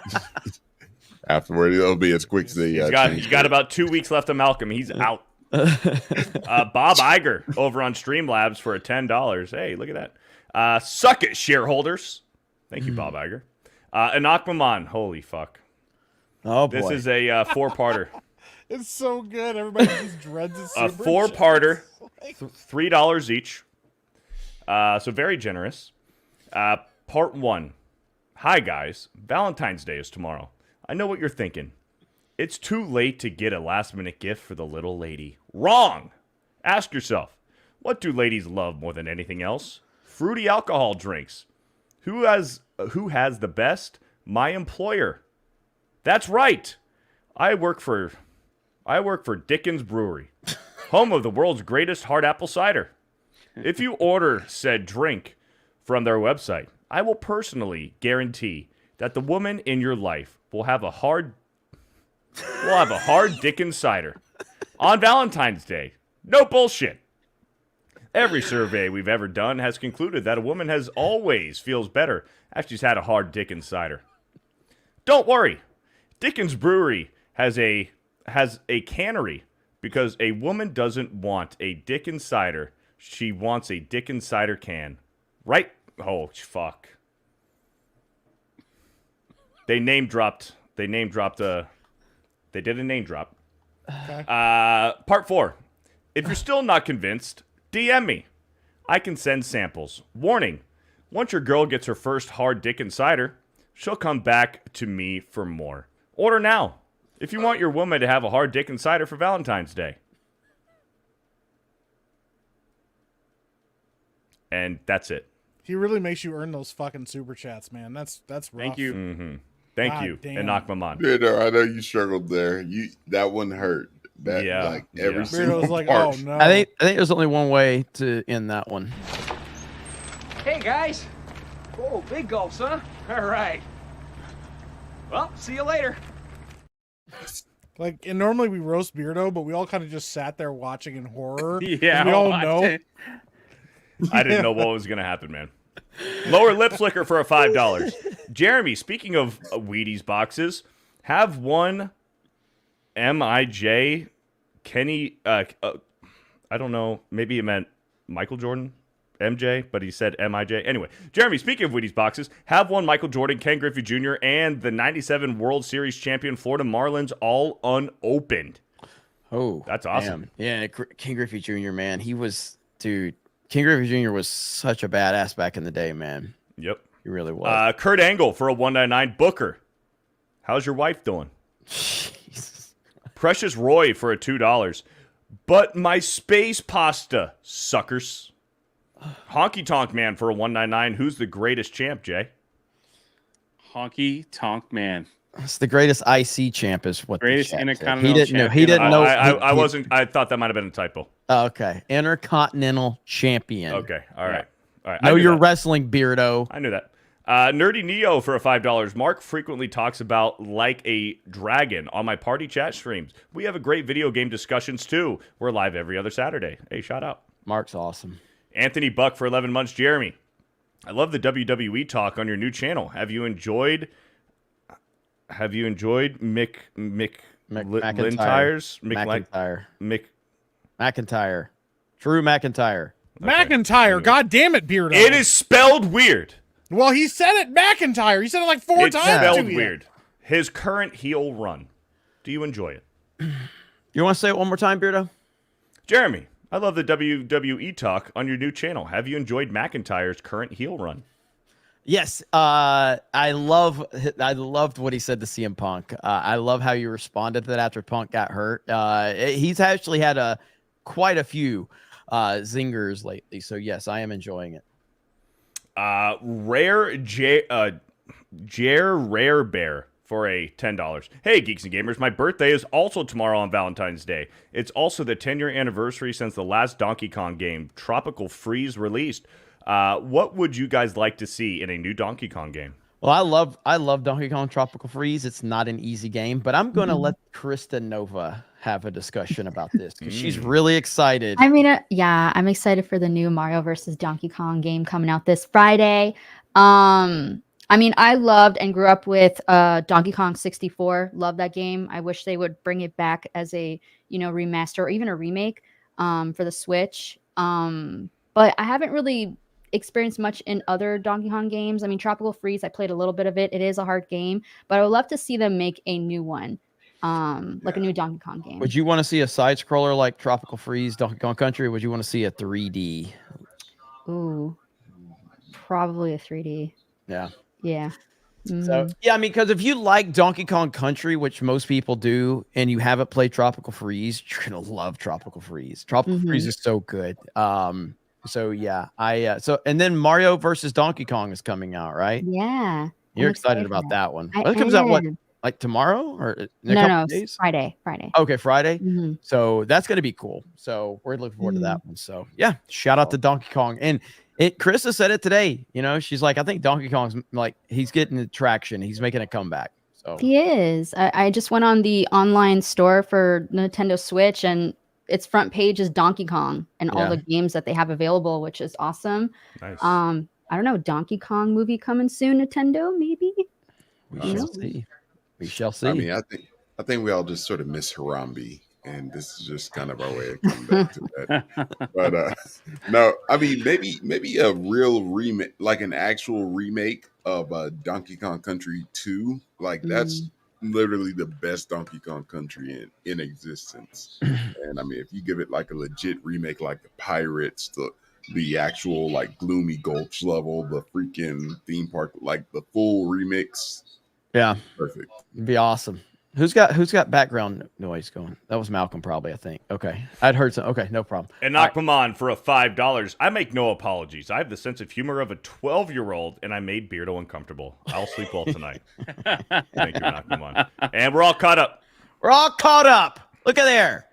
Afterward, it'll be as quick as the. He's got about 2 weeks left of Malcolm. He's out. Bob Iger over on Streamlabs for $10. Hey, look at that. Suck it, shareholders. Thank you, Bob Iger. Anakmaman. Holy fuck. Oh, boy. This is a 4-parter. It's so good. Everybody just dreads it. A 4-parter, $3 each. So very generous. Part 1. Hi, guys. Valentine's Day is tomorrow. I know what you're thinking. It's too late to get a last-minute gift for the little lady. Wrong! Ask yourself, what do ladies love more than anything else? Fruity alcohol drinks. Who has the best? My employer. That's right. I work for Dickens Brewery, home of the world's greatest hard apple cider. If you order said drink from their website, I will personally guarantee that the woman in your life will have a hard Dickens cider on Valentine's Day. No bullshit. Every survey we've ever done has concluded that a woman has always feels better after she's had a hard Dickens cider. Don't worry. Dickens Brewery has a cannery because a woman doesn't want a Dickens cider. She wants a Dickens cider can. Right? Oh, fuck. They did a name drop. Okay. Part 4. If you're still not convinced, DM me. I can send samples. Warning. Once your girl gets her first hard Dickens cider, she'll come back to me for more. Order now if you want your woman to have a hard Dickens cider for Valentine's Day. And that's it. He really makes you earn those fucking super chats, man. That's rough. Thank you. Mm-hmm. Thank you. damn. And Nakmaman. Yeah, no, I know you struggled there. That one hurt. That every single was like, part. oh no. I think there's only one way to end that one. Hey, guys. Oh, big gulps, huh? All right. Well, see you later. Like, and normally we roast Beardo, but we all kind of just sat there watching in horror. Yeah, we all know. I didn't know what was going to happen, man. Lower lip flicker for a $5. Jeremy, speaking of Wheaties boxes, have one MIJ Kenny. I don't know. Maybe he meant Michael Jordan. MJ, but he said MIJ. Anyway, Jeremy, speaking of Wheaties boxes, have one Michael Jordan, Ken Griffey Jr., and the 97 World Series champion Florida Marlins all unopened. Oh, that's awesome. Damn. Yeah, Ken Griffey Jr., man. He was, dude, Ken Griffey Jr. was such a badass back in the day, man. Yep. He really was. Kurt Angle for a 199. Booker, how's your wife doing? Jesus. Precious Roy for a $2. But my space pasta, suckers. Honky Tonk Man for a 199. Who's the greatest champ, Jay? Honky Tonk Man. It's the greatest IC champ is what greatest the Intercontinental he didn't know. He didn't know. I wasn't. I thought that might have been a typo. Okay, Intercontinental Champion. Okay, all right. Know your that. wrestling, Beardo. I knew that. Nerdy Neo for a $5. Mark frequently talks about Like a Dragon on my party chat streams. We have a great video game discussions too. We're live every other Saturday. Hey, shout out. Mark's awesome. Anthony Buck for 11 months. Jeremy, I love the WWE talk on your new channel. Have you enjoyed McIntyre's? McIntyre. Drew McIntyre. McIntyre. God damn it, Beardo. It is spelled weird. Well, he said it McIntyre. He said it like 4 It's times. spelled weird. His current heel run. Do you enjoy it? You want to say it one more time, Beardo? Jeremy, I love the WWE talk on your new channel. Have you enjoyed McIntyre's current heel run? Yes, I loved what he said to CM Punk. I love how you responded to that after Punk got hurt. He's actually had quite a few zingers lately. So yes, I am enjoying it. Rare Bear for a $10. Hey, Geeks and Gamers, my birthday is also tomorrow on Valentine's Day. It's also the 10-year anniversary since the last Donkey Kong game, Tropical Freeze, released. What would you guys like to see in a new Donkey Kong game? Well, I love Donkey Kong Tropical Freeze. It's not an easy game, but I'm going to let Krista Nova have a discussion about this because she's really excited. I mean, yeah, I'm excited for the new Mario versus Donkey Kong game coming out this Friday. I mean, I loved and grew up with Donkey Kong 64. Love that game. I wish they would bring it back as a, remaster or even a remake for the Switch. But I haven't really experienced much in other Donkey Kong games. I mean, Tropical Freeze, I played a little bit of it. It is a hard game, but I would love to see them make a new one, like a new Donkey Kong game. Would you want to see a side scroller like Tropical Freeze, Donkey Kong Country, or would you want to see a 3D? Ooh, probably a 3D. Yeah. Yeah. So yeah, I mean, because if you like Donkey Kong Country, which most people do, and you haven't played Tropical Freeze, you're gonna love Tropical Freeze. Tropical Freeze is so good. So yeah, and then Mario versus Donkey Kong is coming out, right? Yeah. You're excited about that one. It comes out what, like tomorrow or in a couple days? Friday. Okay, Friday. So that's gonna be cool. So we're looking forward to that one. So yeah, shout out to Donkey Kong. And Krista said it today. She's like, I think Donkey Kong's like he's getting the traction. He's making a comeback. So He is. I just went on the online store for Nintendo Switch and its front page is Donkey Kong and all the games that they have available, which is awesome. Nice. I don't know, Donkey Kong movie coming soon, Nintendo, maybe? We shall see. We shall see. I mean, I think we all just sort of miss Harambe, and this is just kind of our way of coming back to that. But no, I mean, maybe a real remake, like an actual remake of Donkey Kong Country 2. Like that's literally the best Donkey Kong Country in existence. And I mean, if you give it like a legit remake, like the Pirates, the actual like Gloomy Gulch level, the freaking theme park, like the full remix. Yeah, perfect. It'd be awesome. Who's got background noise going? That was Malcolm, probably. I think. Okay, I'd heard some. Okay, no problem. And Nakmaman for a $5. I make no apologies. I have the sense of humor of a 12-year-old, and I made Beardo uncomfortable. I'll sleep well tonight. Thank you, Nakmaman. And we're all caught up. We're all caught up. Look at there.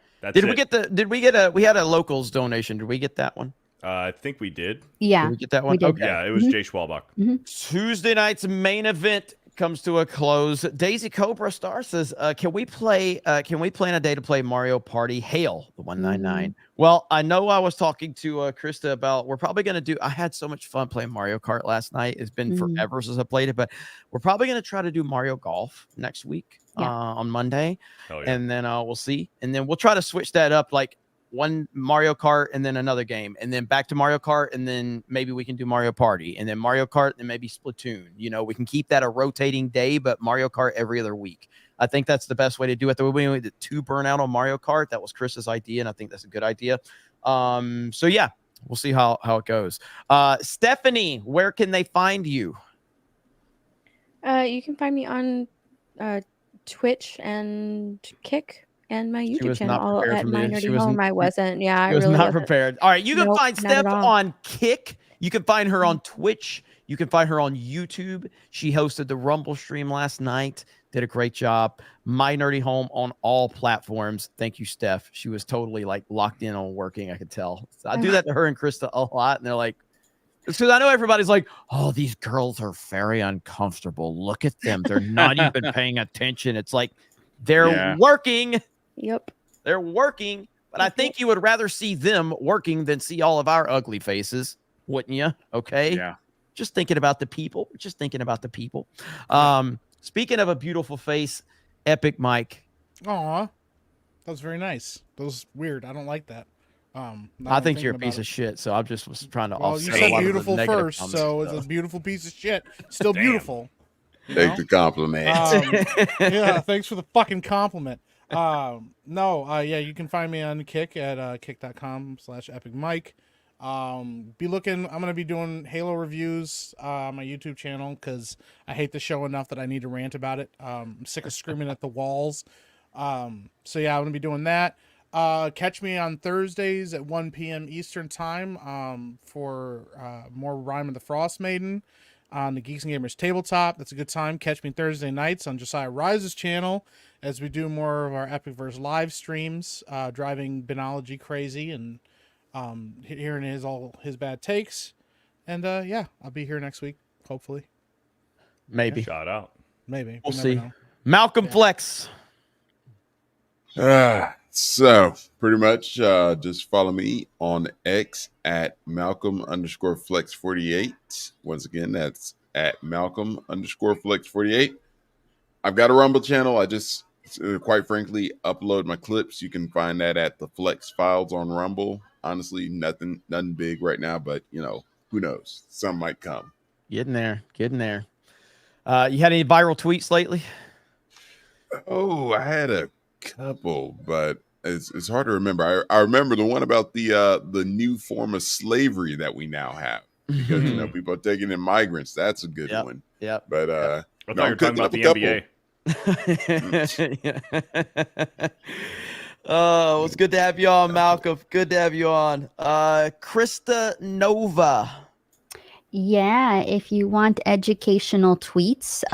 We had a locals donation. Did we get that one? I think we did. Yeah. Did we get that one? Did. Okay. Yeah, it was Jay Schwalbach. Tuesday night's main event comes to a close. Daisy Cobra Star says, can we plan a day to play Mario Party? Hail the 199. Well, I know I was talking to Krista about we're probably going to do. I had so much fun playing Mario Kart last night. It's been forever since I played it, but we're probably going to try to do Mario Golf next week on Monday. And then we'll see. And then we'll try to switch that up, like one Mario Kart and then another game, and then back to Mario Kart, and then maybe we can do Mario Party, and then Mario Kart, and maybe Splatoon. We can keep that a rotating day, but Mario Kart every other week. I think that's the best way to do it. The way we did 2 burnout on Mario Kart, that was Chris's idea, and I think that's a good idea. So yeah, we'll see how it goes. Stephanie, where can they find you? You can find me on Twitch and Kick. And my YouTube channel at My Nerdy Home. I wasn't. Yeah, I was really not wasn't. prepared. All right, you can find not at Steph all. on Kick. You can find her on Twitch. You can find her on YouTube. She hosted the Rumble stream last night. Did a great job. My Nerdy Home on all platforms. Thank you, Steph. She was totally like locked in on working. I could tell. So I do that to her and Krista a lot, and they're like, because I know everybody's like, oh, these girls are very uncomfortable. Look at them. They're not even paying attention. It's like they're working. Yep. They're working. But I think you would rather see them working than see all of our ugly faces, wouldn't you? Okay. Yeah. Just thinking about the people. Just thinking about the people. Speaking of a beautiful face, Epic Mike. Aw, that was very nice. That was weird. I don't like that. I think you're a piece of shit, so I just was trying to Well, offset you said a lot beautiful of the negative first, comments, so it's a beautiful piece of shit. Still Damn. beautiful. Take the compliment. Yeah, thanks for the fucking compliment. Yeah, you can find me on Kick at kick.com/epicmike. Be looking. I'm gonna be doing Halo reviews on my YouTube channel because I hate the show enough that I need to rant about it. I'm sick of screaming at the walls. So yeah, I'm gonna be doing that. Catch me on Thursdays at 1 p.m. Eastern time for more Rime of the Frost Maiden on the Geeks and Gamers tabletop. That's a good time. Catch me Thursday nights on Josiah Rise's channel as we do more of our Epicverse live streams, driving Benology crazy and hearing his bad takes. And yeah, I'll be here next week, hopefully. Maybe. Shout out. Maybe. We'll never see. know. Malcolm Flex. So pretty much just follow me on X at Malcolm_Flex48. Once again, that's at Malcolm_Flex48. I've got a Rumble channel. I just quite frankly upload my clips. You can find that at the Flex Files on Rumble. Honestly, nothing big right now, but you know, who knows? Some might come. Getting there. You had any viral tweets lately? Oh, I had a couple, but it's hard to remember. I remember the one about the new form of slavery that we now have because you know people are taking in migrants. That's a good one. Yep. But I thought you were talking about the NBA. Oh, it's good to have you on, Malcolm. Good to have you on. Krista Nova. Yeah, if you want educational tweets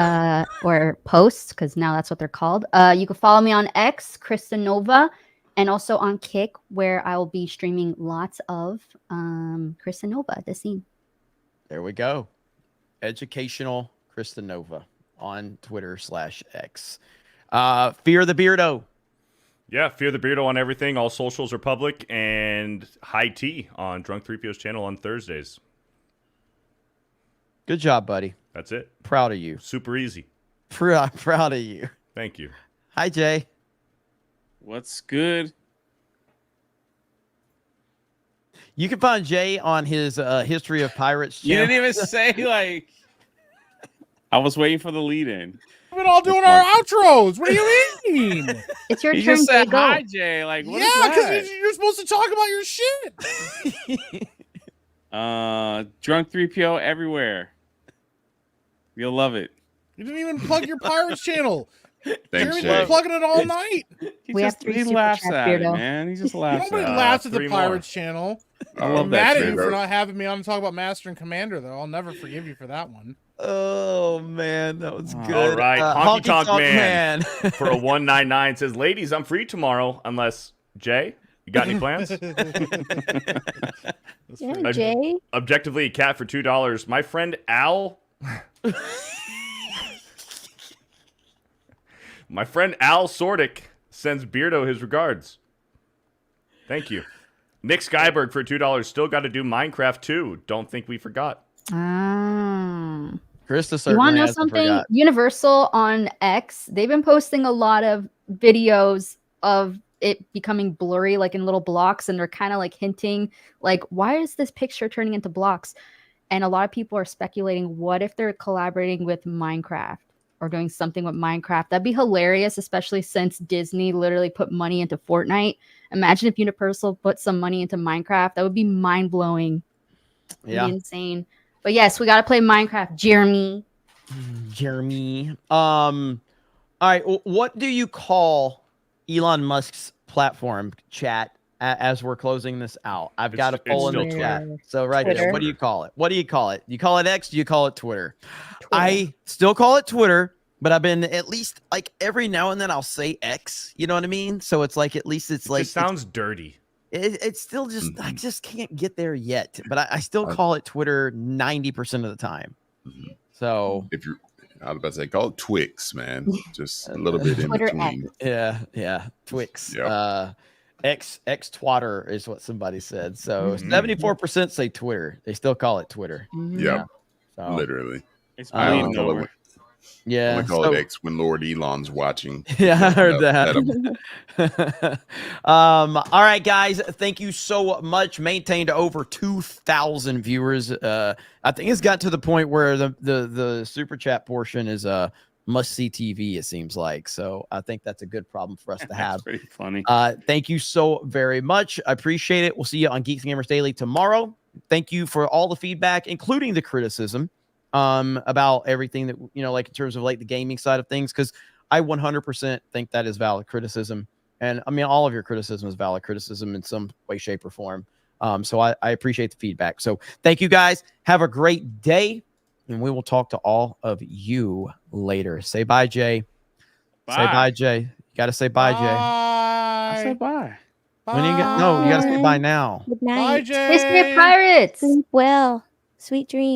or posts, because now that's what they're called, you can follow me on X, Krista Nova, and also on Kick, where I will be streaming lots of Krista Nova, the scene. There we go. Educational Krista Nova on Twitter/X. Fear the Beardo. Yeah, Fear the Beardo on everything. All socials are public. And High Tea on Drunk 3PO's channel on Thursdays. Good job, buddy. That's it. Proud of you. Super easy. Proud of you. Thank you. Hi, Jay. What's good? You can find Jay on his History of Pirates You channel. didn't even say like. I was waiting for the lead in. We've been all doing our outros. What do you mean? It's your You turn, just said Jay. Go. hi, Jay. Like, what is Yeah, that? because you're supposed to talk about your shit. Drunk 3PO everywhere. You'll love it. You didn't even plug your Pirates channel. Thanks, Jeremy's Jay. been plugging it all night. We have 3 He super laughs chats, at it, Beardo. man. He just laughs Nobody at it. laughs at the 3 more. Pirates channel. I love I'm that mad at shit. you for not having me on to talk about Master and Commander, though. I'll never forgive you for that one. Oh, man. That was good. All right. Honky Tonk Man, Man. for a 199 says, ladies, I'm free tomorrow. Unless, Jay, you got any plans? Yeah, Jay. Objectively, a cat for $2. My friend Al. My friend Al Sordic sends Beardo his regards. Thank you. Nick Skyberg for $2. Still got to do Minecraft 2. Don't think we forgot. Ah. Krista You certainly want to know hasn't something? forgot. Universal on X, they've been posting a lot of videos of it becoming blurry, like in little blocks, and they're kind of like hinting, like, why is this picture turning into blocks? And a lot of people are speculating, what if they're collaborating with Minecraft or doing something with Minecraft? That'd be hilarious, especially since Disney literally put money into Fortnite. Imagine if Universal put some money into Minecraft. That would be mind-blowing. Yeah. Be insane. But yes, we got to play Minecraft, Jeremy. All right. What do you call Elon Musk's platform, chat? as we're closing this out? I've got a It's poll in the still chat. Twitter. So right Twitter. there, what do you call it? What do you call it? You call it X? Do you call it Twitter? I still call it Twitter, but I've been at least like every now and then I'll say X. You know what I mean? So it's like at least it's like just sounds dirty. it's still just I just can't get there yet. But I still call it Twitter 90% of the time. So if you're, I was about to say, call it Twix, man. Just a little bit in Twitter between. Yeah, Twix. Yep. X twatter is what somebody said. So 74% say Twitter. They still call it Twitter. Yep. So, Literally. It's I only bleeding call over. it, yeah. only call it X when Lord Elon's watching. Yeah, I heard That- that. All right, guys. Thank you so much. Maintained over 2,000 viewers. I think it's got to the point where the super chat portion is must see TV, it seems like. So I think that's a good problem for us to have. Pretty funny. Thank you so very much. I appreciate it. We'll see you on Geeks Gamers Daily tomorrow. Thank you for all the feedback, including the criticism about everything that, like in terms of like the gaming side of things, because I 100% think that is valid criticism. And I mean, all of your criticism is valid criticism in some way, shape, or form. So I appreciate the feedback. So thank you guys. Have a great day. And we will talk to all of you later. Say bye, Jay. Bye. Say bye, Jay. You got to say bye, Jay. I said bye. When you get, no, you got to say bye now. Good night. Bye, Jay. History of Pirates. Sleep well. Sweet dreams.